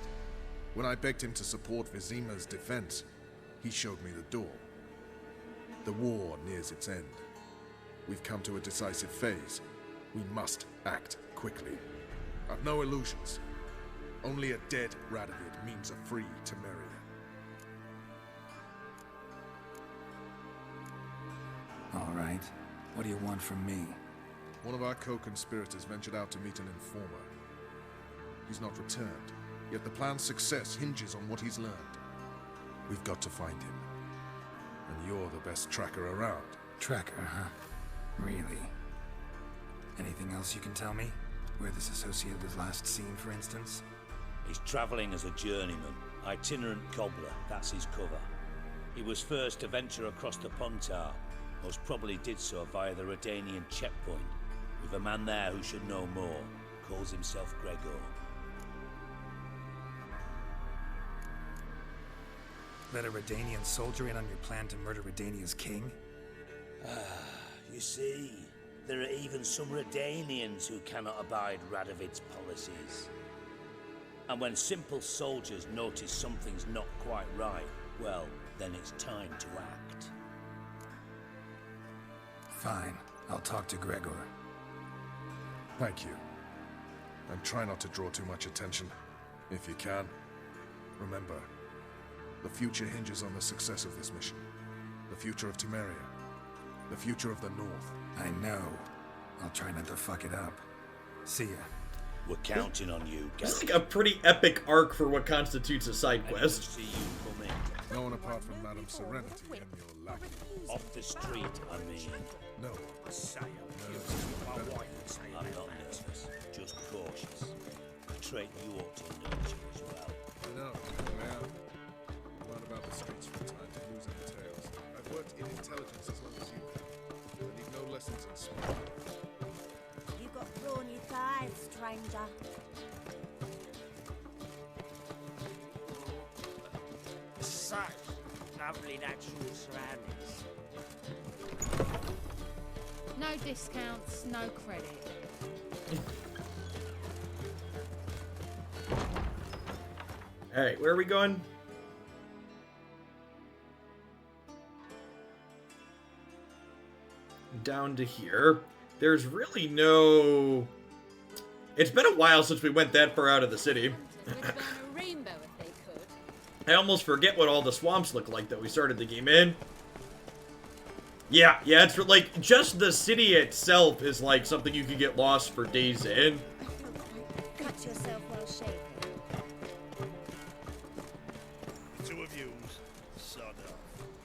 When I begged him to support Vizima's defense, he showed me the door. The war nears its end. We've come to a decisive phase. We must act quickly. I've no illusions. Only a dead Radovid means a free Temeria. All right. What do you want from me? One of our co-conspirators ventured out to meet an informer. He's not returned, yet the plan's success hinges on what he's learned. We've got to find him. And you're the best tracker around. Tracker, huh? Really? Anything else you can tell me? Where this associate was last seen, for instance? He's traveling as a journeyman, itinerant cobbler, that's his cover. He was first to venture across the Pontar. Most probably did so via the Redanian checkpoint. With a man there who should know more. Calls himself Gregor. Let a Redanian soldier in on your plan to murder Redania's king? You see, there are even some Redanians who cannot abide Radovid's policies. And when simple soldiers notice something's not quite right, well, then it's time to act. Fine. I'll talk to Gregor. Thank you. And try not to draw too much attention, if you can. Remember, the future hinges on the success of this mission. The future of Temeria. The future of the North. I know. I'll try not to fuck it up. See ya. We're counting on you, It's like a pretty epic arc for what constitutes a side quest. No one apart from Madame Serenity and your lackey. Off the street, I mean. No. Sire, my wife would say I'm not nervous, just cautious. A trait you ought to nurture as well. I know. Well, learn about the streets from time to news and tales. I've worked in intelligence as long as you have. I need no lessons in smart. You got brawny thighs, stranger. Such lovely natural surroundings. No discounts, no credit. Alright, where are we going? Down to here. There's really no... It's been a while since we went that far out of the city. I almost forget what all the swamps look like that we started the game in. Yeah, it's like, just the city itself is like something you could get lost for days in. Cut yourself well shaven. Two of yous, sod off.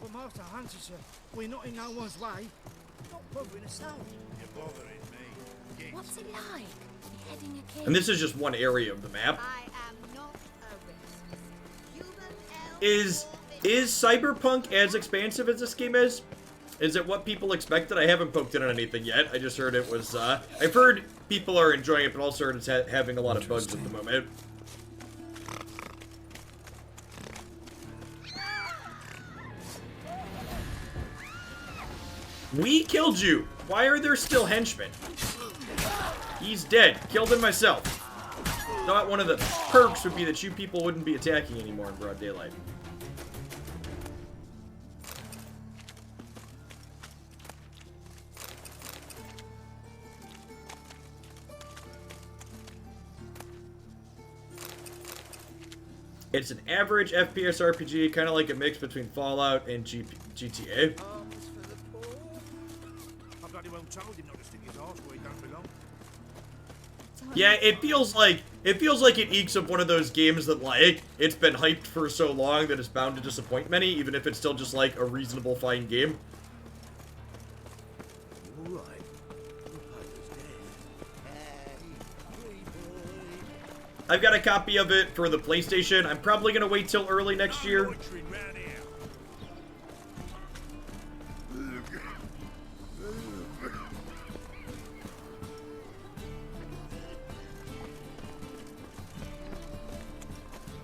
Well, Master Hunter, sir, we're not in no one's way. Not bothering us out. You're bothering me. What's it like? Beheading a king? And this is just one area of the map. I am not a risk. Is Cyberpunk as expansive as this game is? Is it what people expected? I haven't poked in on anything yet. I just heard it was, I've heard people are enjoying it, but also heard it's having a lot of bugs at the moment. We killed you! Why are there still henchmen? He's dead. Killed him myself. Thought one of the perks would be that you people wouldn't be attacking anymore in broad daylight. It's an average FPS RPG, kind of like a mix between Fallout and GTA. I bloody well told him not to stick his arse where he don't belong. Yeah, it feels like it ekes up one of those games that, like, it's been hyped for so long that it's bound to disappoint many, even if it's still just like a reasonable fine game. I've got a copy of it for the PlayStation. I'm probably gonna wait till early next year.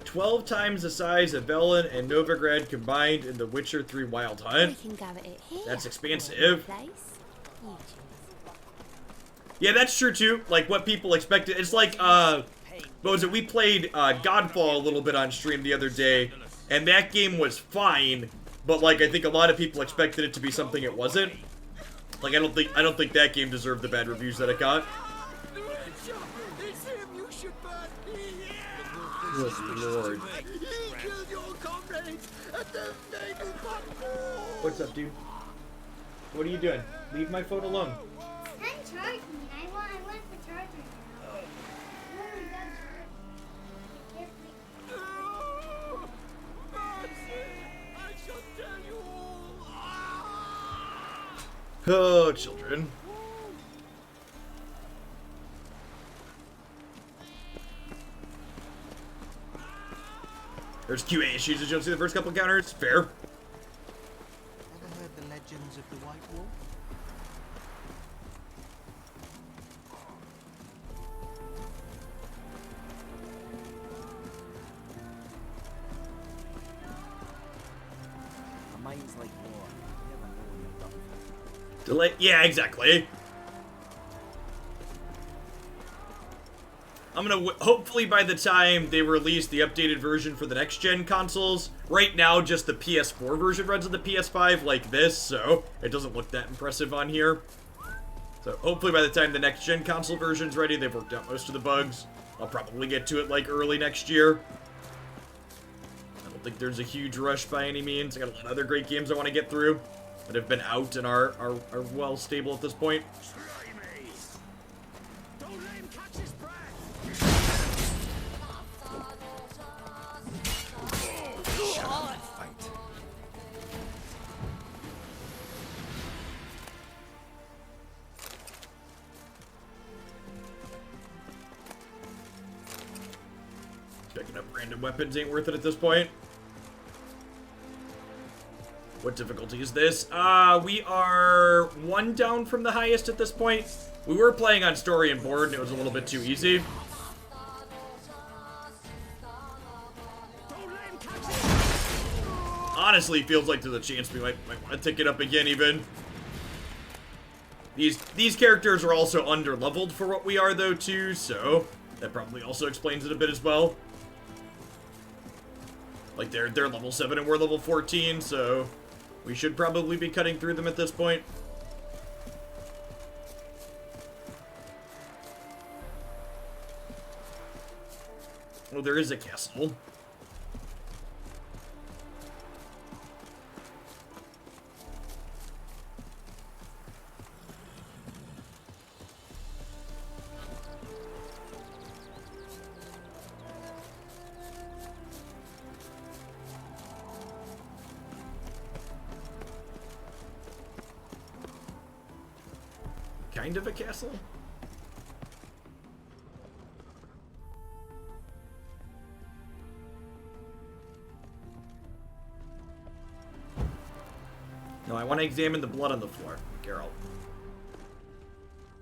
12 times the size of Velen and Novigrad combined in The Witcher 3 Wild Hunt. That's expansive. Yeah, that's true too. Like what people expected. It's like, what was it? We played Godfall a little bit on stream the other day, and that game was fine, but like I think a lot of people expected it to be something it wasn't. Like I don't think that game deserved the bad reviews that it got. Good lord. What's up, dude? What are you doing? Leave my phone alone. I'm charging. I want the charger now. Oh, children. There's QA issues as you don't see the first couple encounters. Fair. Ever heard the legends of the White Wolf? A mind's like war. You never know when you're done for. Delay. Yeah, exactly. hopefully by the time they release the updated version for the next gen consoles, right now just the PS4 version runs on the PS5 like this, so it doesn't look that impressive on here. So hopefully by the time the next gen console version's ready, they've worked out most of the bugs. I'll probably get to it like early next year. I don't think there's a huge rush by any means. I got a lot of other great games I want to get through that have been out and are well stable at this point. Picking up random weapons ain't worth it at this point. What difficulty is this? We are 1 down from the highest at this point. We were playing on story and board and it was a little bit too easy. Honestly, feels like there's a chance we might want to tick it up again even. These characters are also under-leveled for what we are though too, so that probably also explains it a bit as well. Like they're level 7 and we're level 14, so we should probably be cutting through them at this point. Oh, there is a castle. Kind of a castle? No, I want to examine the blood on the floor, Geralt.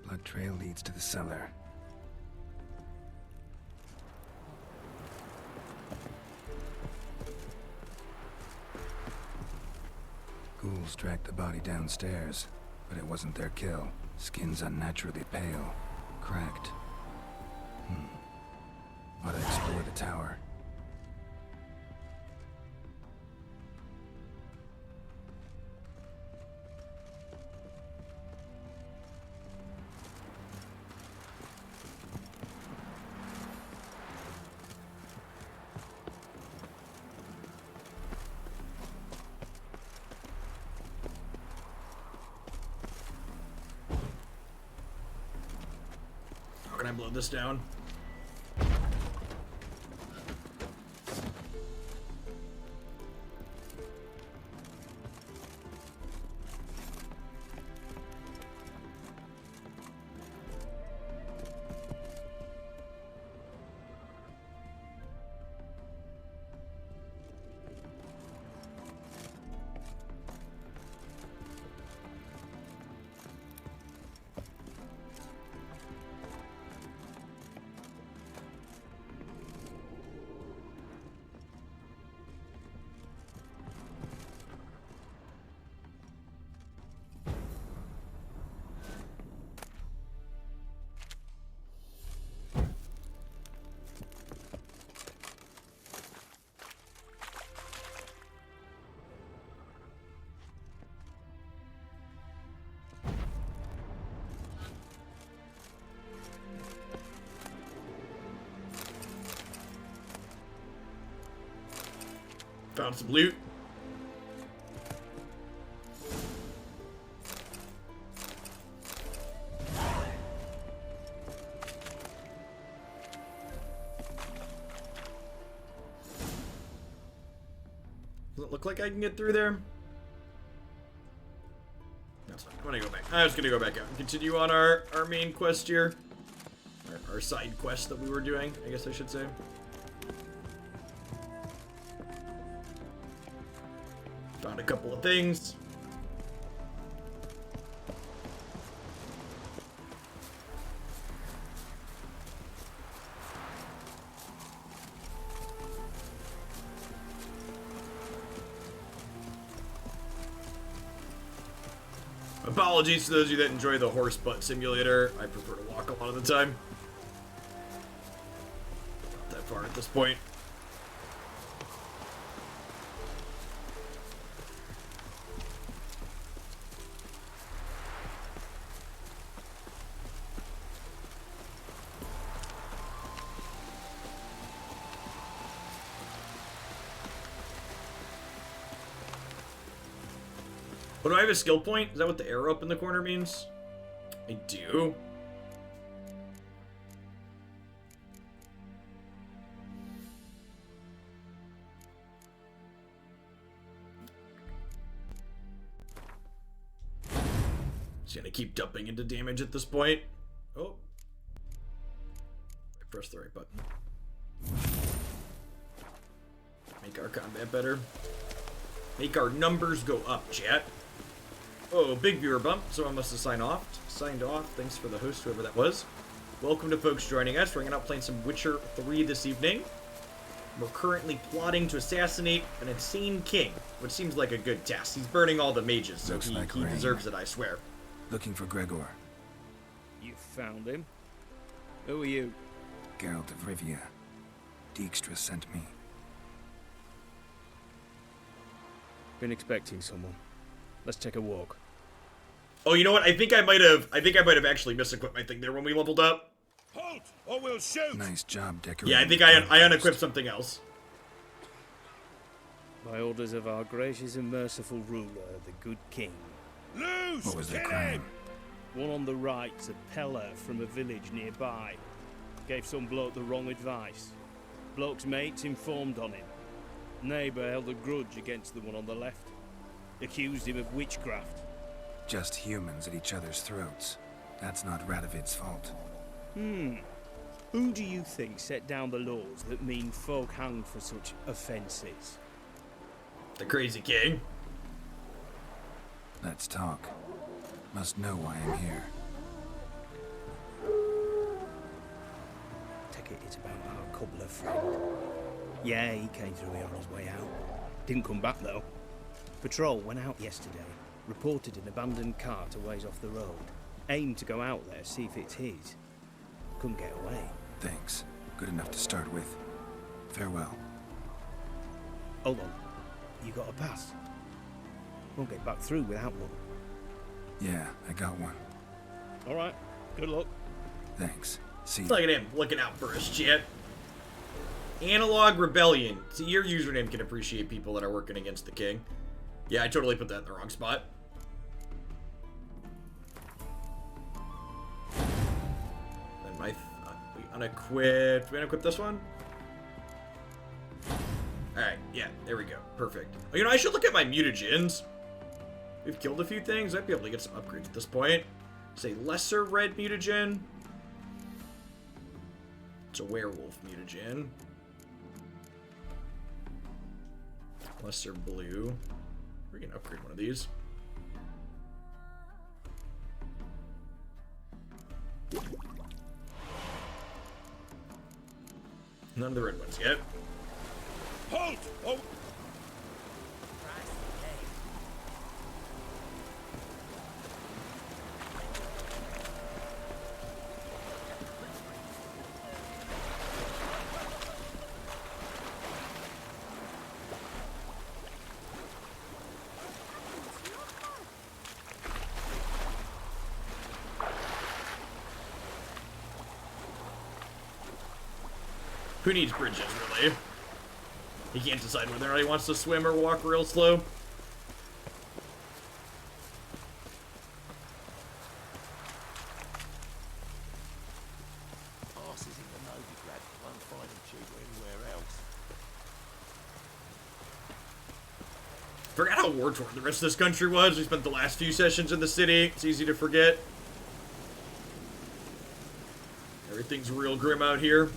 Blood trail leads to the cellar. Ghouls dragged the body downstairs, but it wasn't their kill. Skin's unnaturally pale, cracked. Ought to explore the tower. How can I blow this down? Found some loot. Does it look like I can get through there? That's fine. I'm gonna go back. I was gonna go back out and continue on our main quest here. Our side quest that we were doing, I guess I should say. Found a couple of things. Apologies to those of you that enjoy the horse butt simulator. I prefer to walk a lot of the time. far at this point. Oh, do I have a skill point? Is that what the arrow up in the corner means? I do. Just gonna keep dumping into damage at this point. Oh. I pressed the right button. Make our combat better. Make our numbers go up, chat. Oh, big viewer bump. Someone must have signed off. Thanks for the host, whoever that was. Welcome to folks joining us. We're hanging out playing some Witcher 3 this evening. We're currently plotting to assassinate an insane king, which seems like a good task. He's burning all the mages, so he deserves it, I swear. Looking for Gregor. You found him? Who are you? Geralt of Rivia. Dijkstra sent me. Been expecting someone. Let's take a walk. Oh, you know what? I think I might have actually misequipped my thing there when we leveled up. Halt, or we'll shoot. Nice job, Decker. Yeah, I think I unequipped something else. By orders of our gracious and merciful ruler, the good king. Loose! What was their crime? One on the right's a peller from a village nearby. Gave some bloke the wrong advice. Bloke's mates informed on him. Neighbour held a grudge against the one on the left. Accused him of witchcraft. Just humans at each other's throats. That's not Radovid's fault. Who do you think set down the laws that mean folk hanged for such offences? The crazy king. Let's talk. Must know why I'm here. Take it, it's about our cobbler friend. Yeah, he came through here on his way out. Didn't come back though. Patrol went out yesterday. Reported an abandoned cart a ways off the road. Aimed to go out there, see if it's his. Couldn't get away. Thanks. Good enough to start with. Farewell. Hold on. You got a pass? Won't get back through without one. Yeah, I got one. Alright. Good luck. Thanks. See you. Look at him looking out for us, chat. Analog Rebellion. See, your username can appreciate people that are working against the king. Yeah, I totally put that in the wrong spot. Then my... we unequipped... we unequip this one? Alright, yeah, there we go. Perfect. Oh, you know, I should look at my mutagens. We've killed a few things. I'd be able to get some upgrades at this point. Say lesser red mutagen. It's a werewolf mutagen. Lesser blue. We're gonna upgrade one of these. None of the red ones yet. Halt! Oh. Who needs bridges, really? He can't decide whether or not he wants to swim or walk real slow. Passes in the Novigrad won't find them cheaper anywhere else. Forgot how war-torn the rest of this country was. We spent the last few sessions in the city. It's easy to forget. Everything's real grim out here.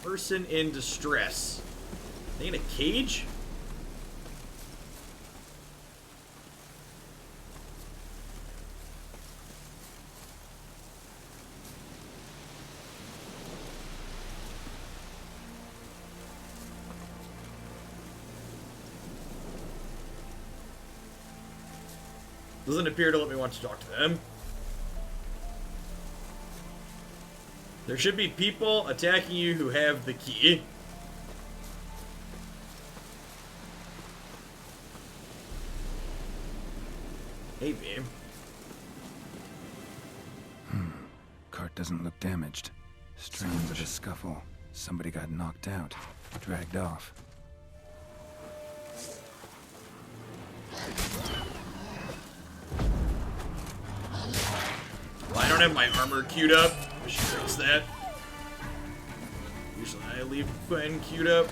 Person in distress. Are they in a cage? Doesn't appear to let me want to talk to them. There should be people attacking you who have the key. Hey, babe. Cart doesn't look damaged. Strange with a scuffle. Somebody got knocked out, dragged off. Well, I don't have my armor queued up. I should fix that. Usually I leave Gwen queued up.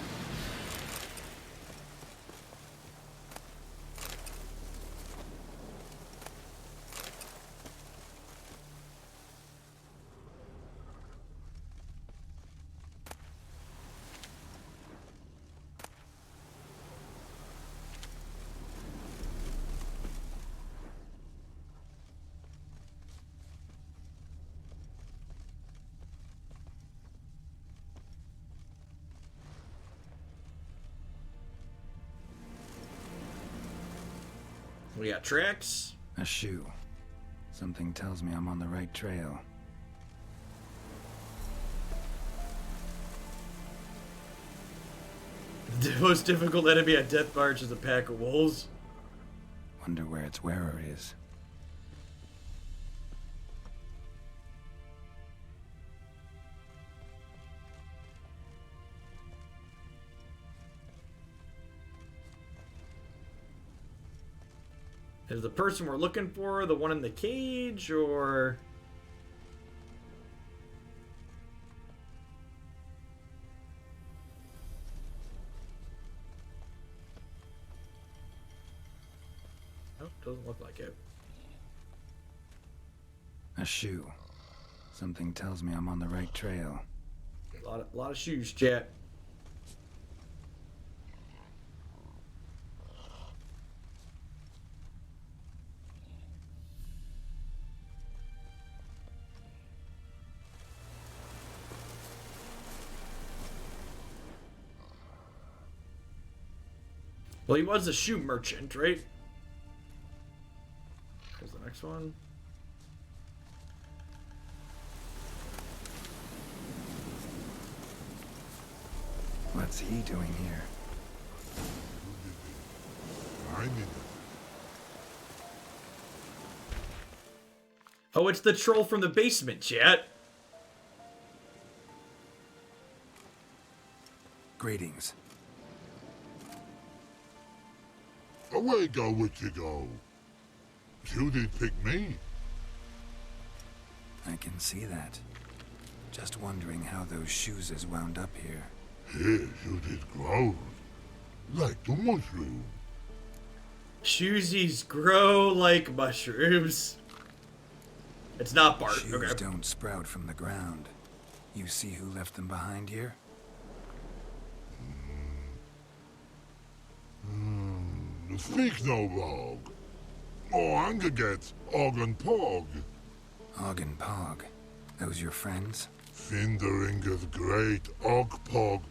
We got tracks. A shoe. Something tells me I'm on the right trail. The most difficult enemy at Death March is a pack of wolves. Wonder where its wearer is. Is the person we're looking for the one in the cage, or... Oh, doesn't look like it. A shoe. Something tells me I'm on the right trail. A lot of shoes, chat. Well, he was a shoe merchant, right? Here's the next one. What's he doing here? Oh, it's the troll from the basement, chat. Greetings. Away go, would you go? You did pick me. I can see that. Just wondering how those shoes is wound up here. Here, you did grow. Like the mushroom. Shoesies grow like mushrooms. It's not Bart. Shoes Okay. don't sprout from the ground. You see who left them behind here? Speak no log. Oh, anger gets Og and Pog. Og and Pog. Those your friends? Finderinger's great Og Pog.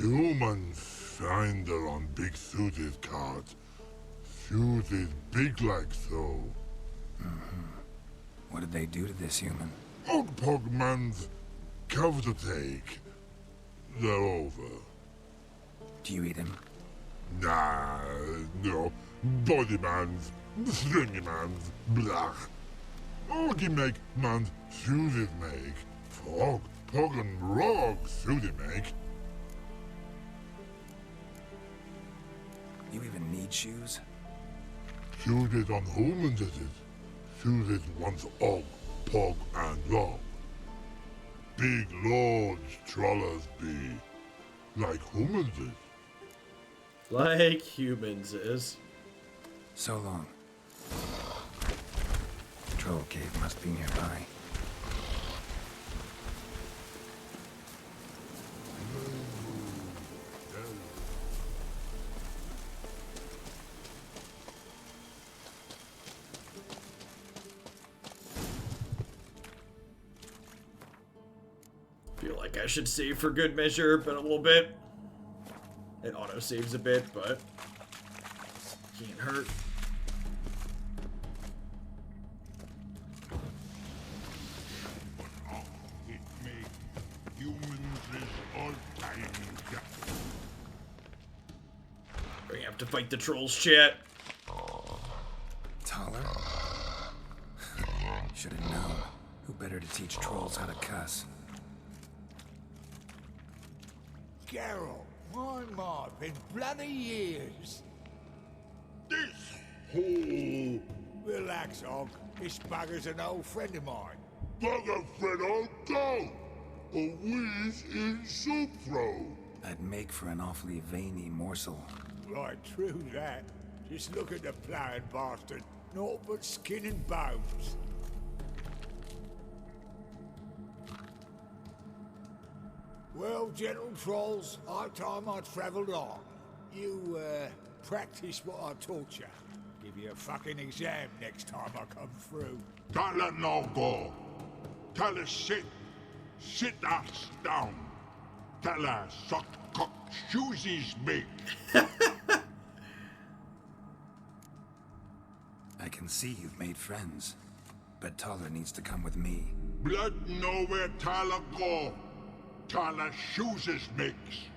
Human finder on big suited cart. Suited big like so. What did they do to this human? Og Pog man's cover to take. They're over. Do you eat him? Nah, no. Body man's, stringy man's, blach. Oggy make man's suited make. Pog and Rog suited make. You even need shoes? Suited on human did it. Suited once Og, Pog and Rog. Big lords trollers be. Like humans is. Like humans is. So long. Troll cave must be nearby. Feel like I should save for good measure, but a little bit. It auto saves a bit, but can't hurt. Hit me We have to fight the trolls, chat. Taller? Should have known. Who better to teach trolls how to cuss? Geralt, my, been bloody years. This whole Relax, Og. This bugger's an old friend of mine. bugger friend on go. A whiz in soup throw. I'd make for an awfully veiny morsel. Right, true that. Just look at the ploughing bastard. Naught but skin and bones. Well, gentle trolls, high time I travelled on. You, practice what I taught you. Give you a fucking exam next time I come through. Tell her no go. Tell her sit. Sit us down. Tell her suck cock shoesies me. I can see you've made friends, but Taller needs to come with me. Blood nowhere Tyler go. Tyler shoeses makes.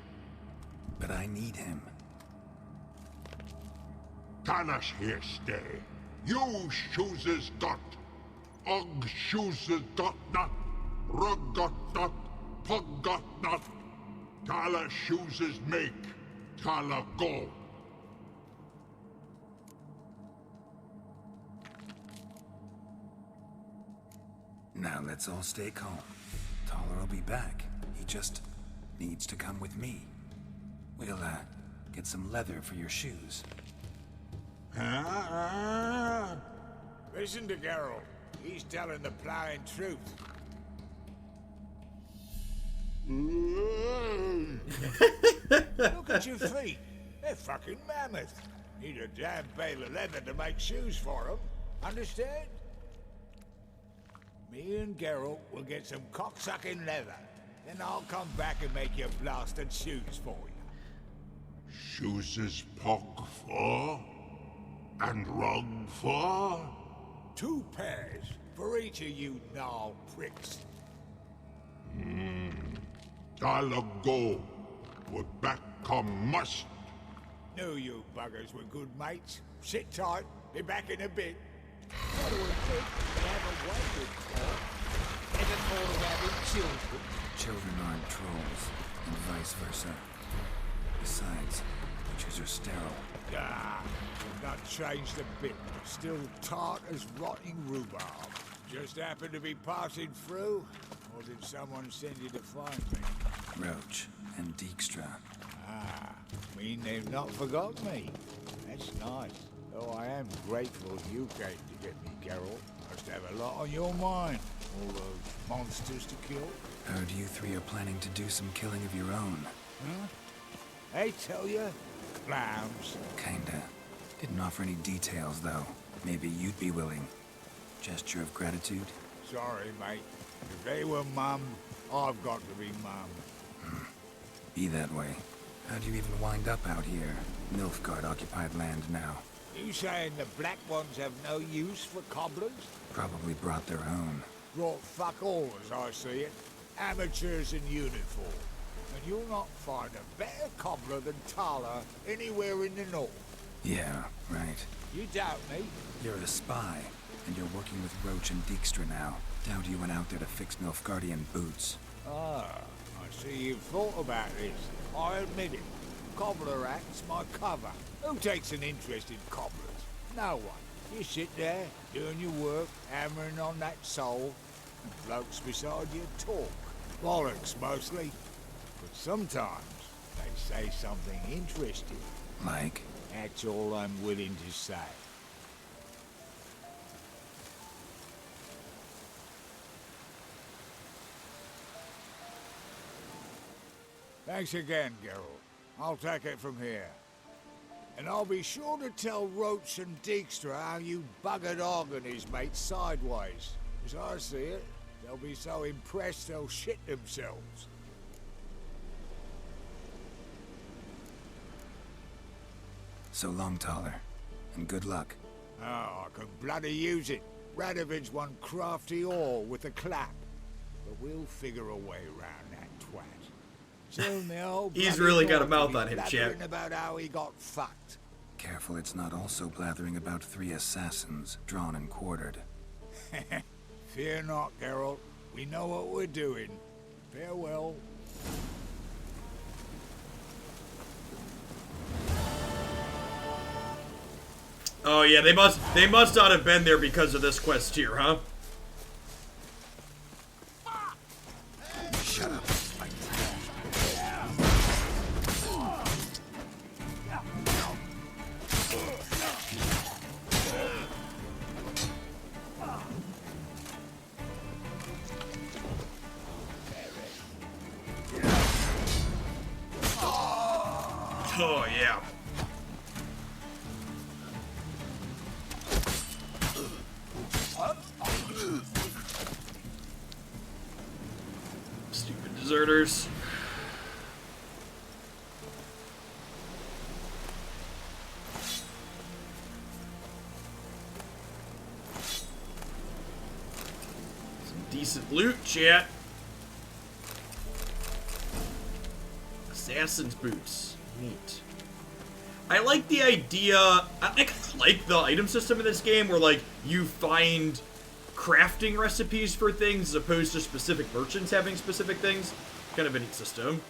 But I need him. Tyler's here stay. You shoeses got. Og shoeses got not. Rug got not. Pug got not. Tyler shoeses make. Tyler go. Now let's all stay calm. Taller will be back. He just needs to come with me. We'll, get some leather for your shoes. Listen to Geralt. He's telling the ploughing truth. Look at your feet. They're fucking mammoth. Need a damn bale of leather to make shoes for them. Understand? Me and Geralt will get some cocksucking leather. Then I'll come back and make you blasted shoes for you. Shoeses pock for? And rug for? 2 pairs for each of you gnarled pricks. Tyler go. But back come must. Knew you buggers were good mates. Sit tight. Be back in a bit. What do we think? We haven't waited for. Never thought of having children. Children aren't trolls, and vice versa. Besides, witches are sterile. Ah, not changed a bit. Still tart as rotting rhubarb. Just happened to be passing through, or did someone send you to find me? Roach and Dijkstra. Ah, mean they've not forgotten me. That's nice. Though I am grateful you came to get me, Geralt. Must have a lot on your mind. All those monsters to kill. Heard you 3 are planning to do some killing of your own. Huh? I tell you, clowns. Kinda. Didn't offer any details, though. Maybe you'd be willing. Gesture of gratitude? Sorry, mate. If they were mum, I've got to be mum. Be that way. How'd you even wind up out here? Nilfgaard-occupied land now. You saying the Black Ones have no use for cobblers? Probably brought their own. Brought fuck all, as I see it. Amateurs in uniform. And you'll not find a better cobbler than Tala anywhere in the north. Yeah, right. You doubt me? You're a spy, and you're working with Roach and Dijkstra now. Doubt you went out there to fix Nilfgaardian boots. Ah, I see you've thought about this. I admit it. Cobbler act's my cover. Who takes an interest in cobblers? No one. You sit there, doing your work, hammering on that sole, and blokes beside you talk. Bollocks, mostly. But sometimes they say something interesting. Like? That's all I'm willing to say. Thanks again, Geralt. I'll take it from here. And I'll be sure to tell Roach and Dijkstra how you buggered Og and his mates sideways. As I see it, they'll be so impressed they'll shit themselves. So long, Taller. And good luck. Oh, I can bloody use it. Radovid's one crafty ore with a clap. But we'll figure a way around that twat. Soon the old He's bloody really got a Lord mouth will on be him, blathering champ. about how he got fucked. Careful it's not also blathering about 3 assassins drawn and quartered. Fear not, Geralt. We know what we're doing. Farewell. Oh yeah, they must not have been there because of this quest here, huh? Shut up. Oh yeah. Stupid deserters. Some decent loot, chat. Assassin's boots. Neat. I like the idea. I kind of like the item system in this game where, like, you find crafting recipes for things as opposed to specific merchants having specific things. Kind of a neat system.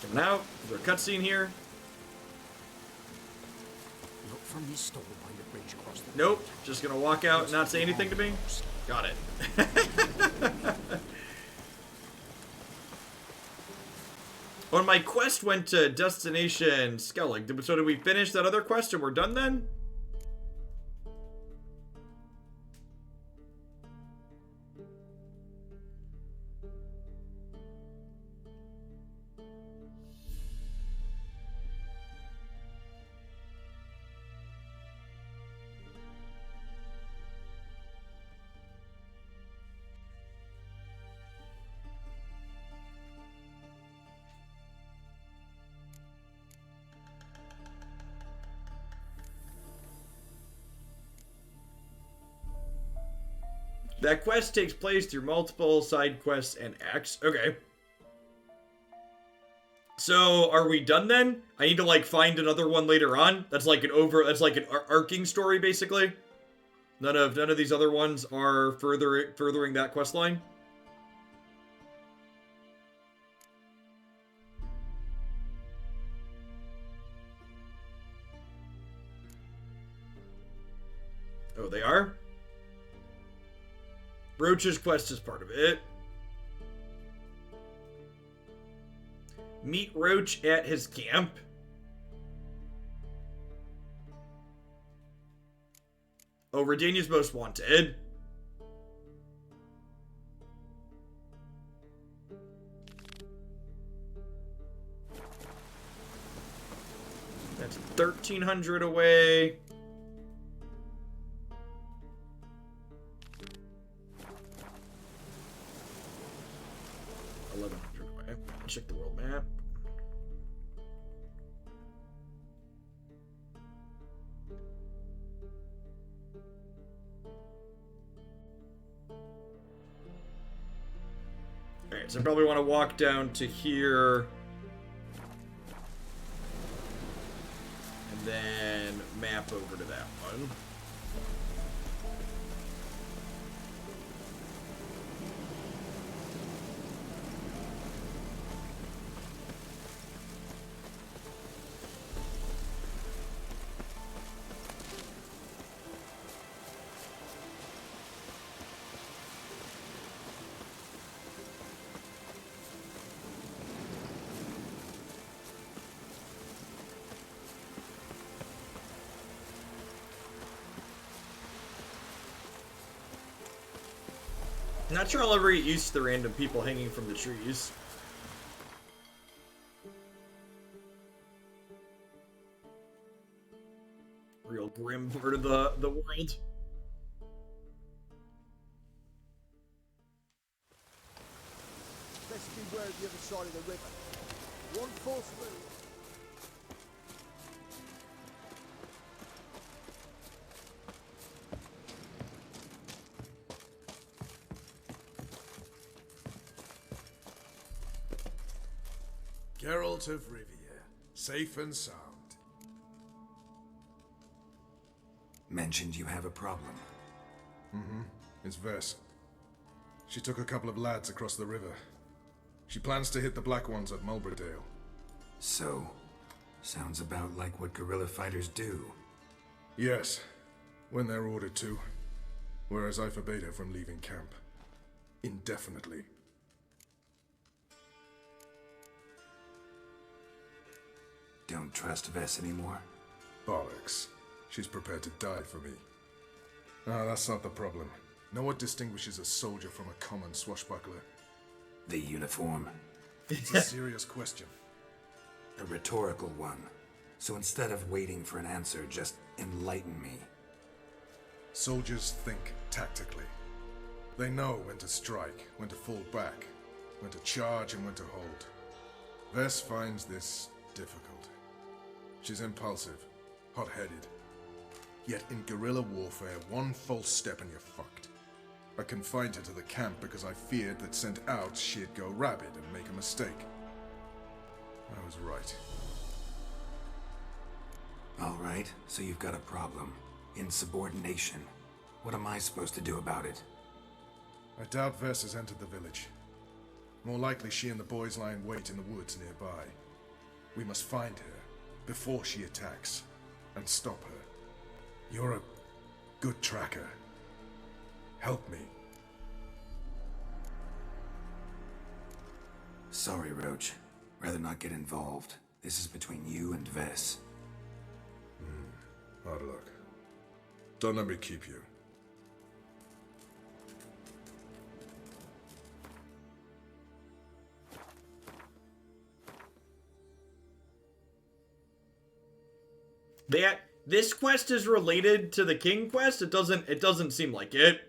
Coming out. Is there a cutscene here? Look from this store by the bridge across the Nope. Just gonna walk out and not say anything to me? Got it. When my quest went to Destination Skellig, so did we finish that other quest and we're done then? That quest takes place through multiple side quests and acts. Okay. So, are we done then? I need to, like, find another one later on? That's like an arcing story, basically? None of these other ones are furthering that quest line? Oh, they are? Roach's quest is part of it. Meet Roach at his camp. Oh, Redania's most wanted. That's 1,300 away. Check the world map. Alright, so I probably want to walk down to here. And then map over to that one. Not sure I'll ever get used to the random people hanging from the trees. Real grim part of the world. Best beware of the other side of the river. One false move. Geralt of Rivia, safe and sound. Mentioned you have a problem. Mm-hmm. It's Vess. She took a couple of lads across the river. She plans to hit the Black Ones at Mulberdale. So, sounds about like what guerrilla fighters do. Yes, when they're ordered to. Whereas I forbade her from leaving camp. Indefinitely. Don't trust Vess anymore? Bollocks. She's prepared to die for me. Ah, that's not the problem. Know what distinguishes a soldier from a common swashbuckler? The uniform. It's a serious question. A rhetorical one. So instead of waiting for an answer, just enlighten me. Soldiers think tactically. They know when to strike, when to fall back, when to charge and when to hold. Vess finds this difficult. She's impulsive, hot-headed. Yet in guerrilla warfare, one false step and you're fucked. I confined her to the camp because I feared that sent out she'd go rabid and make a mistake. I was right. Alright, so you've got a problem. Insubordination. What am I supposed to do about it? I doubt Vess has entered the village. More likely she and the boys lie in wait in the woods nearby. We must find her before she attacks and stop her. You're a good tracker. Help me. Sorry, Roach. Rather not get involved. This is between you and Vess. Hard luck. Don't let me keep you. This quest is related to the King quest? It doesn't seem like it.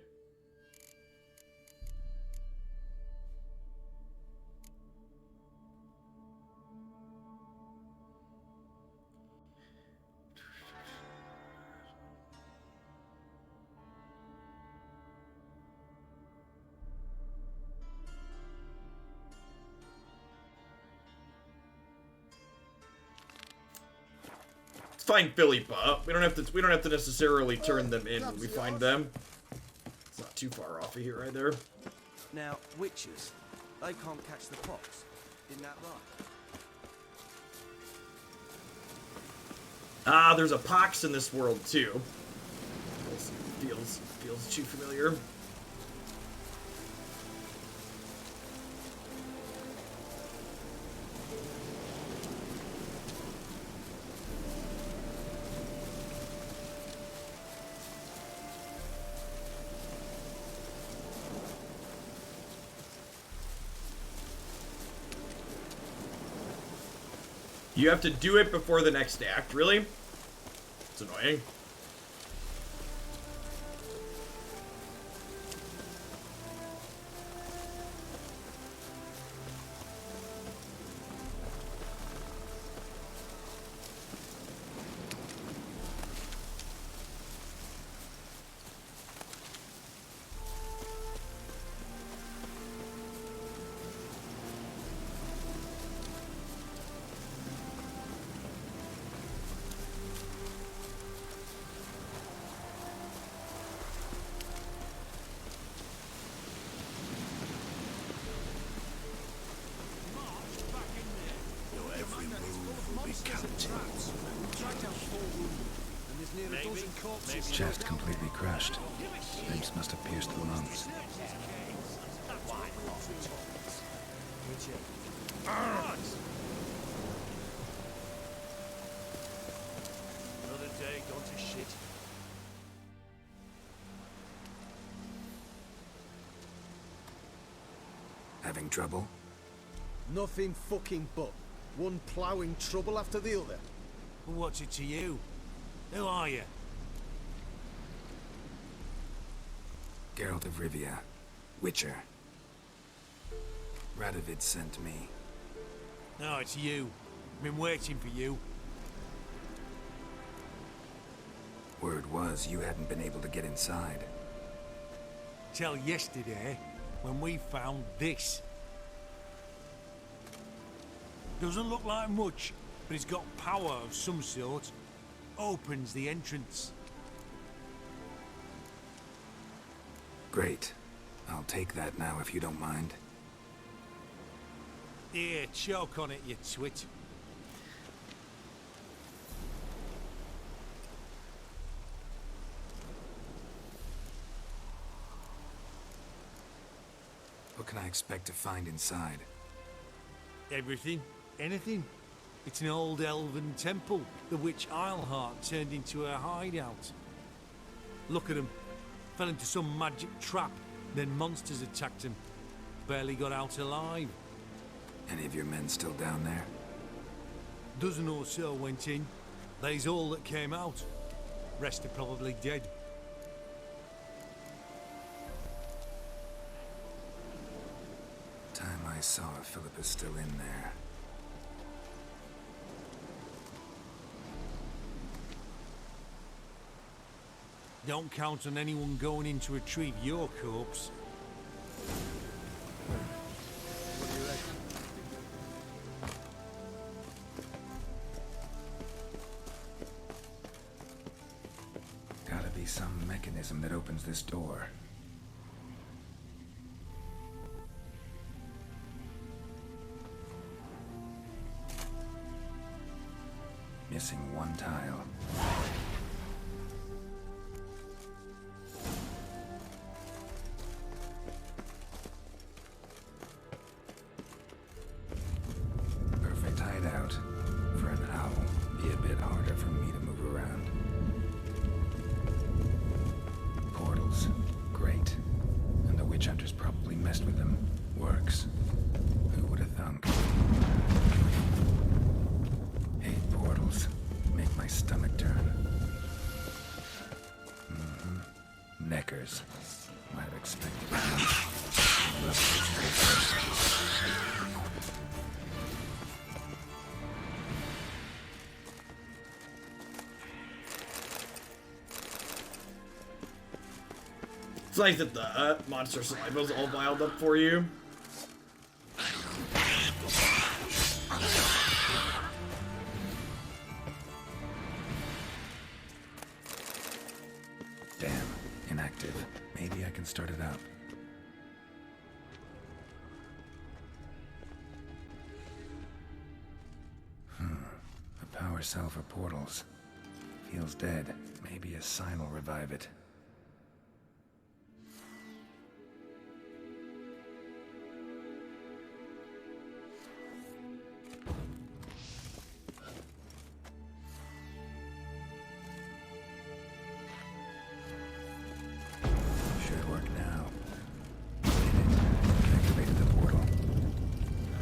Find Philippa. We don't have to necessarily turn them in when we find them. It's not too far off of here either. Now, witches, they can't catch the pox. Isn't that right? Ah, there's a pox in this world too. Feels too familiar. You have to do it before the next act, really? It's annoying. Chest completely crushed. Snakes must have pierced the lungs. Another day gone to shit. Having trouble? Nothing fucking but. One ploughing trouble after the other. Well, what's it to you? Who are you? Geralt of Rivia. Witcher. Radovid sent me. No, it's you. I've been waiting for you. Word was you hadn't been able to get inside. Till yesterday, when we found this. Doesn't look like much, but it's got power of some sort. Opens the entrance. Great. I'll take that now if you don't mind. Here, choke on it, you twit. What can I expect to find inside? Everything. Anything. It's an old elven temple, the witch Isleheart turned into a hideout. Look at him. Fell into some magic trap, then monsters attacked him. Barely got out alive. Any of your men still down there? Dozen or so went in. They's all that came out. Rest are probably dead. Time I saw Philip is still in there. Don't count on anyone going in to retrieve your corpse. What do you reckon? Gotta be some mechanism that opens this door. Missing one tile. Perfect hideout. For an owl, be a bit harder for me to move around. Portals. Great. And the witch hunters probably messed with them. Works. Who would have thunk? Hate portals. Make my stomach turn. Neckers. Might have expected it. It's nice that the monster saliva's all piled up for you. Damn, inactive. Maybe I can start it up. A power cell for portals. Feels dead. Maybe a sign will revive it. Should work now. Did it. Activated the portal.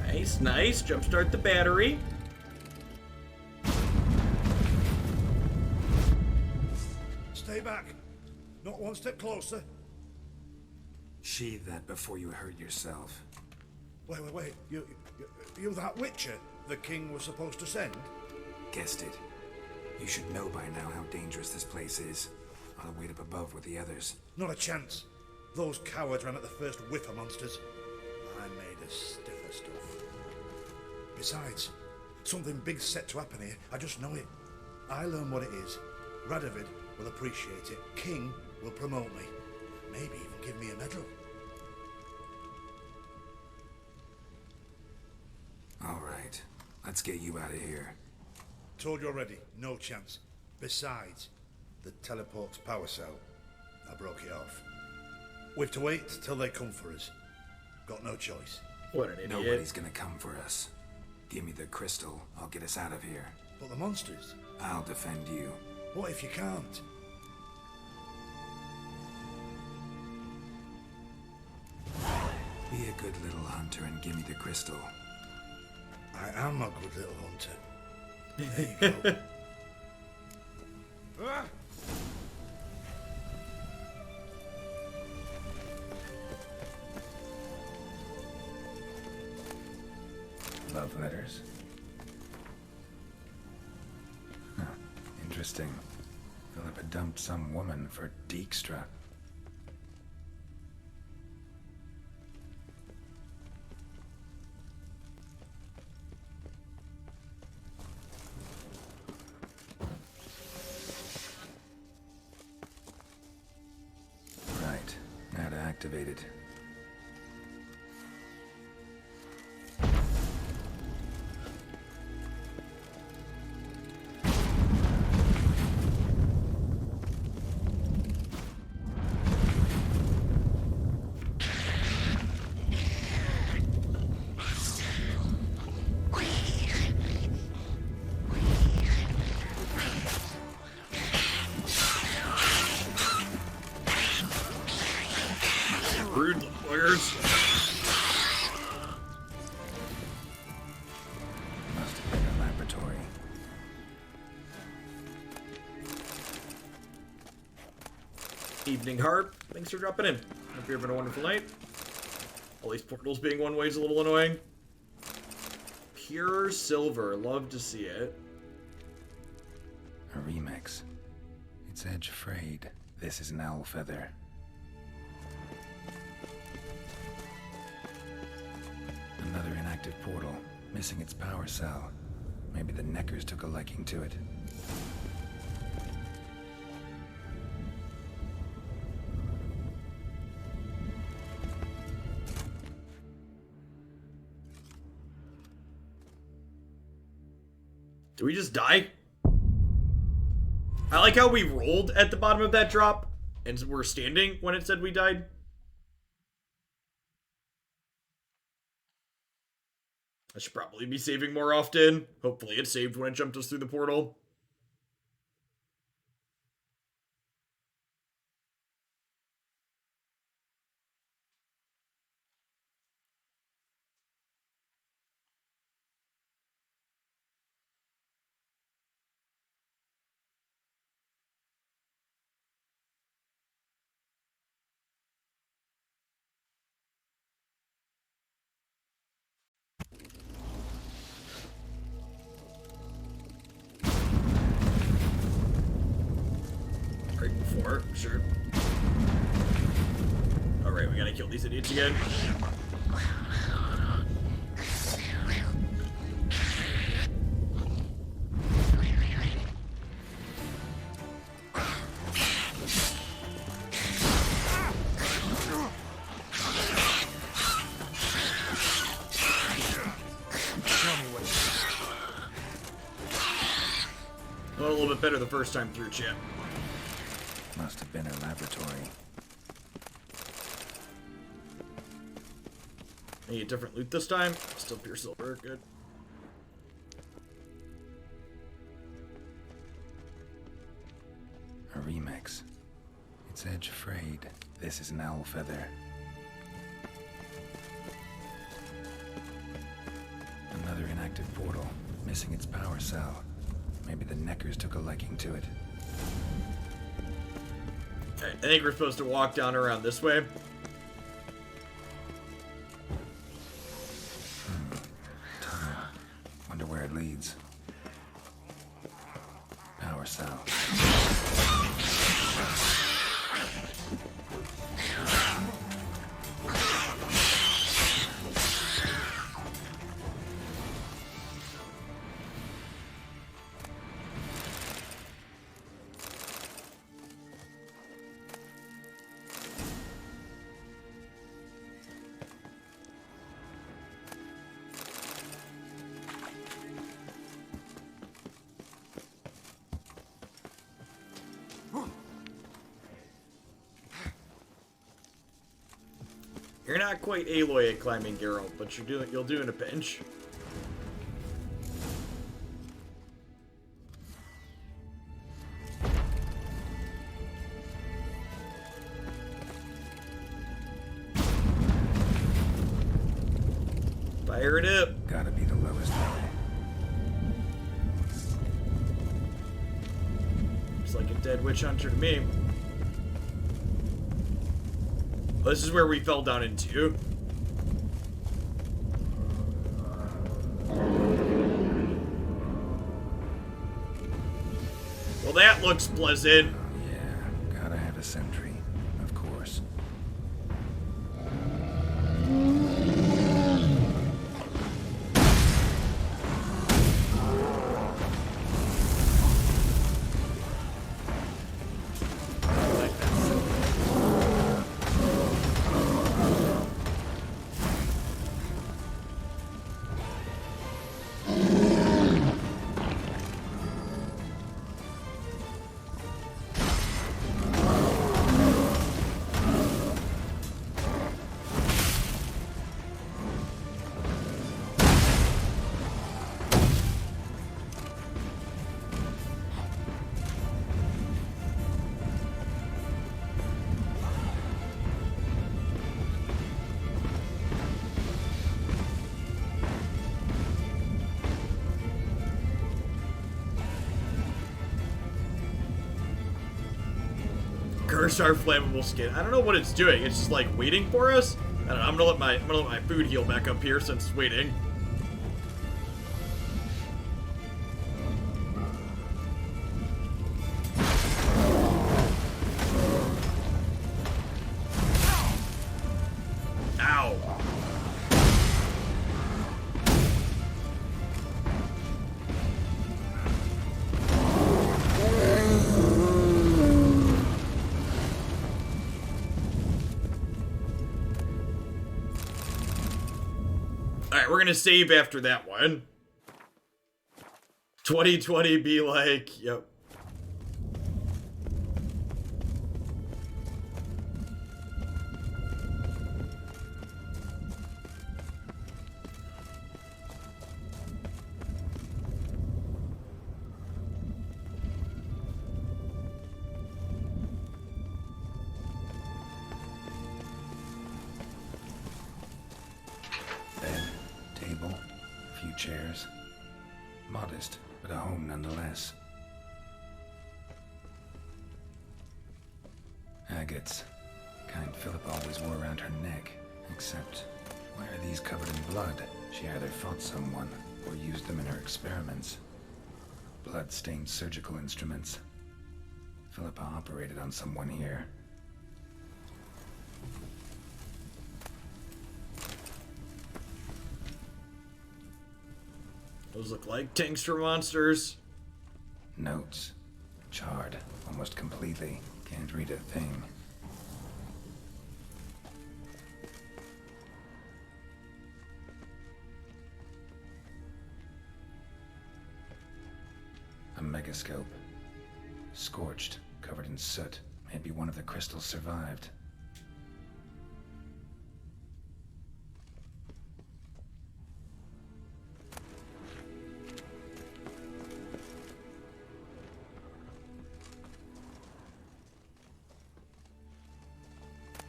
Nice, nice. Jumpstart the battery. Stay back. Not one step closer. Sheathe that before you hurt yourself. Wait. You that Witcher the king was supposed to send? Guessed it. You should know by now how dangerous this place is. I'll wait up above with the others. Not a chance. Those cowards ran at the first whiff of monsters. I made a stiffer stuff. Besides, something big's set to happen here. I just know it. I learn what it is. Radovid will appreciate it. King will promote me. Maybe even give me a medal. All right. Let's get you out of here. Told you already. No chance. Besides, the teleport's power cell. I broke it off. We've to wait till they come for us. Got no choice. What an idiot. Nobody's gonna come for us. Give me the crystal. I'll get us out of here. But the monsters? I'll defend you. What if you can't? Be a good little hunter and give me the crystal. I am a good little hunter. There you go. Love letters. Huh. Interesting. Philippa dumped some woman for Dijkstra. activated. Rude lawyers. Must have been a laboratory. Evening Harp, thanks for dropping in. Hope you're having a wonderful night. All these portals being one way is a little annoying. Pure silver, love to see it. A remix. It's Edge Frayed. This is an owl feather. Another inactive portal, missing its power cell. Maybe the Neckers took a liking to it. Do we just die? I like how we rolled at the bottom of that drop, and we're standing when it said we died. I should probably be saving more often. Hopefully it saved when it jumped us through the portal. Right before, sure. Alright, we gotta kill these idiots again. A little bit better the first time through, chat. Must have been a laboratory. I need a different loot this time. Still pure silver, good. A remix. It's Edge Frayed. This is an owl feather. Another inactive portal, missing its power cell. Maybe the Neckers took a liking to it. Okay, I think we're supposed to walk down around this way. Tunnel. Wonder where it leads. Power cell. You're not quite Aloy at climbing, Geralt, but you'll do in a pinch. Fire it up. Gotta be the lowest level. Looks like a dead witch hunter to me. This is where we fell down into. Well, that looks pleasant. Yeah, gotta have a sentry, of course. superstar flammable skin. I don't know what it's doing. It's just like waiting for us. I don't know. I'm gonna let my food heal back up here since it's waiting. Ow. Alright, we're gonna save after that one. 2020 be like, yep. Bed, table, a few chairs. Modest, but a home nonetheless. Agates. Kind Philip always wore around her neck. Except, why are these covered in blood? She either fought someone, or used them in her experiments. Blood-stained surgical instruments. Philippa operated on someone here. Those look like tanks for monsters. Notes. Charred, almost completely. Can't read a thing. A megascope. Scorched, covered in soot. Maybe one of the crystals survived.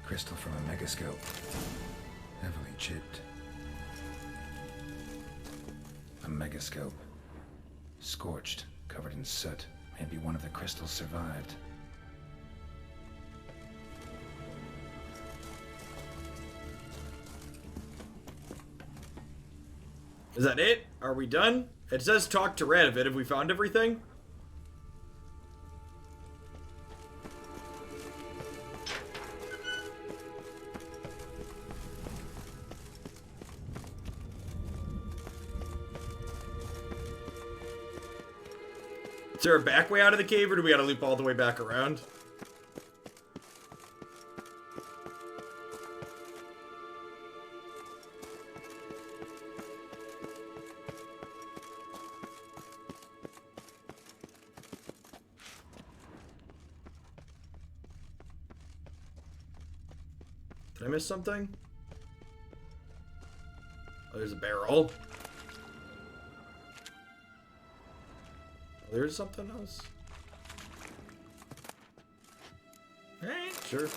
Crystal from a megascope. Heavily chipped. A megascope. Scorched, covered in soot. Maybe one of the crystals survived. Is that it? Are we done? It says talk to Radovid. Have we found everything? Is there a back way out of the cave, or do we gotta loop all the way back around? Did I miss something? Oh, there's a barrel. There's something else. Alright, sure.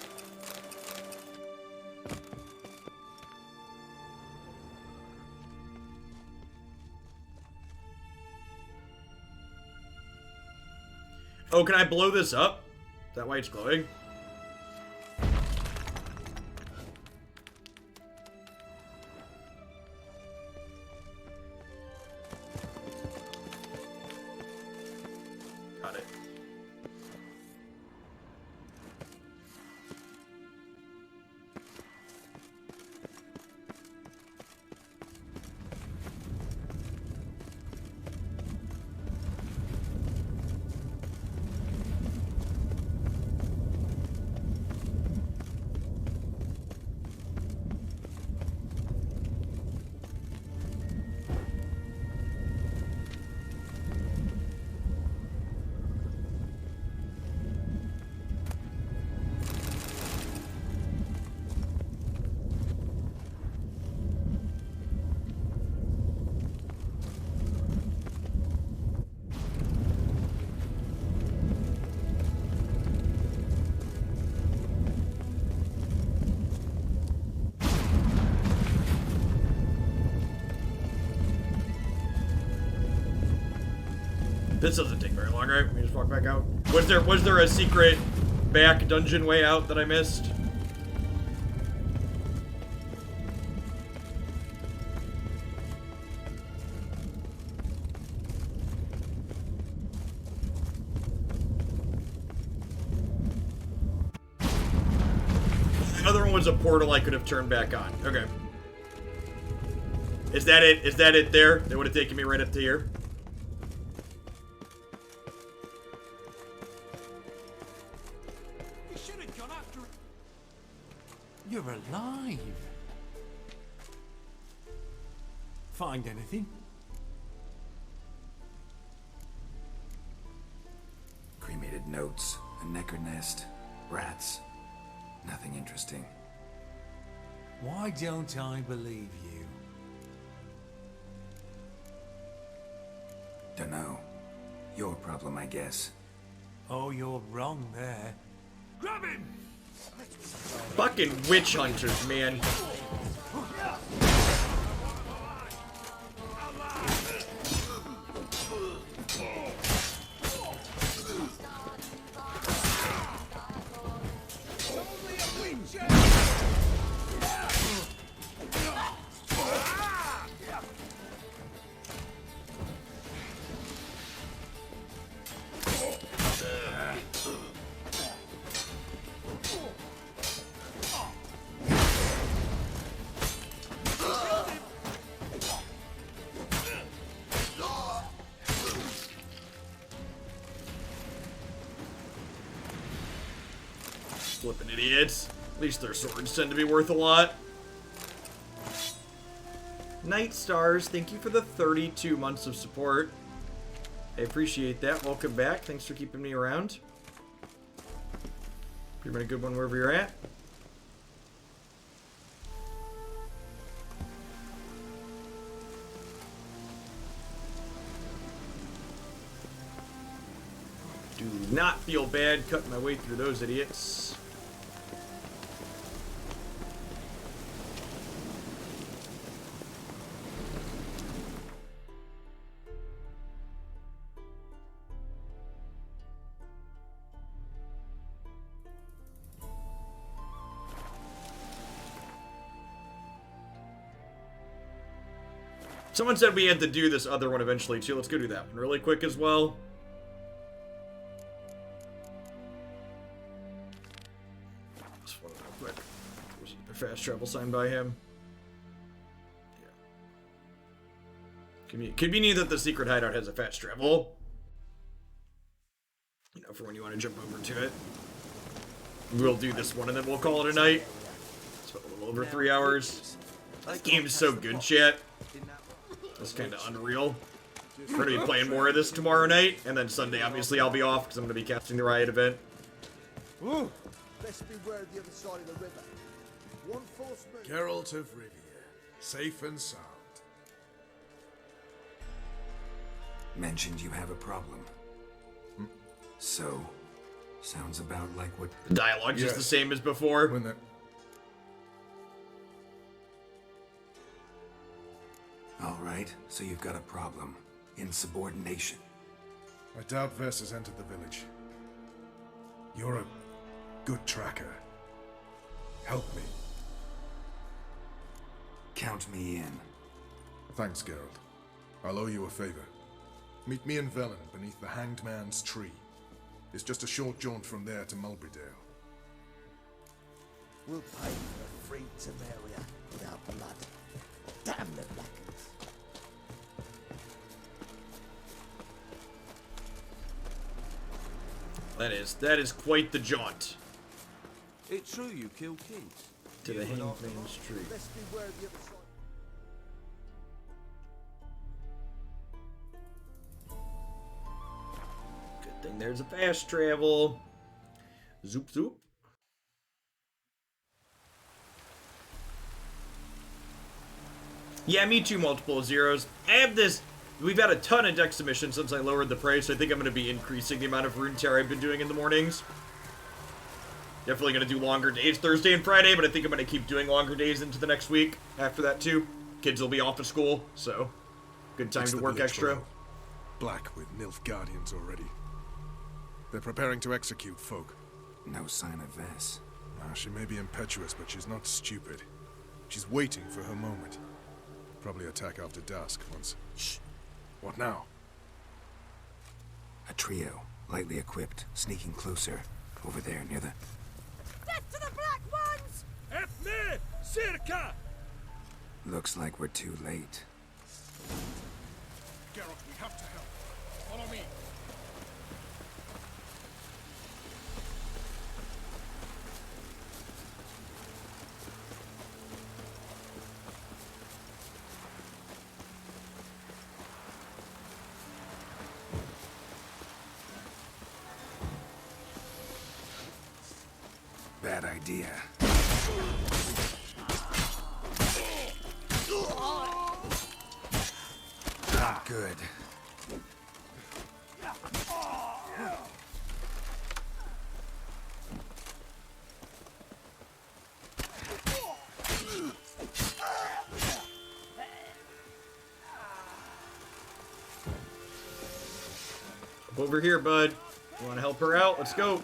Oh, can I blow this up? Is that why it's glowing? Got it. This doesn't take very long, right? Let me just walk back out. Was there a secret back dungeon way out that I missed? The other one was a portal I could have turned back on. Okay. Is that it? Is that it there? That would have taken me right up to here. You should have gone after it. You're alive. Find anything? Cremated notes, a necker nest, rats. Nothing interesting. Why don't I believe you? Dunno. Your problem, I guess. Oh, you're wrong there. Grab him! Fucking witch hunters, man. Flipping idiots. At least their swords tend to be worth a lot. Night Stars, thank you for the 32 months of support. I appreciate that. Welcome back. Thanks for keeping me around. You've been a good one wherever you're at. Do not feel bad cutting my way through those idiots. Someone said we had to do this other one eventually too. Let's go do that one really quick as well. Just one real quick. There's the fast travel sign by him. Yeah. Convenient that the secret hideout has a fast travel. You know, for when you want to jump over to it. We'll do this one and then we'll call it a night. It's a little over 3 hours. This game is so good, chat. It's kind of unreal. We're going to be playing more of this tomorrow night, and then Sunday, obviously, I'll be off because I'm going to be casting the Riot event. Ooh. Best beware of the other side of the river. One false move. Geralt of Rivia, safe and sound. Mentioned you have a problem. So, sounds about like what... The dialogue's just the same as before. When the... Alright, so you've got a problem. Insubordination. I doubt Vess has entered the village. You're a good tracker. Help me. Count me in. Thanks, Geralt. I'll owe you a favor. Meet me and Velen beneath the Hanged Man's tree. It's just a short jaunt from there to Mulberydale. We'll pay for free Temeria with our blood. Damn the Blackens. That is quite the jaunt. It's true you killed kids. To the Hanged Man's tree. Best beware of the other side. Good thing there's a fast travel. Zoop zoop. Yeah, me too, multiple zeros. I have this... We've had a ton of deck submissions since I lowered the price. I think I'm going to be increasing the amount of Rune Terror I've been doing in the mornings. Definitely going to do longer days Thursday and Friday, but I think I'm going to keep doing longer days into the next week after that too. Kids will be off of school, so good time to work extra. Below. Black with Nilf Guardians already. They're preparing to execute folk. No sign of Vess. She may be impetuous, but she's not stupid. She's waiting for her moment. Probably attack after dusk once... Shh! What now? A trio, lightly equipped, sneaking closer. Over there, near the... Death to the Black Ones! Ethne! Circa! Looks like we're too late. Geralt, we have to help. Follow me. Bad idea. Not good. Over here, bud. You want to help her out? Let's go.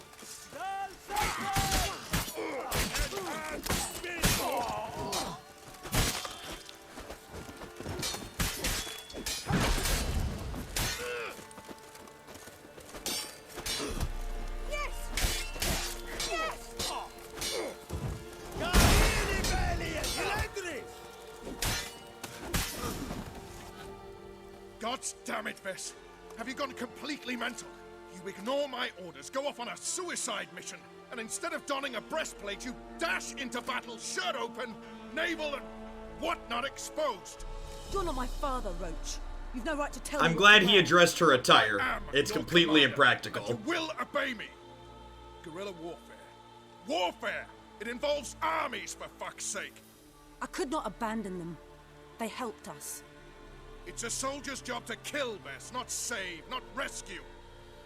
God damn it, Vess. Have you gone completely mental? You ignore my orders, go off on a suicide mission, and instead of donning a breastplate, you dash into battle, shirt open, navel and whatnot exposed. You're not my father, Roach. You've no right to tell me. I'm glad he addressed her attire. It's completely impractical. You will obey me. Guerrilla warfare. Warfare! It involves armies, for fuck's sake. I could not abandon them. They helped us. It's a soldier's job to kill, Vess, not save, not rescue.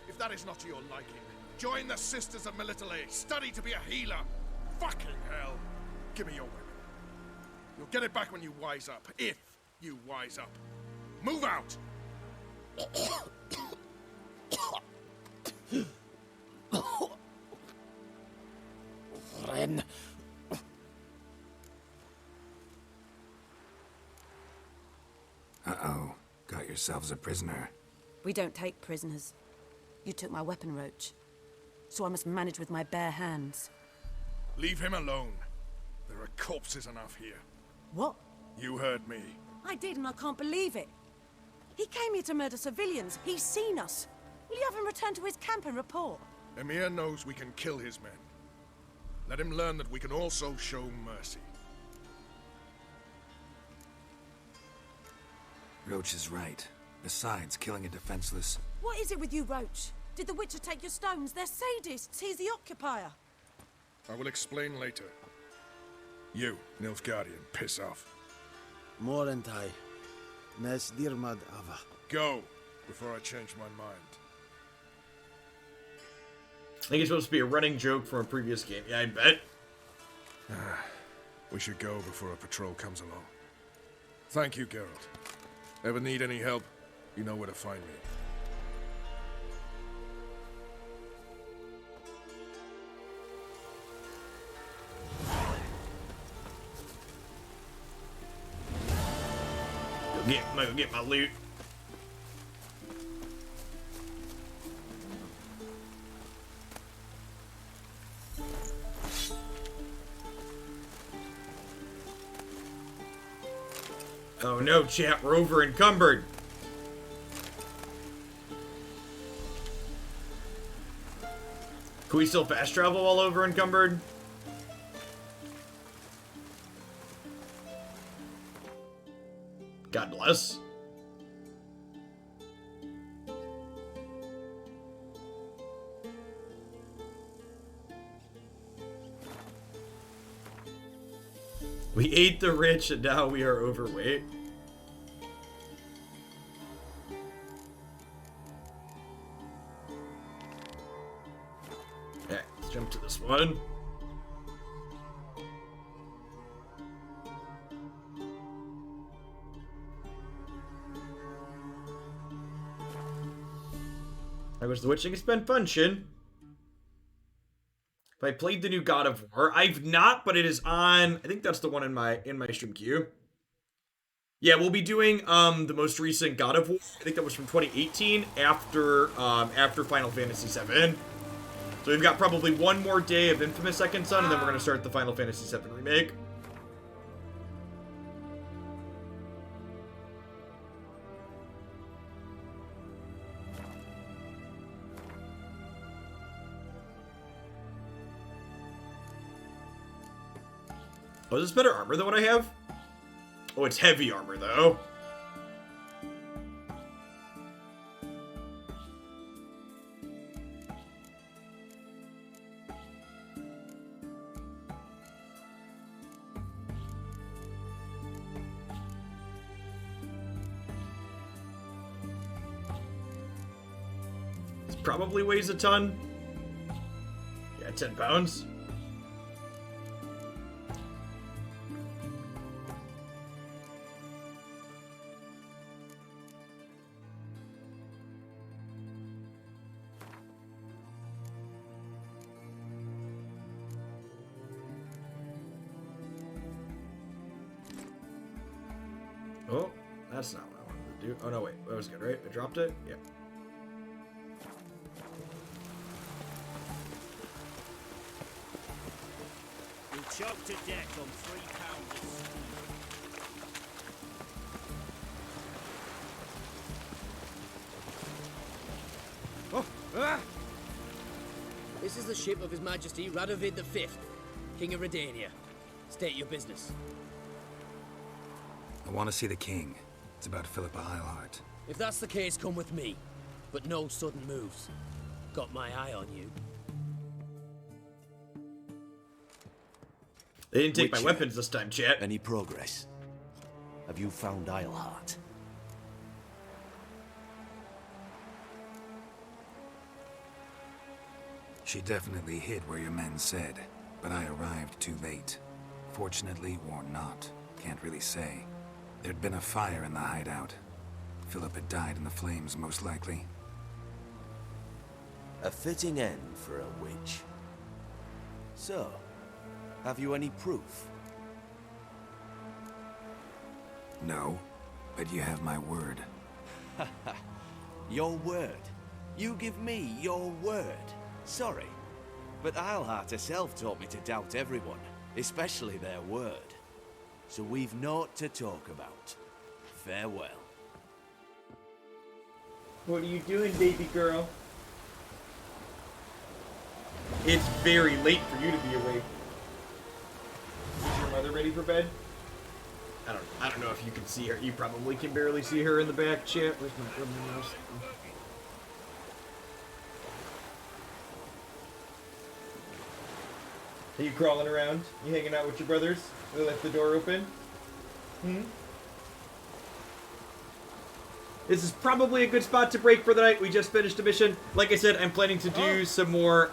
If that is not to your liking, join the Sisters of Melitele. Study to be a healer. Fucking hell. Give me your weapon. You'll get it back when you wise up. If you wise up. Move out! Ren. Uh-oh. Got yourselves a prisoner. We don't take prisoners. You took my weapon, Roach. So I must manage with my bare hands. Leave him alone. There are corpses enough here. What? You heard me. I did, and I can't believe it. He came here to murder civilians. He's seen us. Will you have him return to his camp and report? Emir knows we can kill his men. Let him learn that we can also show mercy. Roach is right. Besides, killing a defenseless... What is it with you, Roach? Did the Witcher take your stones? They're sadists. He's the occupier. I will explain later. You, Nilfgaardian, piss off. Morentai. Nes dirmad ava. Go, before I change my mind. I think it's supposed to be a running joke from a previous game. Yeah, I bet. We should go before a patrol comes along. Thank you, Geralt. Ever need any help, you know where to find me. Go get my loot. Oh no, chat, we're over encumbered. Can we still fast travel while over encumbered? God bless. We ate the rich and now we are overweight. Okay, let's jump to this one. How goes the witching? It's been fun, Shin. I played the new God of War. I've not, but it is on. I think that's the one in my stream queue. Yeah, we'll be doing the most recent God of War. I think that was from 2018 after Final Fantasy VII. So we've got probably one more day of Infamous Second Son, and then we're gonna start the Final Fantasy VII remake. Oh, is this better armor than what I have? Oh, it's heavy armor, though. This probably weighs a ton. Yeah, 10 pounds. Oh, that's not what I wanted to do. Oh, no, wait. That was good, right? I dropped it? Yeah. You'll choke to death on 3 pounds. Oh, ah! This is the ship of His Majesty Radovid V, King of Redania. State your business. I want to see the king. It's about Philippa Eilhart. If that's the case, come with me. But no sudden moves. Got my eye on you. They didn't take my weapons this time, chat. Any progress? Have you found Eilhart? She definitely hid where your men said, but I arrived too late. Fortunately or not, can't really say. There'd been a fire in the hideout. Philip had died in the flames, most likely. A fitting end for a witch. So, have you any proof? No, but you have my word. Your word? You give me your word? Sorry, but Eilhart herself taught me to doubt everyone, especially their word. So we've naught to talk about. Farewell. What are you doing, baby girl? It's very late for you to be awake. Is your mother ready for bed? I don't know if you can see her. You probably can barely see her in the back, chat. Where's my mouse? Are you crawling around? You hanging out with your brothers? They left the door open? This is probably a good spot to break for the night. We just finished a mission. Like I said, I'm planning to do some more,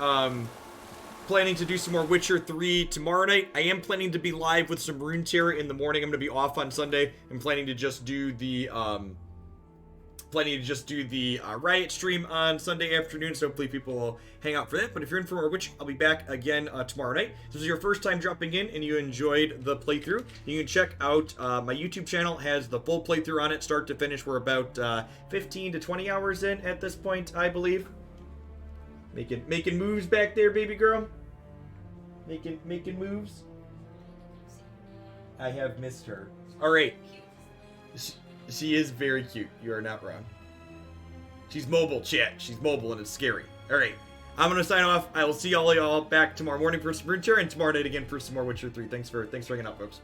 Witcher 3 tomorrow night. I am planning to be live with some Runeterra in the morning. I'm going to be off on Sunday. I'm planning to just do the, Riot stream on Sunday afternoon, so hopefully people will hang out for that. But if you're in for more Witch, I'll be back again tomorrow night. If this is your first time dropping in and you enjoyed the playthrough, you can check out my YouTube channel. It has the full playthrough on it, start to finish. We're about 15 to 20 hours in at this point, I believe. Making moves back there, baby girl. Making moves. I have missed her. All right. She is very cute. You are not wrong. She's mobile, chat. She's mobile and it's scary. Alright. I'm going to sign off. I will see all y'all back tomorrow morning for some Runeterra and tomorrow night again for some more Witcher 3. Thanks for hanging out, folks.